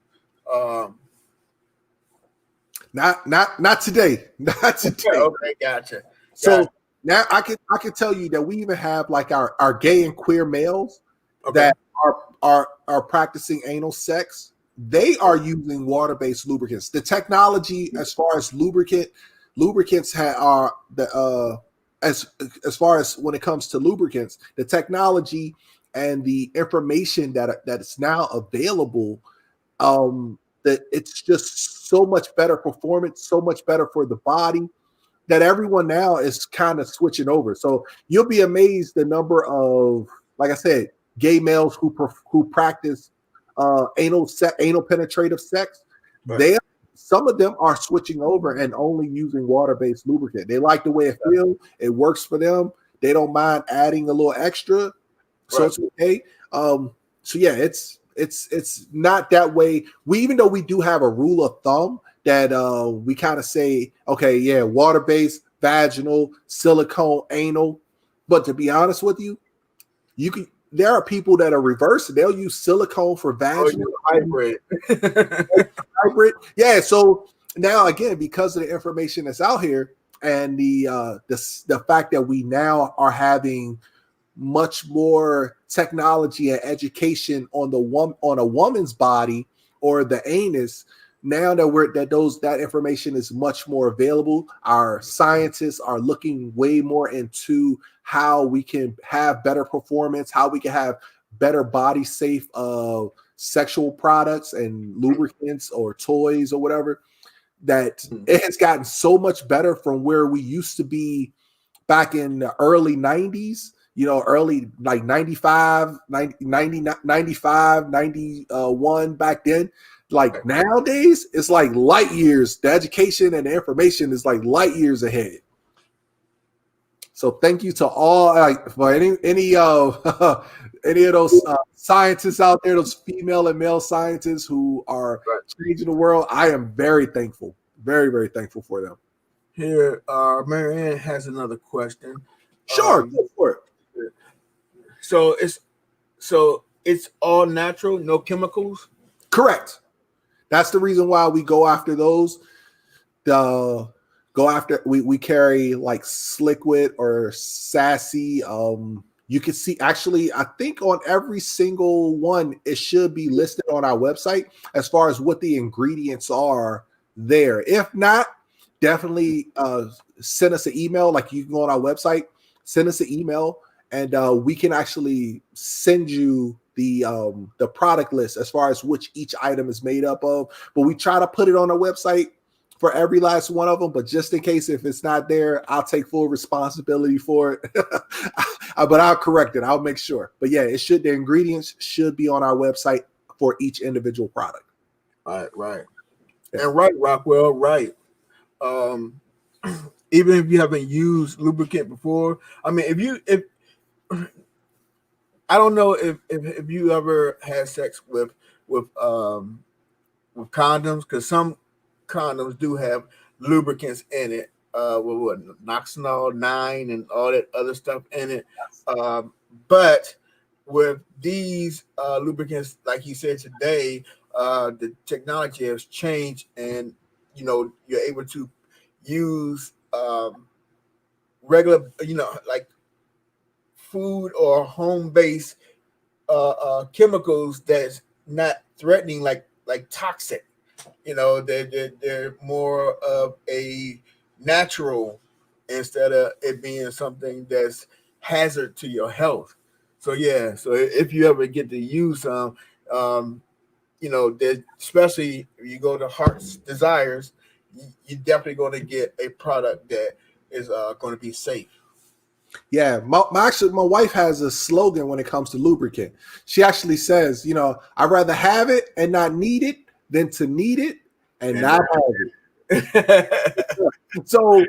Not today. Not today. Okay, gotcha. So now I can tell you that we even have like our gay and queer males that are practicing anal sex. They are using water-based lubricants. The technology as far as lubricants are the as far as when it comes to lubricants, the technology and the information that is now available, that it's just so much better performance, so much better for the body, that everyone now is kind of switching over. So you'll be amazed the number of, like I said, gay males who practice anal penetrative sex. Right. Some of them are switching over and only using water-based lubricant. They like the way it feels. It works for them. They don't mind adding a little extra, so it's okay. So yeah, It's not that way. Even though we do have a rule of thumb that we kind of say, okay, yeah, water-based, vaginal, silicone, anal. But to be honest with you, there are people that are reverse. They'll use silicone for vaginal, hybrid. hybrid. Yeah. So now again, because of the information that's out here and the fact that we now are having much more technology and education on a woman's body or the anus, now that that information is much more available, our scientists are looking way more into how we can have better performance, how we can have better body safe sexual products and lubricants or toys or whatever. That it has gotten so much better from where we used to be back in the early 90s, early like 95, 91 back then. Like nowadays, it's like light years. The education and the information is like light years ahead. So thank you to all for any of those scientists out there, those female and male scientists who are changing the world. I am very thankful, very, very thankful for them. Here, Marianne has another question. Sure, go for it. So it's all natural, no chemicals. Correct. That's the reason why we go after those. We carry like Sliquid or Sassy. You can see, actually, I think on every single one, it should be listed on our website as far as what the ingredients are there. If not, definitely send us an email. Like, you can go on our website, send us an email, and we can actually send you the product list as far as which each item is made up of. But we try to put it on our website for every last one of them. But just in case if it's not there, I'll take full responsibility for it. But I'll correct it. I'll make sure. But yeah, the ingredients should be on our website for each individual product. Right. And Rockwell, right. Even if you haven't used lubricant before, I mean, if I don't know if you ever had sex with condoms, because some condoms do have lubricants in it, with Noxonol 9 and all that other stuff in it. But with these lubricants, like you said today, the technology has changed, and you're able to use regular, like food or home-based chemicals that's not threatening, like toxic. They're more of a natural instead of it being something that's hazard to your health. So yeah, so if you ever get to use some, especially if you go to Hart's Desires, you're definitely going to get a product that is going to be safe. Yeah, my wife has a slogan when it comes to lubricant. She actually says, I'd rather have it and not need it than to need it and not have it. So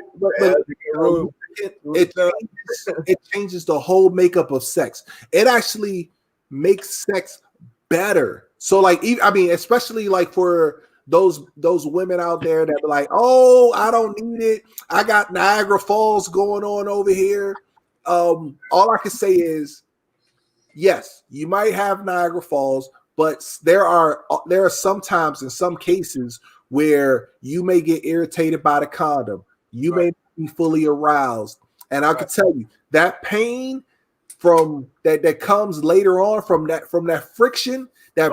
it changes the whole makeup of sex. It actually makes sex better. So especially like for those women out there that be like, oh, I don't need it. I got Niagara Falls going on over here. All I can say is, yes, you might have Niagara Falls, but there are sometimes in some cases where you may get irritated by the condom. You may be fully aroused, and I can tell you that pain from that comes later on from that friction. You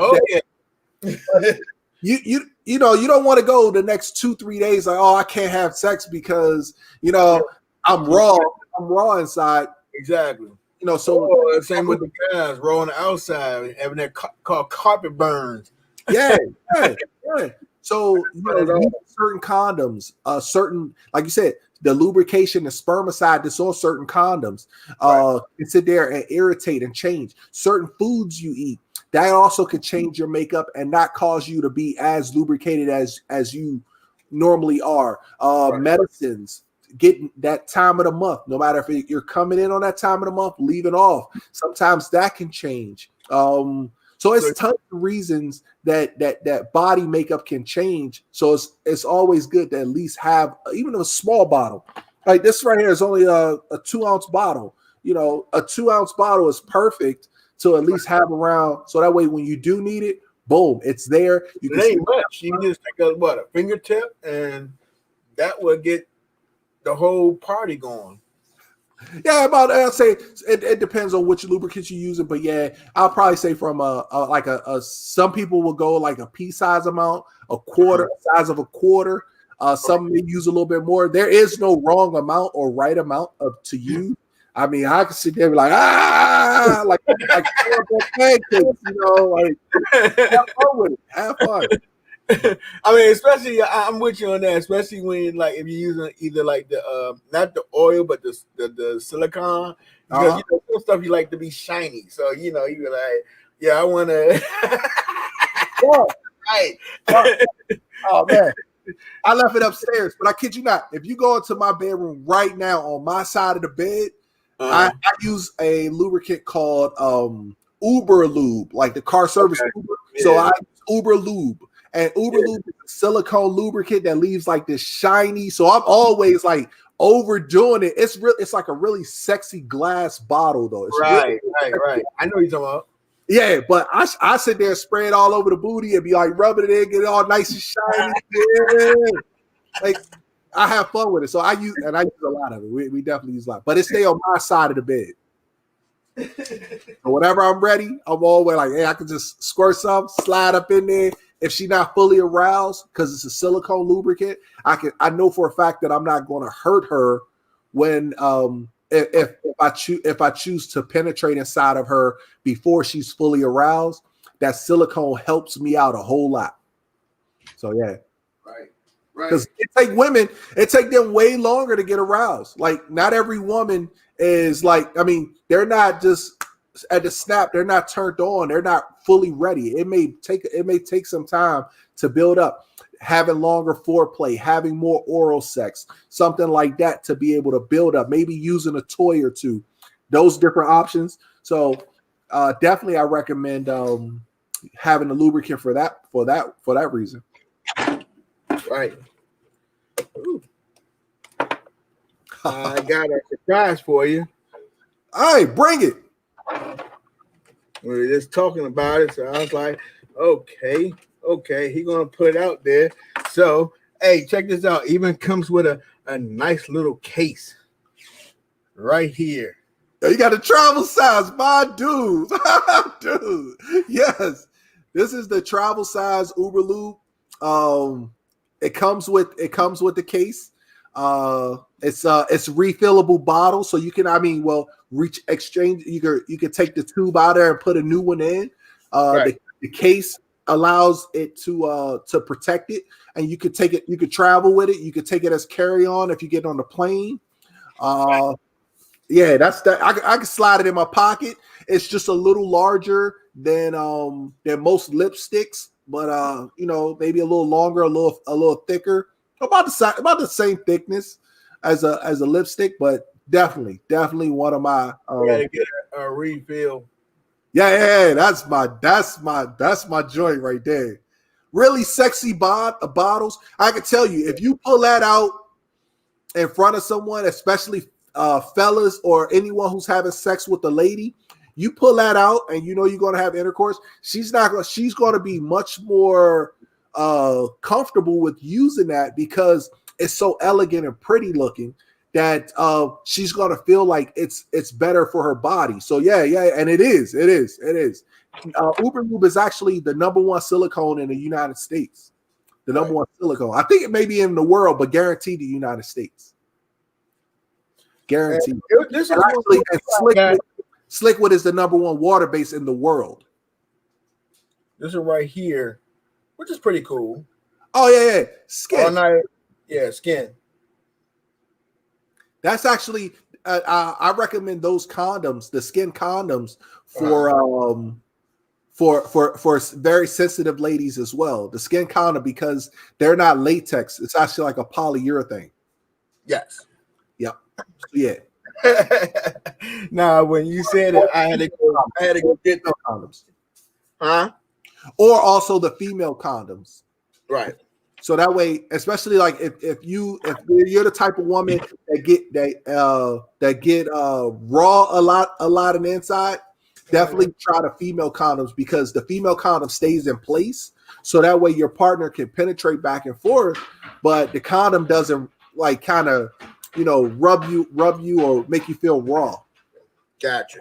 don't want to go the next 2-3 days like, oh, I can't have sex because I'm raw. I'm raw inside. Exactly. So same with the guys raw on the outside, having that called carpet burns. Yeah. So certain condoms, certain, like you said, the lubrication, the spermicide that's on certain condoms, can sit there and irritate and change. Certain foods you eat, that also could change your makeup and not cause you to be as lubricated as you normally are. Medicines, getting that time of the month, no matter if you're coming in on that time of the month, leaving off, sometimes that can change. So it's tons of reasons that body makeup can change. So it's always good to at least have even a small bottle. Like this right here is only a 2-ounce bottle. You know, a 2-ounce bottle is perfect to at least have around. So that way, when you do need it, boom, it's there. You It ain't much. You just take a fingertip, and that will get the whole party going. Yeah, I'll say it depends on which lubricants you're using, but yeah, I'll probably say from a some people will go like a pea size amount, a quarter size of a quarter. Some may use a little bit more. There is no wrong amount or right amount to use. I mean, I can sit there and be like like pancakes, you know, like have fun with it. Have fun. I mean, especially I'm with you on that. Especially when like if you're using either like the not the oil but the silicone, because you know some stuff you like to be shiny. So you know you're like, yeah, I want to. Right. Oh man, I left it upstairs, but I kid you not. If you go into my bedroom right now on my side of the bed, I use a lubricant called Uber Lube, like the car service Uber. Yeah. So I use Uber Lube. And Uber Lube is a silicone lubricant that leaves like this shiny. So I'm always like overdoing it. It's like a really sexy glass bottle though. It's right. I know what you're talking about. Yeah, but I sit there and spray it all over the booty and be like rubbing it in, get it all nice and shiny. Yeah. Like I have fun with it. So I use a lot of it. We definitely use a lot, but it stay on my side of the bed. So whenever I'm ready, I'm always like, hey, I can just squirt some, slide up in there. If she's not fully aroused, because it's a silicone lubricant, I know for a fact that I'm not going to hurt her when if I choose to penetrate inside of her before she's fully aroused. That silicone helps me out a whole lot. So yeah, right. Because it take them way longer to get aroused. Like not every woman is like, I mean, they're not just at the snap, they're not turned on, they're not fully ready. It may take some time to build up, having longer foreplay, having more oral sex, something like that to be able to build up, maybe using a toy or two, those different options. So definitely I recommend having a lubricant for that reason. Right. Ooh. I got a surprise for you. All right, bring it. We were just talking about it, so I was like, okay, he's gonna put it out there. So, hey, check this out. Even comes with a nice little case right here. You got a travel size, my dude. Dude, yes, this is the travel size Uber Lube. It comes with the case. It's refillable bottle, so you can, exchange. You can take the tube out there and put a new one in. Right. The case allows it to protect it, and you could take it. You could travel with it. You could take it as carry on if you get on the plane. Yeah, that's that. I can slide it in my pocket. It's just a little larger than most lipsticks, but maybe a little longer, a little thicker, about the same thickness as a lipstick, but definitely one of my. Gotta get a refill. Yeah, that's my joint right there. Really sexy bottles. I can tell you, if you pull that out in front of someone, especially fellas or anyone who's having sex with a lady, you pull that out and you know you're going to have intercourse. She's going to be much more comfortable with using that because it's so elegant and pretty looking that she's going to feel like it's better for her body. So yeah, and it is. Uber Lube is actually the #1 silicone in the United States. The number one silicone. I think it may be in the world, but guaranteed the United States. Guaranteed. This is Slickwood is the #1 water base in the world. This is right here, which is pretty cool. Oh yeah. Skin. Skin. That's actually I recommend those condoms, the skin condoms for very sensitive ladies as well. The skin condom, because they're not latex, it's actually like a polyurethane. Yes. Yep. Yeah. Now, when you said it, I had to go get no condoms. Huh? Or also the female condoms. Right. So that way, especially like if you're the type of woman that get raw a lot on the inside, definitely try the female condoms, because the female condom stays in place. So that way your partner can penetrate back and forth, but the condom doesn't like kind of, rub you or make you feel raw. Gotcha.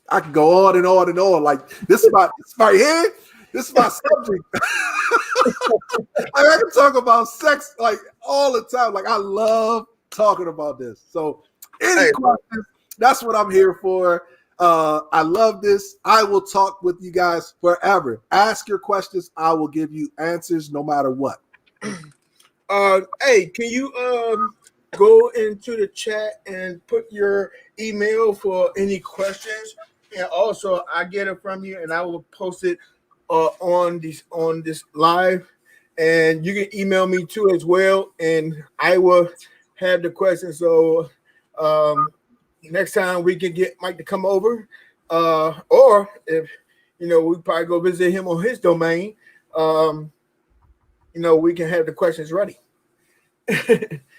I can go on and on and on. Like this is my subject. Like, I can talk about sex like all the time. Like I love talking about this. So any questions, that's what I'm here for. I love this. I will talk with you guys forever. Ask your questions. I will give you answers no matter what. Hey, can you go into the chat and put your email for any questions? And also, I get it from you, and I will post it on this live. And you can email me too as well, and I will have the questions. So next time we can get Mike to come over, or if we probably go visit him on his domain. We can have the questions ready.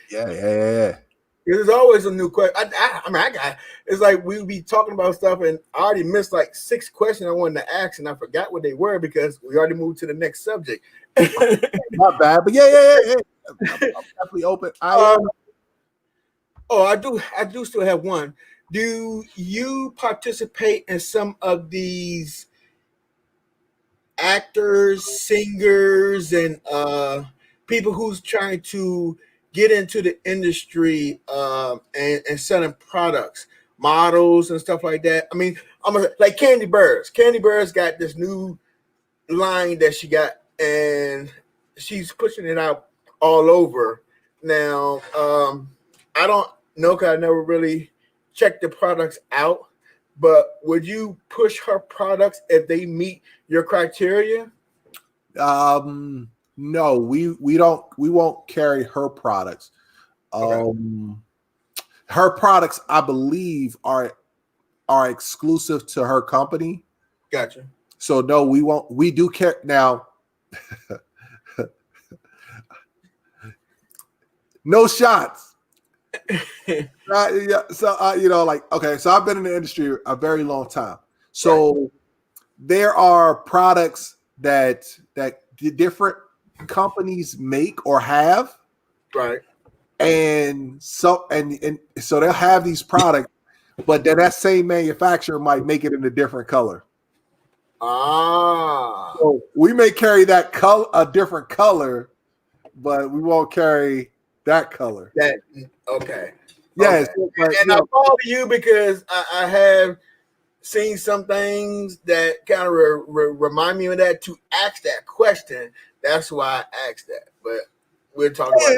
Yeah. There's always a new question. It's like we be talking about stuff, and I already missed like 6 questions I wanted to ask, and I forgot what they were because we already moved to the next subject. Not bad, but yeah. I'm definitely open. I do still have one. Do you participate in some of these actors, singers, and people who's trying to get into the industry and selling products, models and stuff like that? I mean, like Candy Burrs. Candy Burrs got this new line that she got, and she's pushing it out all over. Now, I don't know because I never really checked the products out, but would you push her products if they meet your criteria? No, we don't. We won't carry her products. Okay. Her products, I believe, are exclusive to her company. Gotcha. So no, we won't. We do care now. No shots. So okay. So I've been in the industry a very long time. So there are products that different companies make or have, right? And so they'll have these products, but then that same manufacturer might make it in a different color. So we may carry that color, a different color, but we won't carry that color. Okay. Yes. Okay. And I follow you because I have seen some things that kind of remind me of that to ask that question. That's why I asked that. But we're talking about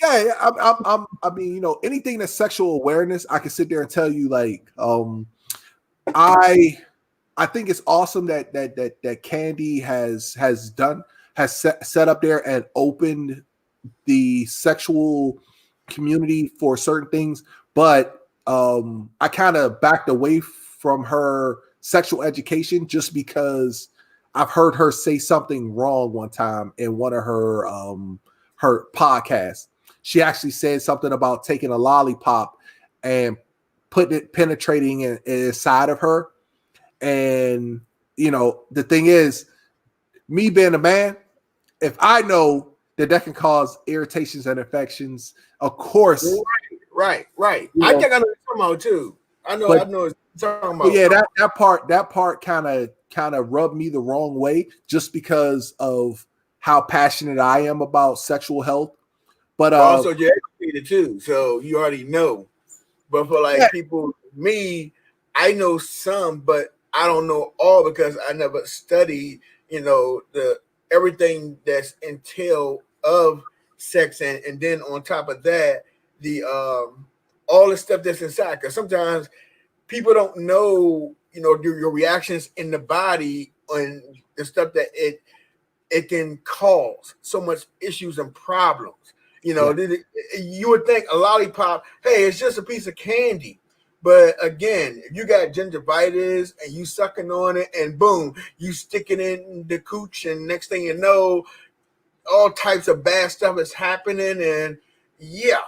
that. I mean, anything that's sexual awareness, I can sit there and tell you, like, I think it's awesome that Candy has set up there and opened the sexual community for certain things, but I kind of backed away from her sexual education just because I've heard her say something wrong one time in one of her podcasts. She actually said something about taking a lollipop and penetrating inside of her. And the thing is, me being a man, if I know that can cause irritations and infections, of course. Right. I think I know what you're talking about too. I know what you're talking about. Yeah, that part kind of rubbed me the wrong way just because of how passionate I am about sexual health. But also you're educated too, so you already know. But for people, me, I know some, but I don't know all because I never studied, the everything that's entailed of sex, and then on top of that, the all the stuff that's inside. Because sometimes people don't know, your reactions in the body and the stuff that it can cause so much issues and problems. You would think a lollipop, hey, it's just a piece of candy. But again, if you got gingivitis and you sucking on it, and boom, you stick it in the cooch, and next thing you know, all types of bad stuff is happening. And yeah,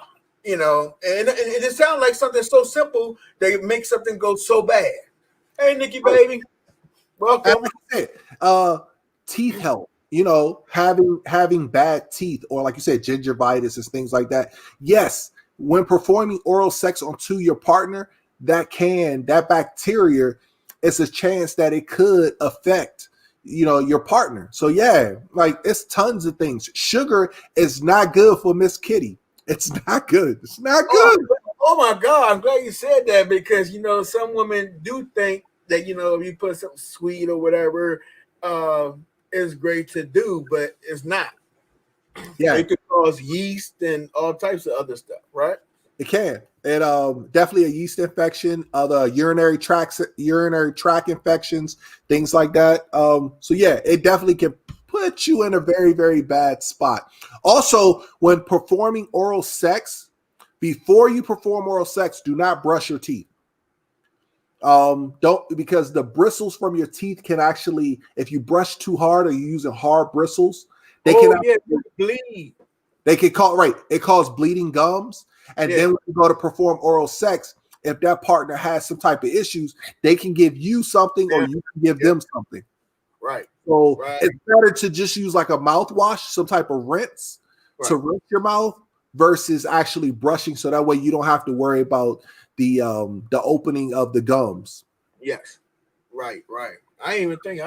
and it sounds like something so simple that it makes something go so bad. Hey, Nikki, baby, And welcome. like I said, teeth health. Having bad teeth, or like you said, gingivitis and things like that. Yes, when performing oral sex onto your partner, that bacteria, it's a chance that it could affect your partner. So yeah, like it's tons of things. Sugar is not good for Miss Kitty. It's not good. It's not good. Oh my God, I'm glad you said that, because some women do think that if you put something sweet or whatever, it's great to do, but it's not. Yeah, It could cause yeast and all types of other stuff, right? it can. It definitely a yeast infection, other urinary tract infections, things like that. So yeah, it definitely can put you in a very, very bad spot. Also, when performing oral sex, before you perform oral sex, do not brush your teeth. Don't, because the bristles from your teeth can actually, if you brush too hard or you're using hard bristles, they bleed. They can it cause bleeding gums. And then when you go to perform oral sex, if that partner has some type of issues, they can give you something or you can give them something. Right. So it's better to just use like a mouthwash, some type of rinse to rinse your mouth versus actually brushing. So that way you don't have to worry about the opening of the gums. Yes. Right. I didn't even think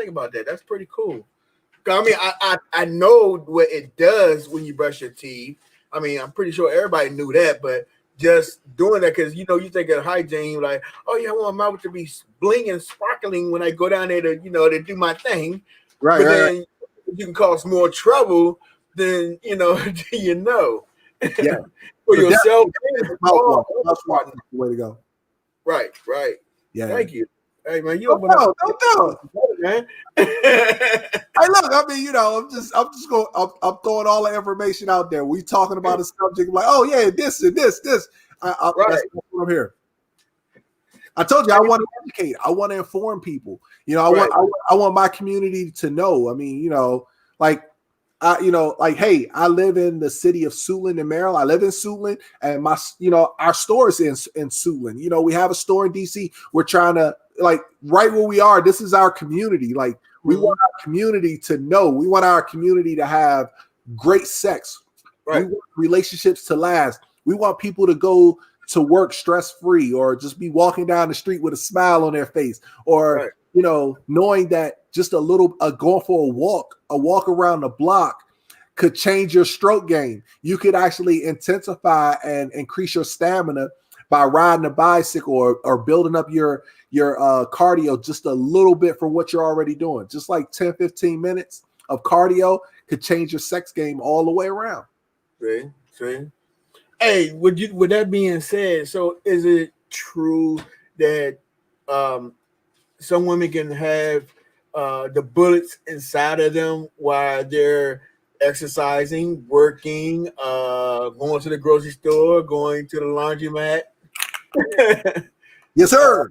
about that. That's pretty cool. I mean, I know what it does when you brush your teeth. I mean, I'm pretty sure everybody knew that, but just doing that, because you think of hygiene, like, oh yeah, I want my mouth to be bling and sparkling when I go down there to to do my thing. Right. But then you can cause more trouble than Yeah. for yourself. Mouthwash. Mouthwash is the way to go. Right. Yeah. Thank you. Hey man, you Don't man. Hey, look, I mean, I'm throwing all the information out there. We talking about a subject like, oh yeah, this and this. That's what I'm here. I told you I want to educate. I want to inform people. I want my community to know. I mean, hey, I live in the city of Suitland in Maryland. I live in Suitland, and our store is in Suitland. We have a store in DC. We're trying to, right where we are. This is our community. Like, we want our community to know. We want our community to have great sex. Right. We want relationships to last. We want people to go to work stress-free, or just be walking down the street with a smile on their face, or knowing that just going for a walk around the block could change your stroke game. You could actually intensify and increase your stamina by riding a bicycle or building up your cardio just a little bit from what you're already doing. Just like 10, 15 minutes of cardio could change your sex game all the way around. See. Hey, with that being said, so is it true that some women can have the bullets inside of them while they're exercising, working, going to the grocery store, going to the laundromat? Yes, sir.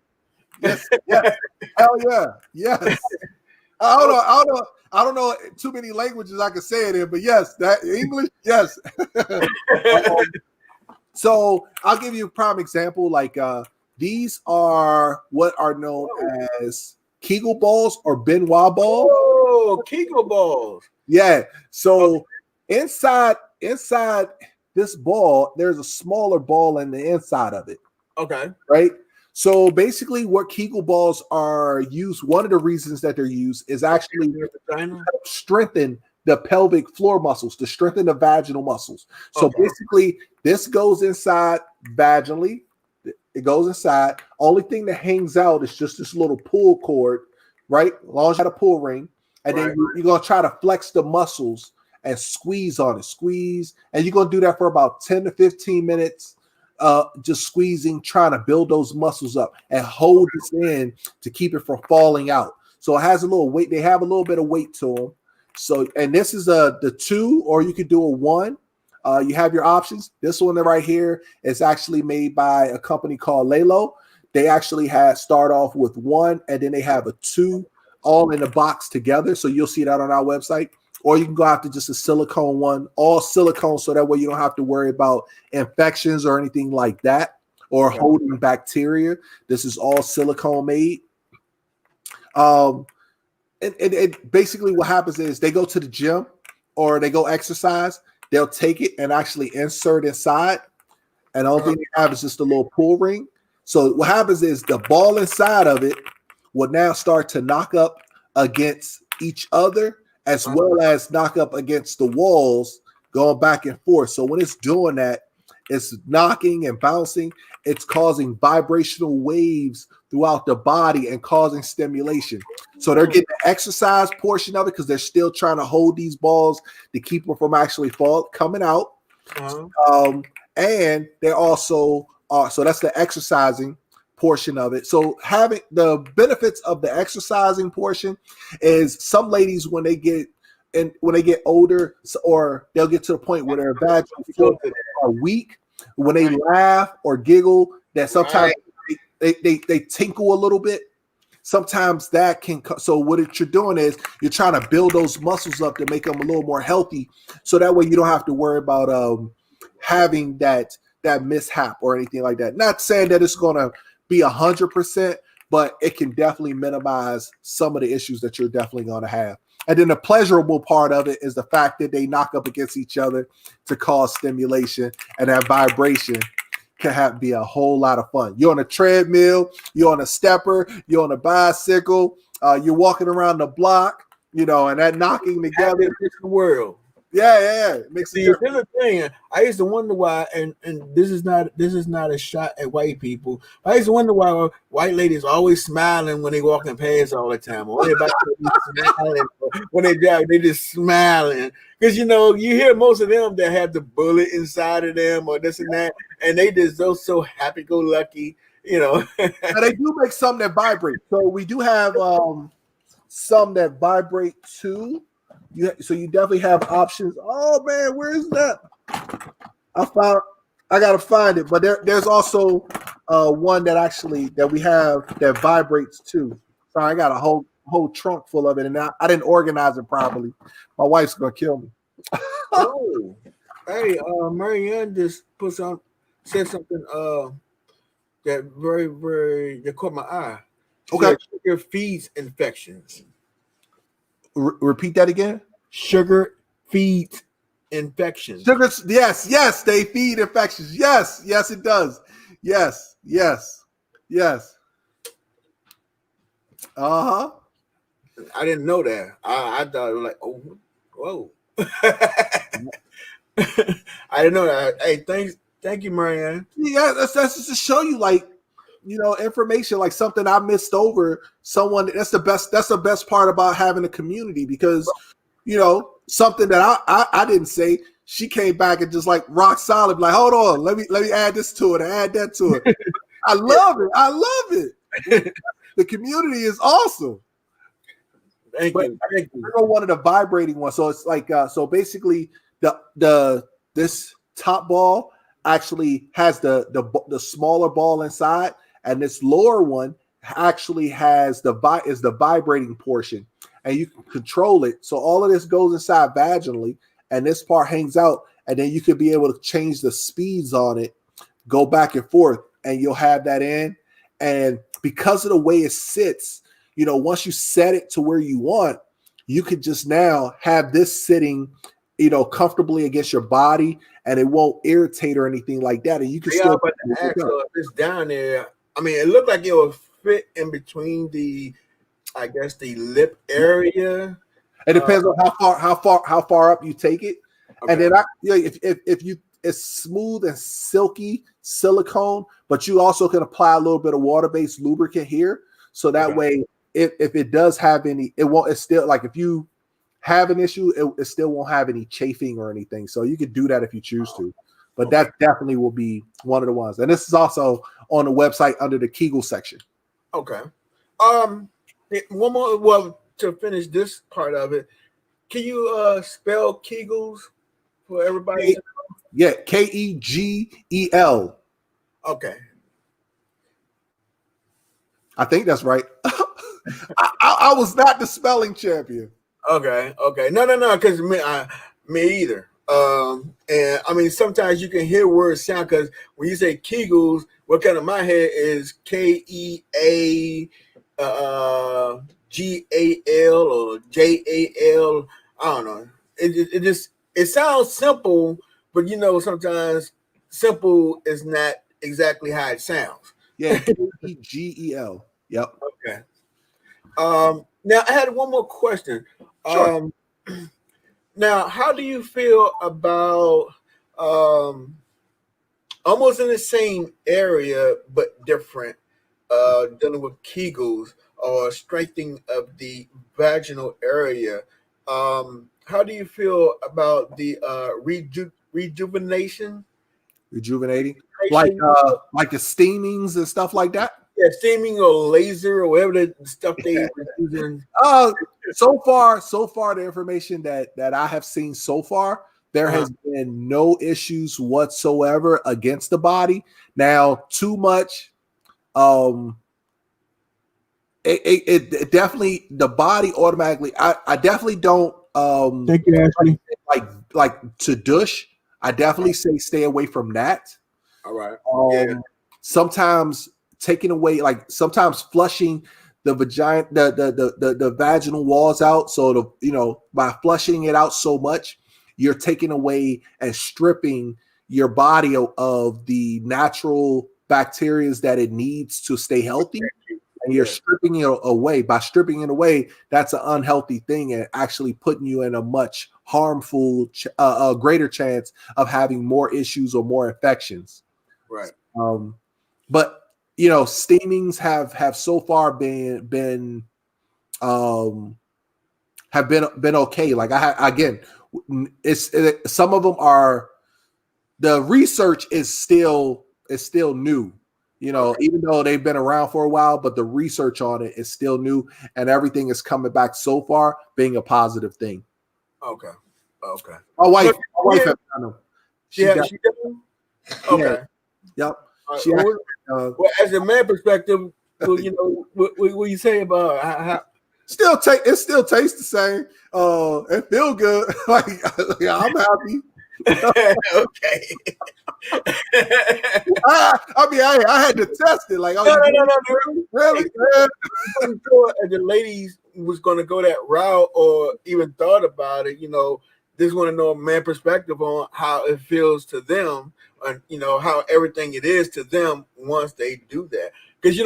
Yes. Hell yeah. Yes. I don't know too many languages I can say it in, but yes, that English, yes. So I'll give you a prime example. Like these are what are known as Kegel balls or Benoit balls. Oh, Kegel balls. Yeah. So inside this ball, there's a smaller ball in the inside of it. Okay. Right. So basically, what Kegel balls are used, one of the reasons that they're used is actually to help strengthen the pelvic floor muscles, to strengthen the vaginal muscles. So basically, this goes inside vaginally. It goes inside. Only thing that hangs out is just this little pull cord, right? As long as you have a pull ring. And then you're going to try to flex the muscles and squeeze on it. Squeeze. And you're going to do that for about 10 to 15 minutes. Just squeezing, trying to build those muscles up and hold this in to keep it from falling out. So it has a little weight. They have a little bit of weight to them. So, and this is the 2, or you could do a 1. You have your options. This one right here is actually made by a company called Lalo. They actually start off with 1, and then they have a 2 all in a box together. So you'll see that on our website. Or you can go after just a silicone one, all silicone, so that way you don't have to worry about infections or anything like that, or holding bacteria. This is all silicone made. And basically what happens is they go to the gym or they go exercise. They'll take it and actually insert inside. And the only thing they have is just a little pull ring. So what happens is the ball inside of it will now start to knock up against each other, as well as knock up against the walls, going back and forth. So when it's doing that, it's knocking and bouncing. It's causing vibrational waves throughout the body and causing stimulation. So they're getting the exercise portion of it because they're still trying to hold these balls to keep them from actually coming out. And they're also so that's the exercising portion of it. So having the benefits of the exercising portion is some ladies when they get older, or they'll get to the point where their vaginal are weak, when they laugh or giggle, that sometimes they tinkle a little bit. Sometimes that can. So what you're doing is you're trying to build those muscles up to make them a little more healthy, so that way you don't have to worry about having that mishap or anything like that. Not saying that it's going to be 100%, but it can definitely minimize some of the issues that you're definitely going to have. And then the pleasurable part of it is the fact that they knock up against each other to cause stimulation, and that vibration can be a whole lot of fun. You're on a treadmill, you're on a stepper, you're on a bicycle, you're walking around the block, and that knocking together. It's the world. Yeah. It makes See, here's the thing. I used to wonder why, and this is not a shot at white people. I used to wonder why white ladies are always smiling when they walking past all the time. Or everybody smiling when they drive, they just smiling. Because you hear most of them that have the bullet inside of them or this and that, and they just so happy-go-lucky. Now, they do make some that vibrate. So we do have some that vibrate too. So you definitely have options. Oh man, where is that? I gotta find it, but there's also one that we have that vibrates too. So I got a whole trunk full of it, and I didn't organize it properly. My wife's gonna kill me. Oh, hey, Marianne just said something that very, very that caught my eye. Okay, sugar feeds infections. Repeat that again. Sugar feeds infections. Sugar, yes, they feed infections. Yes, it does. Yes. I didn't know that. I thought it was like, oh, whoa. I didn't know that. Hey, thank you, Marianne. Yeah, that's just to show you, information, like something I missed over. That's the best part about having a community, because something that I didn't say, she came back and just like rock solid, like, hold on, let me add this to it, add that to it. I love it. The community is awesome. Thank you. I wanted a vibrating one, so it's like so basically this top ball actually has the smaller ball inside, and this lower one actually has the vibrating portion, and you can control it. So all of this goes inside vaginally, and this part hangs out, and then you could be able to change the speeds on it, go back and forth, and you'll have that in. And because of the way it sits, once you set it to where you want, you could just now have this sitting, comfortably against your body, and it won't irritate or anything like that. And you can still. But if it's down there, I mean, it looked like it would fit in between the lip area. It depends on how far up you take it. Okay. And then if you, it's smooth and silky silicone, but you also can apply a little bit of water-based lubricant here, so that way, if it does have any, it's still, like, if you have an issue, it still won't have any chafing or anything. So you could do that if you choose to. But that definitely will be one of the ones. And this is also on the website under the Kegel section. Okay. One more. Well, to finish this part of it, can you spell Kegels for everybody? Yeah, Kegel. Okay. I think that's right. I was not the spelling champion. Okay. No, because me either. And I mean, sometimes you can hear words sound because when you say Kegels, what kind of my head is KEA GAL or JAL. I don't know. It just it sounds simple, but sometimes simple is not exactly how it sounds. Yeah, Kegel. Yep. Okay. Now I had one more question. Sure. Now, how do you feel about almost in the same area but different, dealing with Kegels or strengthening of the vaginal area? How do you feel about the rejuvenation? Rejuvenating, Rejuvenation? like the steamings and stuff like that. Yeah, steaming or laser or whatever the stuff they were using. So far, the information that I have seen so far, there has been no issues whatsoever against the body. Now, too much, it definitely the body automatically. I definitely don't Thank you, Ashley. like to douche. I definitely say stay away from that. All right. Sometimes taking away, like sometimes flushing the vagina, the vaginal walls out. So by flushing it out so much, you're taking away and stripping your body of the natural bacteria that it needs to stay healthy. And you're stripping it away. By stripping it away, that's an unhealthy thing and actually putting you in a much harmful, greater chance of having more issues or more infections. Right. But steamings have so far been okay. Like some of them are. The research is still new. Even though they've been around for a while, but the research on it is still new, and everything is coming back so far being a positive thing. Okay. My wife has done them. She does? Okay. Yep. Well, as a man perspective, what you say about how it still tastes the same. It feel good. like I'm happy. Okay. I had to test it. Like, no. Really? The ladies was going to go that route or even thought about it. Just want to know a man perspective on how it feels to them, and how everything it is to them once they do that. Because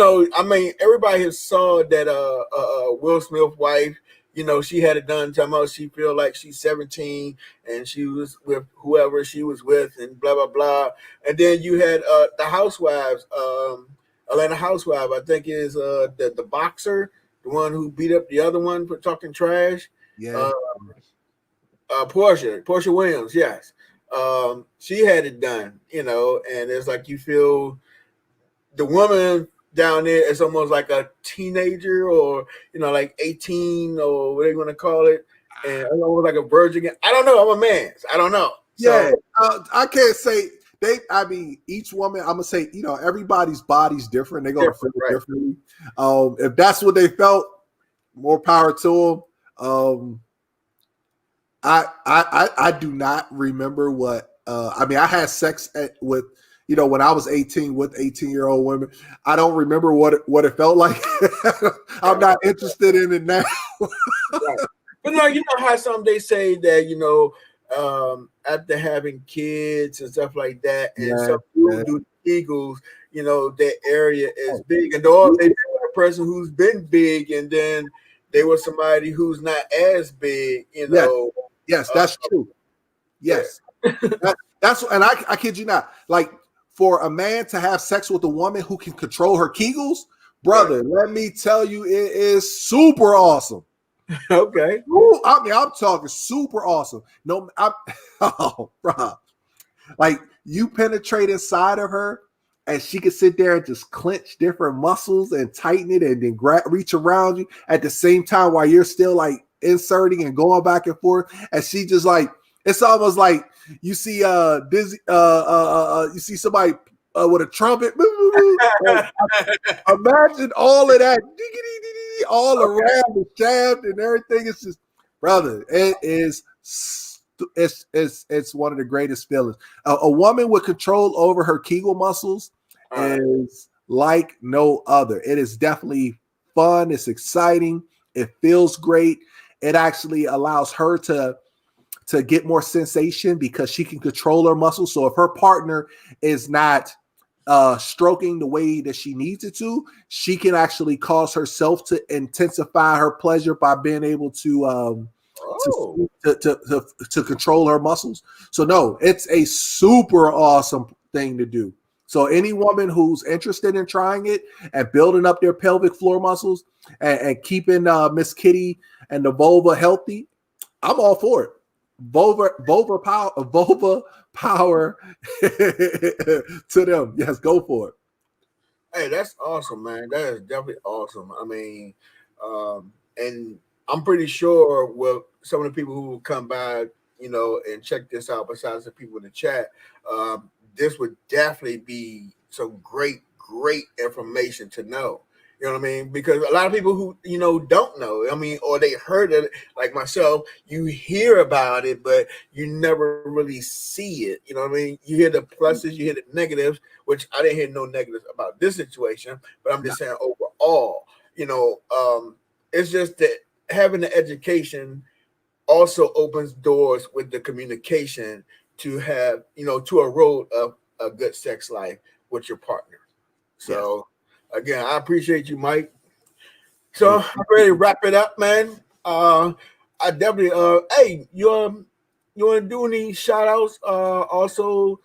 everybody has saw that Will Smith wife. She had it done. Talking about she feel like she's 17 and she was with whoever she was with, and blah blah blah. And then you had the housewives, Atlanta housewife. I think is the boxer, the one who beat up the other one for talking trash. Yeah. Portia Williams. Yes. She had it done. And it's like you feel the woman down there is almost like a teenager, or like 18 or what they want to call it, and almost like a virgin. I don't know. I'm a man. I don't know. Yeah, I can't say each woman. I'm gonna say everybody's body's different. They're gonna feel differently. If that's what they felt, more power to them. I do not remember what. I had sex with. When I was 18 with 18-year-old women, I don't remember what it felt like. I'm not interested in it now. Right. But how some they say that after having kids and stuff like that, and some people do Eagles, that area is big, and all they were a person who's been big, and then they were somebody who's not as big, Yes, that's true. Yes, that's and I kid you not, like. For a man to have sex with a woman who can control her Kegels, brother, let me tell you, it is super awesome. Okay. Ooh, I'm talking super awesome. No, bro. Like you penetrate inside of her, and she can sit there and just clench different muscles and tighten it, and then reach around you at the same time while you're still like inserting and going back and forth, and she just like. It's almost like you see you see somebody with a trumpet. Like, imagine all of that all around the shaft and everything. It's just, brother, it is. It's one of the greatest feelings. A woman with control over her Kegel muscles is like no other. It is definitely fun. It's exciting. It feels great. It actually allows her to get more sensation because she can control her muscles. So if her partner is not stroking the way that she needs it to, she can actually cause herself to intensify her pleasure by being able to control her muscles. So no, it's a super awesome thing to do. So any woman who's interested in trying it and building up their pelvic floor muscles and keeping Miss Kitty and the vulva healthy, I'm all for it. Vulva power to them. Yes, go for it. Hey, that's awesome, man. That is definitely awesome. I mean, and I'm pretty sure with some of the people who will come by, and check this out, besides the people in the chat, this would definitely be some great information to know. You know what I mean? Because a lot of people who, don't know, or they heard it, like myself, you hear about it, but you never really see it. You know what I mean? You hear the pluses, you hear the negatives, which I didn't hear no negatives about this situation, but I'm just saying overall, it's just that having the education also opens doors with the communication to have, to a road of a good sex life with your partner. So again, I appreciate you, Mike. So I'm ready to wrap it up, man. I definitely hey, you want to do any shout outs also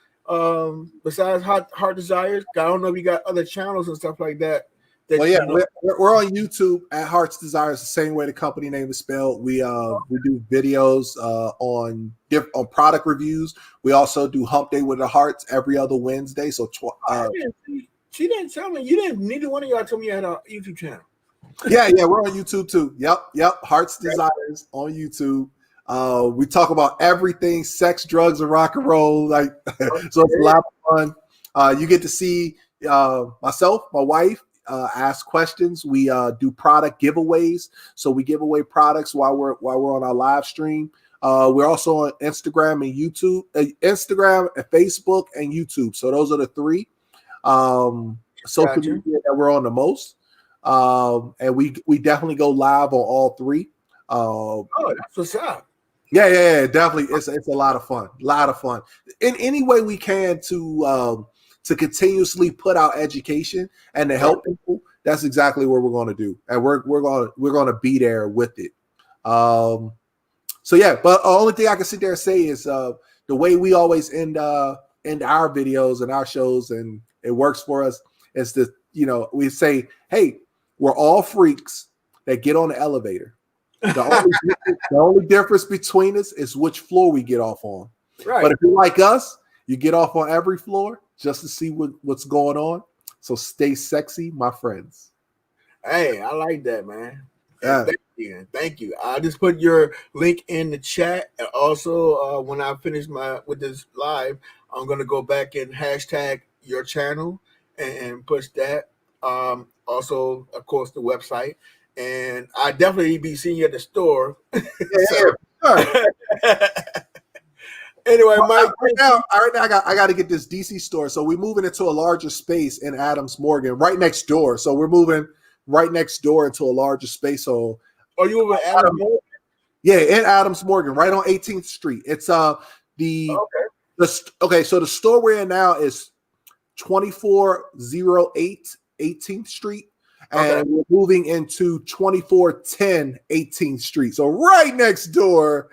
besides Heart Desires? I don't know if you got other channels and stuff like that. Well, yeah, we're on YouTube at Heart's Desires, the same way the company name is spelled. We do videos on product reviews. We also do Hump Day with the Hearts every other Wednesday. So she didn't tell me. You didn't. Neither one of y'all told me you had a YouTube channel. Yeah, we're on YouTube too. Yep. Heart's Desires on YouTube. We talk about everything: sex, drugs, and rock and roll. So it's a lot of fun. You get to see myself, my wife. Ask questions. We do product giveaways, so we give away products while we're on our live stream. We're also on Instagram and YouTube, Instagram and Facebook and YouTube. So those are the three social media that we're on the most. And we definitely go live on all three. That's what's up. Yeah, definitely. It's a lot of fun. In any way we can to continuously put out education and to help people, that's exactly what we're going to do, and we're going to be there with it. So yeah, but the only thing I can sit there and say is the way we always end our videos and our shows, and it works for us, is that we say, hey, we're all freaks that get on the elevator. The only difference between us is which floor we get off on. Right. But if you're like us, you get off on every floor just to see what's going on. So stay sexy, my friends. Hey, I like that, man. Yeah. Thank you. I just put your link in the chat. And also, when I finish with this live, I'm going to go back and hashtag your channel and push that. Also, of course, the website. And I definitely be seeing you at the store. Anyway, Mike. Right now, I got to get this DC store. So we're moving into a larger space in Adams Morgan, right next door. So we're moving right next door into a larger space. So you moving Adams Morgan? Yeah, in Adams Morgan, right on 18th Street. It's So the store we're in now is 2408 18th Street. And we're moving into 2410 18th Street. So right next door.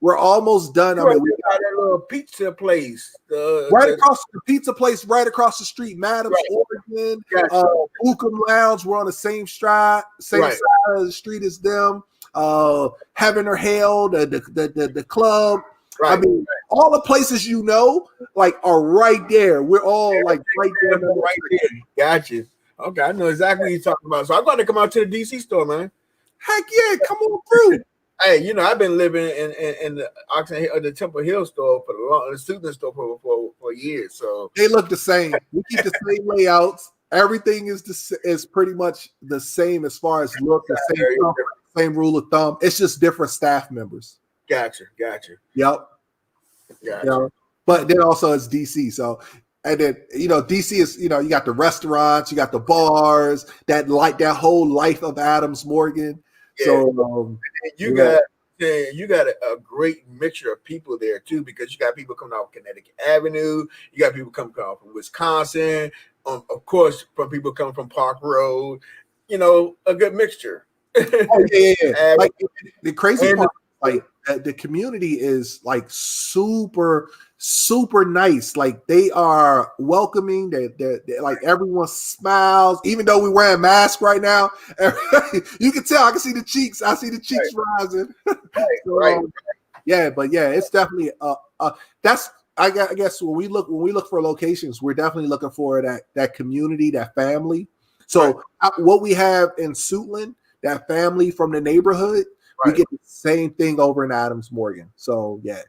We're almost done. We got that little pizza place. Across the pizza place, right across the street, Madam's Oregon, Bucum Lounge. We're on the same side of the street as them. Heaven or Hell, the club. Right. I mean, all the places are right there. We're all right there. Right there. Gotcha. Okay, I know exactly what you're talking about. So I'm going to come out to the DC store, man. Heck yeah, come on through. Hey, I've been living in the Oxon Hill, the Temple Hill store the student store for years. So They look the same. We keep the same layouts. Everything is pretty much the same as far as look, the same rule of thumb. It's just different staff members. Gotcha. Yep. Gotcha. But then also it's DC. So, and then DC is you got the restaurants, you got the bars, that whole life of Adams Morgan. Yeah. So you got a great mixture of people there too, because you got people coming off Connecticut Avenue, you got people coming off from Wisconsin, of course, from people coming from Park Road. A good mixture. Oh, yeah. Like the crazy part, like the community is like super, super nice. Like they are welcoming. They're like everyone smiles, even though we're wearing masks right now. You can tell. I can see the cheeks. I see the cheeks rising. Right. Yeah, but yeah, it's definitely that's. I guess when we look for locations, we're definitely looking for that community, that family. So what we have in Suitland, that family from the neighborhood, we get the same thing over in Adams Morgan. So yeah.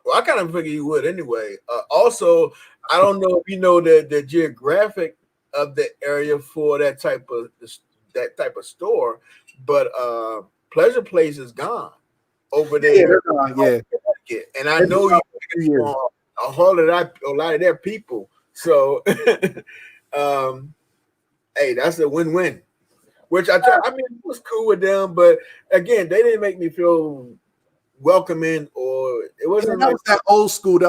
Well, I kind of figure you would anyway. Also, I don't know if you know the geographic of the area for that type of store, but Pleasure Place is gone over there. Yeah. And I know you a lot of their people. So, hey, that's a win-win. Which it was cool with them, but again, they didn't make me feel welcoming, or it wasn't like that old school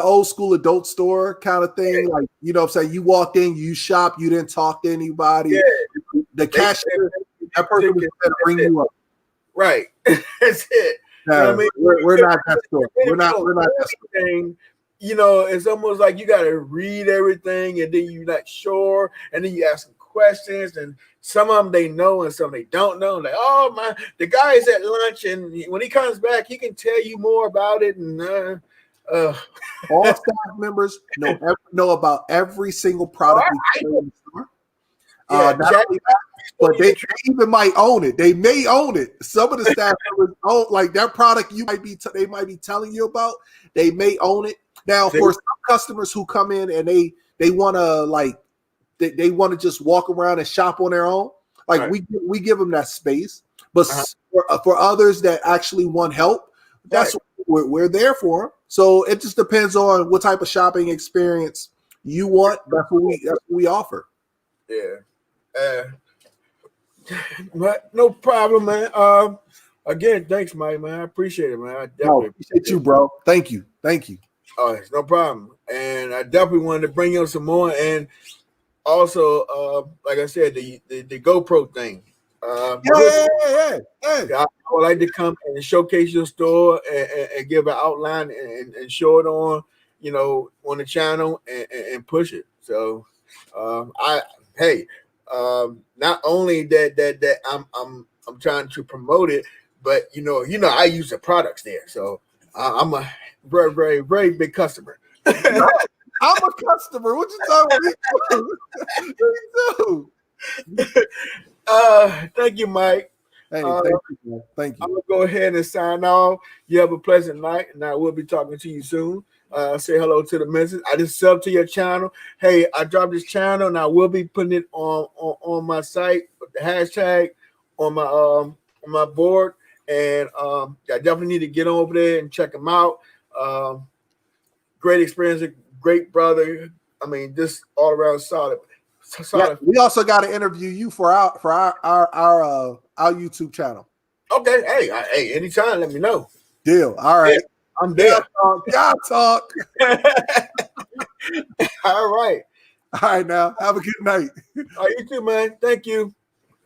adult store kind of thing. Like, I'm saying, you walked in, you shop, you didn't talk to anybody. Yeah. The cashier, that person was going to bring you up. Right. That's it. No, we're not that store. We're not that store. It's almost like you got to read everything, and then you're not sure, and then you ask them questions, and some of them they know and some they don't know. Like, oh my, the guy is at lunch, and when he comes back, he can tell you more about it. And all staff members know about every single product we sell in the store. But they even might own it. They may own it. Some of the staff members own like that product they might be telling you about. They may own it. Now, for some customers who come in and they want to they want to just walk around and shop on their own, we give them that space. But for others that actually want help, that's what we're there for them. So it just depends on what type of shopping experience you want. That's what we offer. Yeah. But no problem, man. Again, thanks, Mike, man. I appreciate it, man. I definitely appreciate you, bro. Thank you. Oh, it's no problem. And I definitely wanted to bring you some more. And also, like I said, the GoPro thing. I would like to come and showcase your store and give an outline and show it on, on the channel and push it. So, not only that I'm trying to promote it, but I use the products there, so I'm a very, very, very big customer. I'm a customer. What you talking about? Thank you, Mike. Hey, thank you. I'm gonna go ahead and sign off. You have a pleasant night, and I will be talking to you soon. Say hello to the message. I just sub to your channel. Hey, I dropped this channel, and I will be putting it on my site with the hashtag on my board. And I definitely need to get over there and check them out. Great experience, great brother. I mean, just all around solid. Yeah, we also got to interview you for our YouTube channel. Okay, hey, anytime, let me know. Deal. All right. Yeah, I'm there. Y'all talk. All right. All right, now. Have a good night. All right, you too, man. Thank you.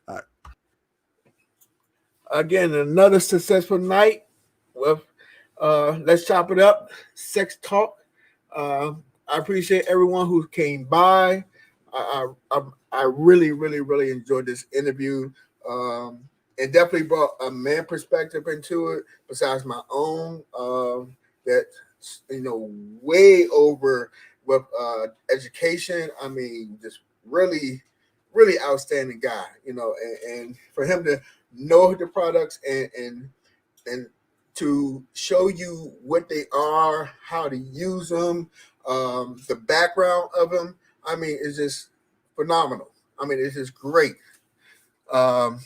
All right. Again, another successful night with Let's Chop It Up, Sex Talk. I appreciate everyone who came by. I really, really, really enjoyed this interview. It definitely brought a man perspective into it, besides my own. That's way over with education. I mean, just really, really outstanding guy. And for him to know the products and to show you what they are, how to use them, the background of them. I mean, it's just phenomenal. I mean, it's just great. Um,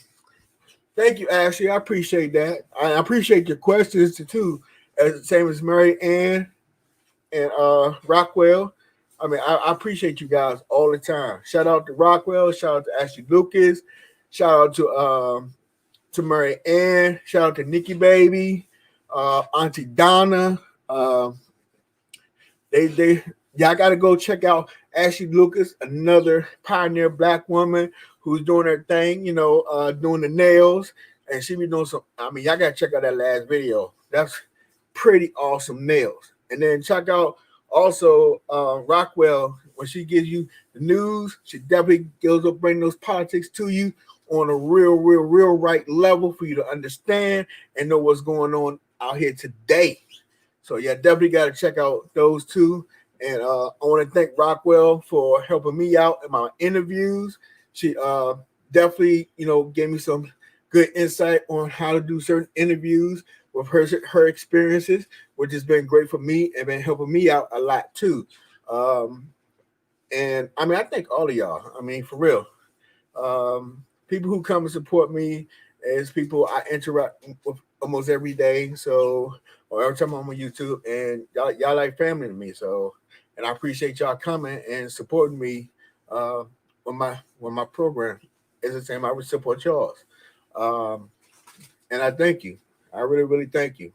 Thank you, Ashley. I appreciate that. I appreciate your questions too, as same as Mary Ann and Rockwell. I mean, I appreciate you guys all the time. Shout out to Rockwell. Shout out to Ashley Lucas. Shout out to Mary Ann. Shout out to Nikki Baby, Auntie Donna. They y'all got to go check out Ashley Lucas, another pioneer Black woman who's doing her thing, doing the nails, and she be doing some. I mean, y'all got to check out that last video. That's pretty awesome nails. And then check out also Rockwell, when she gives you the news, she definitely goes up bring those politics to you on a real right level for you to understand and know what's going on out here today. So yeah, definitely got to check out those two. And I want to thank Rockwell for helping me out in my interviews. She definitely, gave me some good insight on how to do certain interviews with her experiences, which has been great for me and been helping me out a lot too. And I mean, I thank all of y'all. I mean, for real. People who come and support me is people I interact with almost every day. So, or every time I'm on YouTube, and y'all like family to me. So, and I appreciate y'all coming and supporting me with my program. It's the same. I would support y'all's, and I thank you. I really thank you.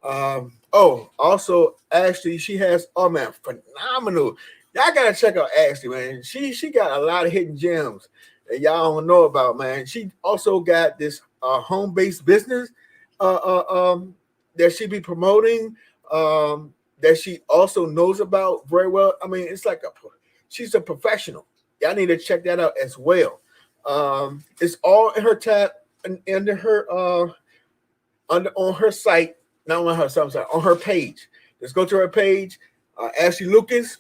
Also Ashley, she has man, phenomenal. Y'all gotta check out Ashley, man. She got a lot of hidden gems that y'all don't know about, man. She also got this home-based business that she be promoting, that she also knows about very well. I mean, it's like she's a professional. Y'all need to check that out as well. It's all in her tab and under her on her site, not on her site, on her page. Just go to her page, Ashley Lucas,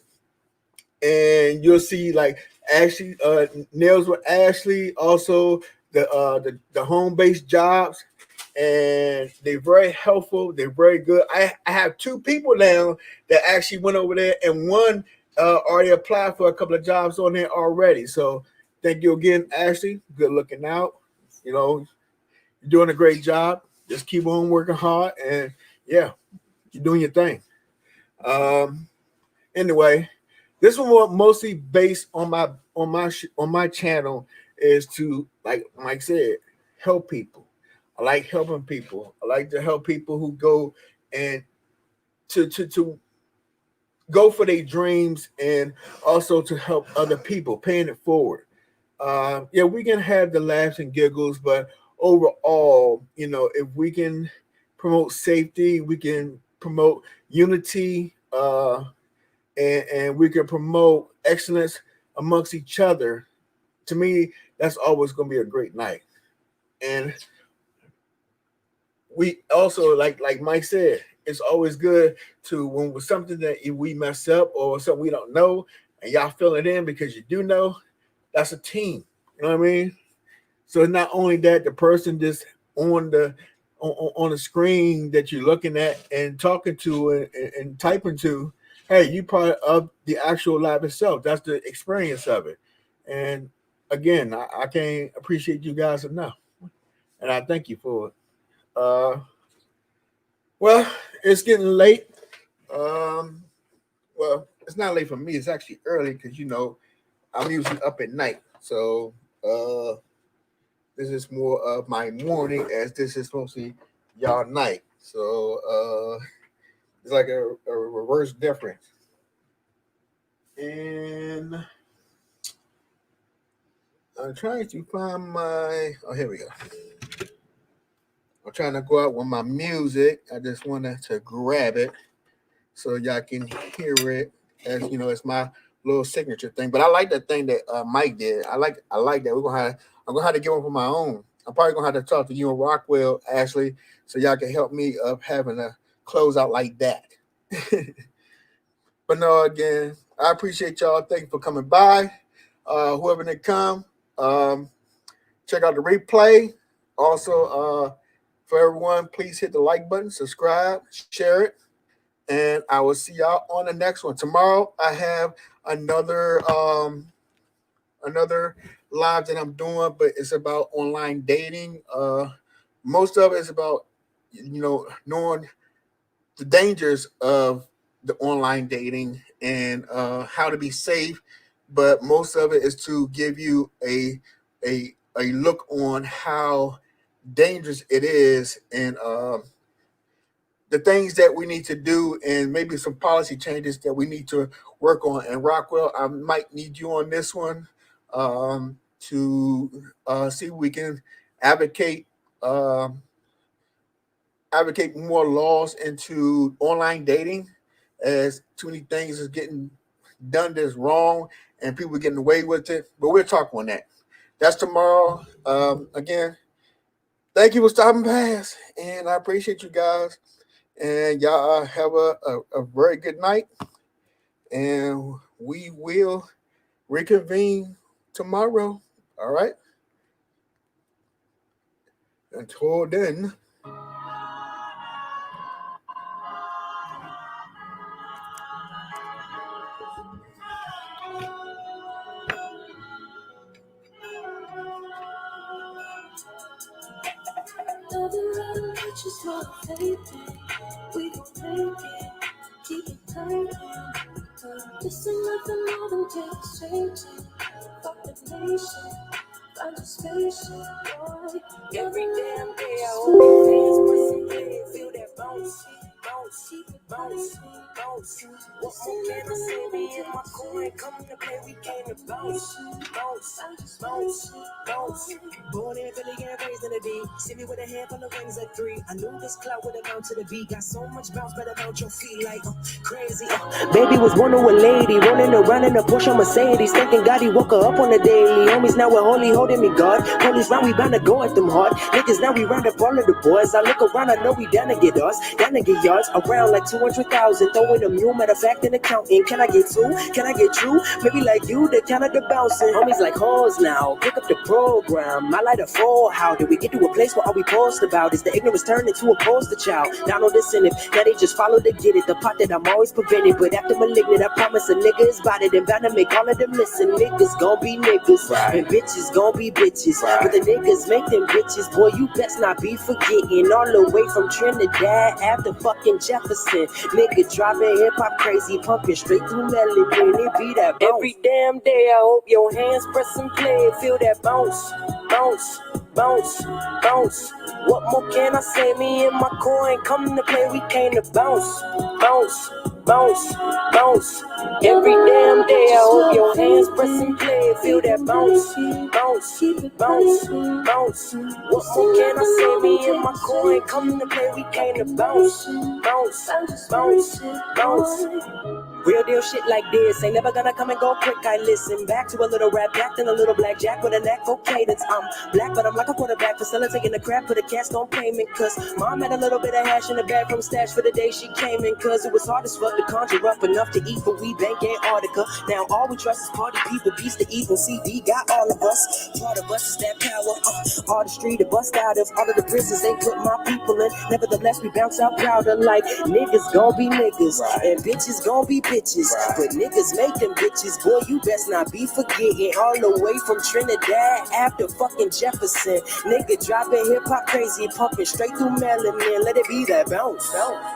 and you'll see like Ashley nails with Ashley. Also the home-based jobs, and they're very helpful. They're very good. I have two people now that actually went over there, and one already applied for a couple of jobs on there already. So thank you again, Ashley. Good looking out. You're doing a great job. Just keep on working hard, and yeah, you're doing your thing. Anyway, this one was mostly based on my channel is to, like Mike said, help people. I like helping people. I like to help people who go and to go for their dreams, and also to help other people, paying it forward. Yeah, we can have the laughs and giggles, but overall, if we can promote safety, we can promote unity, and we can promote excellence amongst each other. To me, that's always going to be a great night. And we also, like Mike said, it's always good to, when with something that we mess up or something we don't know, and y'all fill it in because you do know, that's a team. You know what I mean? So it's not only that the person just on the screen that you're looking at and talking to and typing to, hey, you part of the actual lab itself. That's the experience of it. And again, I can't appreciate you guys enough, and I thank you for it. Well, it's getting late. Well, it's not late for me. It's actually early because I'm usually up at night. So this is more of my morning, as this is mostly y'all night. So it's like a reverse difference. And I'm trying to find here we go. I'm trying to go out with my music. I just wanted to grab it so y'all can hear it, as it's my little signature thing. But I like that thing that Mike did. I like that. I'm gonna have to get one for my own. I'm probably gonna have to talk to you and Rockwell, Ashley, so y'all can help me up having a close out like that. But no, again, I appreciate y'all. Thank you for coming by. Whoever did come, check out the replay. Also, For everyone, please hit the like button, subscribe, share it, and I will see y'all on the next one. Tomorrow I have another live that I'm doing, but it's about online dating. Most of it is about knowing the dangers of the online dating and how to be safe. But most of it is to give you a look on how dangerous it is and the things that we need to do and maybe some policy changes that we need to work on. And Rockwell, I might need you on this one to see if we can advocate advocate more laws into online dating, as too many things is getting done that's wrong and people getting away with it. But we'll talk on that. That's tomorrow. Again, thank you for stopping past, and I appreciate you guys. And y'all have a very good night, and we will reconvene tomorrow. All right. Until then. Nothing matters, it's just motivating. We gon' make it, keep it tight. This ain't nothing more than just changing. Fuck the nation, find your spaceship, boy. Every damn day I hope your fans pressing play, feel that bounce, bounce, bounce, bounce. What more can I say? Me and my coin come to play, we came to bounce, bounce, bounce, bounce. Born in Philly and raised in the D. See me with a handful of rings at 3. I knew this cloud would amount to the beat. Got so much bounce, better bounce your feet like crazy. Baby was born to a lady, rolling around in a Porsche Mercedes, thinking God he woke her up on the daily. Homies now we're holy, holding me God. Police round, we bound to go at them hard. Niggas now we round up all of the boys. I look around, I know we down to get us, down to get yards. Around like 200,000, throwing a mule, matter of fact in accounting. Can I get 2? Can I get you? Maybe like you, the Canada bouncing. Homies like hoes now, pick up the program. I like a 4. How did we get to a place where all we post about is the ignorance turned into a poster child? Down on this in it, now they just follow to get it. The pot that I'm always prevented, but after malignant, I promise a nigga is about it and bound to make all of them listen. Niggas gon' be niggas, and bitches gon' be bitches. But the niggas make them bitches, boy, you best not be forgetting. All the way from Trinidad after fucking Jefferson. Nigga driving hip hop crazy, pumping straight through melanin. It be that bounce. Every damn day, I hope your hands press and play. Feel that bounce, bounce, bounce, bounce. What more can I say? Me and my coin come to play, we came to bounce, bounce, bounce, bounce. Every damn day, I hope your hands press and play. Feel that bounce, bounce, bounce, bounce. What more can I say? Me and my coin come to play, we came to bounce, bounce, bounce, bounce. Real deal shit like this ain't never gonna come and go quick. I listen back to a little rap back then a little blackjack with a knack for cadence. I'm black, but I'm like a quarterback, facilitating the crap for the cast on payment. Cause mom had a little bit of hash in the bag from stash for the day she came in. Cause it was hard as fuck to conjure up enough to eat for we bank Antarctica. Now all we trust is party people, beast the evil. CD got all of us. Part of us is that power. All the street to bust out of, all of the prisons they put my people in. Nevertheless, we bounce out prouder like niggas gon' be niggas. And bitches gon' be bitches, but niggas make them bitches. Boy, you best not be forgetting. All the way from Trinidad after fucking Jefferson. Nigga dropping hip hop crazy, pumping straight through melanin. Let it be that bounce, bounce.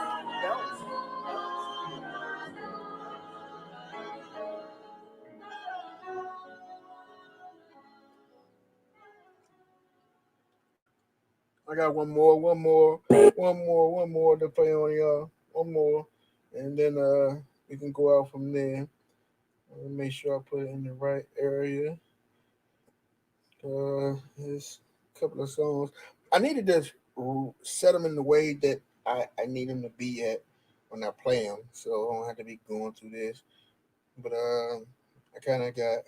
I got one more to play on y'all. One more, and then we can go out from there. Make sure I put it in the right area. There's a couple of songs. I need to just set them in the way that I need them to be at when I play them, so I don't have to be going through this. But I kind of got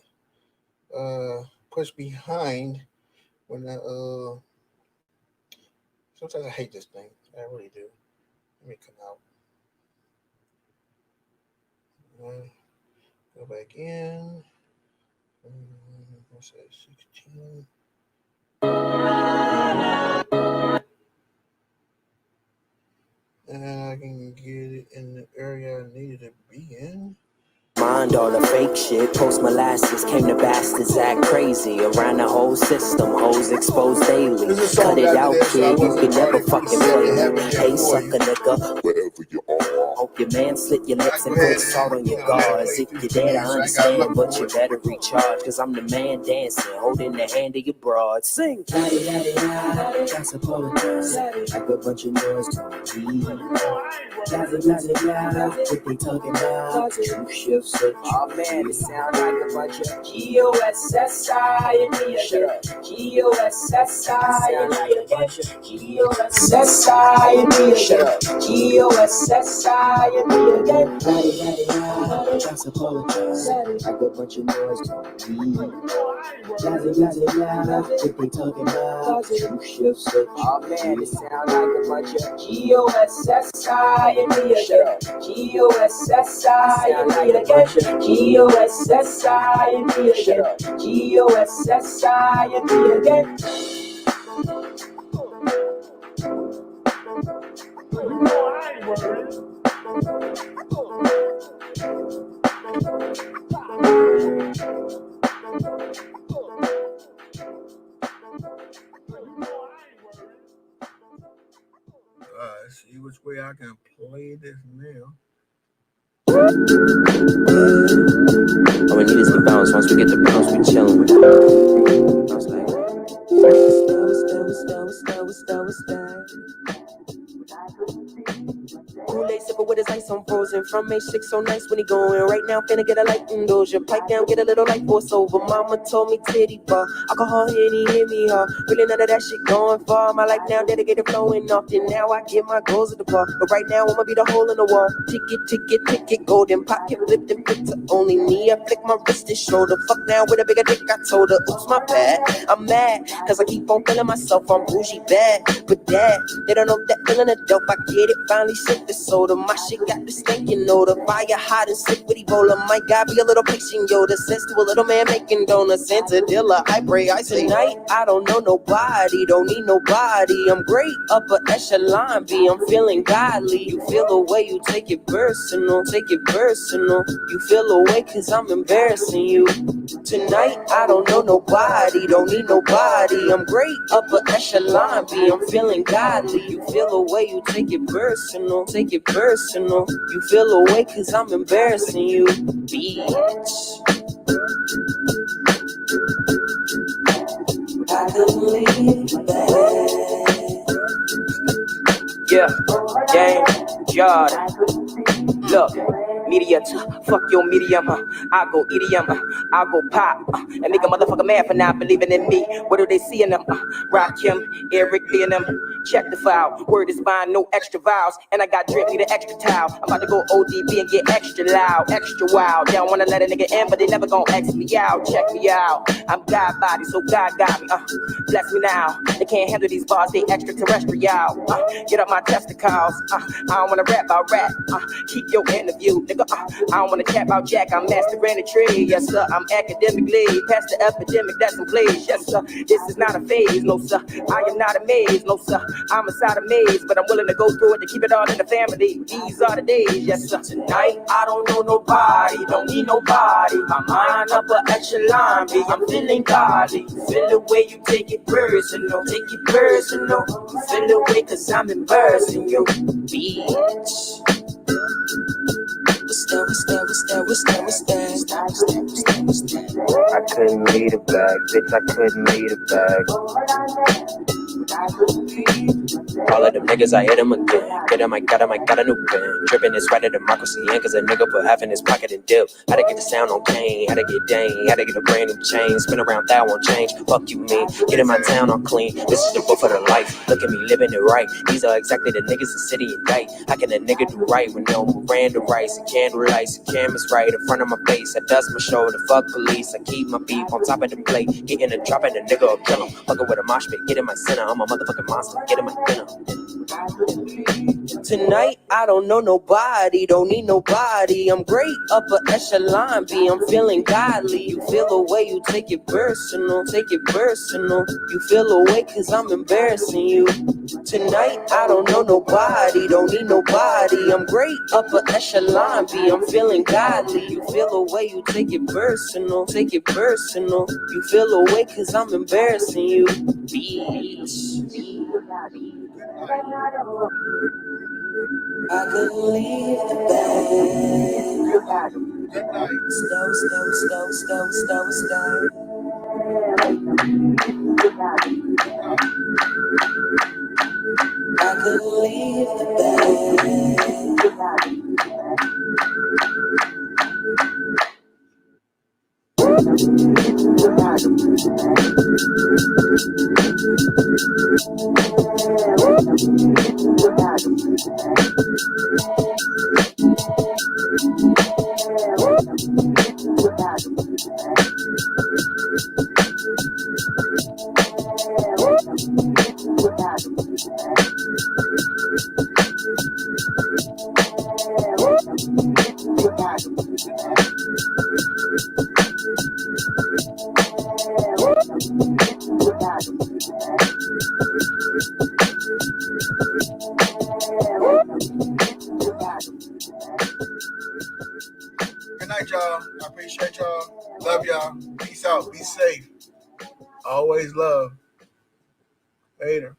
pushed behind when sometimes I hate this thing. I really do. Let me come out. Go back in. What's that? 16. and I can get it in the area I needed to be in. Mind all the fake shit, post molasses, came to bastards act crazy around the whole system, hoes exposed daily. There's a song Cut it after out, this, so I kid, you wasn't can never already fucking set play to have me. it there Hey, for sucker you. nigga, wherever you are. Hope your man slit your I lips go and ahead put salt on and, your let it guards. play If through you're for dead, me, I so I ain't gotta understand, look but for you it. better recharge, cause I'm the man dancing, holding the hand of your broad. Sing. That's a apologize. I got a bunch of noise to me. What they talking about? Truth shifts. Oh man, it sound like a bunch of G-O-S-S-I and me. Shut up. G-O-S-S-I and me. G-O-S-S-I and me. Shut up. G-O-S-S-I and me again. Just apologize. I got a bunch of noise to me. What they talking about? Truth shifts. Oh man, it sound like a bunch of G-O-S-S-I and me. Shut up. G-O-S-S-I and me again. G-O-S-S-I and me again. G-O-S-S-I and me again. Let's see which way I can play this now. All we need is the bounce. Once we get the bounce, we chillin'. I was like, Kool-Aid sipper with his ice on frozen. From A6 so nice when he going. Right now, finna get a light and doja. Pipe down, get a little light force over. Mama told me titty bar. Alcohol hit me hard. Really none of that shit going far. My life now dedicated flowing often. Now I get my goals at the bar. But right now, I'ma be the hole in the wall. Ticket, golden pocket, flip them to only me. I flick my wrist and shoulder. Fuck now with a bigger dick, I told her. Oops, my bad. I'm mad, cause I keep on feeling myself. I'm bougie bad. But dad, they don't know that feeling of dope. I get it, finally sip the soda. My shit got the stinking odor. Fire hot and sick with Ebola. My God, be a little patient, Yoda. Sense to a little man making donuts. Santa Dilla, I pray, I say night. I don't know nobody, don't need nobody. I'm great, upper echelon B. I'm feeling godly. You feel the way you take it personal, take it personal. You feel away cause I'm embarrassing you. Tonight, I don't know nobody, don't need nobody. I'm great, upper echelon B. I'm feeling godly. You feel the way you take it personal, take it personal. You feel away cause I'm embarrassing you, bitch. I couldn't leave that. Yeah, gang, yard. Look, media, fuck your medium, I go idiom, I go pop, and make a motherfucker mad for not believing in me. What do they see in them? Rakim, Eric, B and them. Check the file, word is mine, no extra vowels, and I got drip, need an extra towel. I'm about to go ODB and get extra loud, extra wild. They don't wanna let a nigga in, but they never gon' X me out. Check me out, I'm God body, so God got me. Bless me now. They can't handle these bars, they extraterrestrial. Get up my testicles. I don't wanna rap about rap. Keep your interview, nigga. I don't wanna chat about Jack. I'm mastering the trade. Yes, sir. I'm academically past the epidemic. That's in place. Yes, sir. This is not a phase. No, sir. I am not amazed. No, sir. I'm inside a maze, but I'm willing to go through it to keep it all in the family. These are the days. Yes, sir. Tonight, I don't know nobody. Don't need nobody. My mind upper echelon. B. I'm feeling godly. Feel the way you take it personal. Take it personal. You feel the way cause I'm embarrassing you, bitch. What's that? I couldn't lead it back, bitch, I couldn't lead it back. All of them niggas, I hit them again. Get him, I got a new pen. Tripping is right at democracy, and cause a nigga put half in his pocket and dip. How to get the sound on cane, how to get dang, how to get a brand new chain. Spin around, that won't change. Fuck you, mean. Get in my town on clean. This is the book for the life. Look at me living it right. These are exactly the niggas the city indict. How can a nigga do right when no Miranda rights and candle lights and cameras right in front of my face? I dust my shoulder, fuck police. I keep my beef on top of the plate. Getting a drop and a nigga will kill him. Fucking with a mosh pit, get in my center. I'm a motherfucking monster, get in my dinner. Tonight, I don't know nobody, don't need nobody. I'm great, upper echelon B, I'm feeling godly. You feel away, you take it personal, take it personal. You feel away cause I'm embarrassing you. Tonight, I don't know nobody, don't need nobody. I'm great, upper echelon B, I'm feeling godly. You feel away, you take it personal, take it personal. You feel away cause I'm embarrassing you. Beach. I could leave the bed. Stow, stow, stow, stow, stow, stow. I could leave the Good night, y'all. I appreciate y'all. Love y'all. Peace out. Be safe. Always love. Later.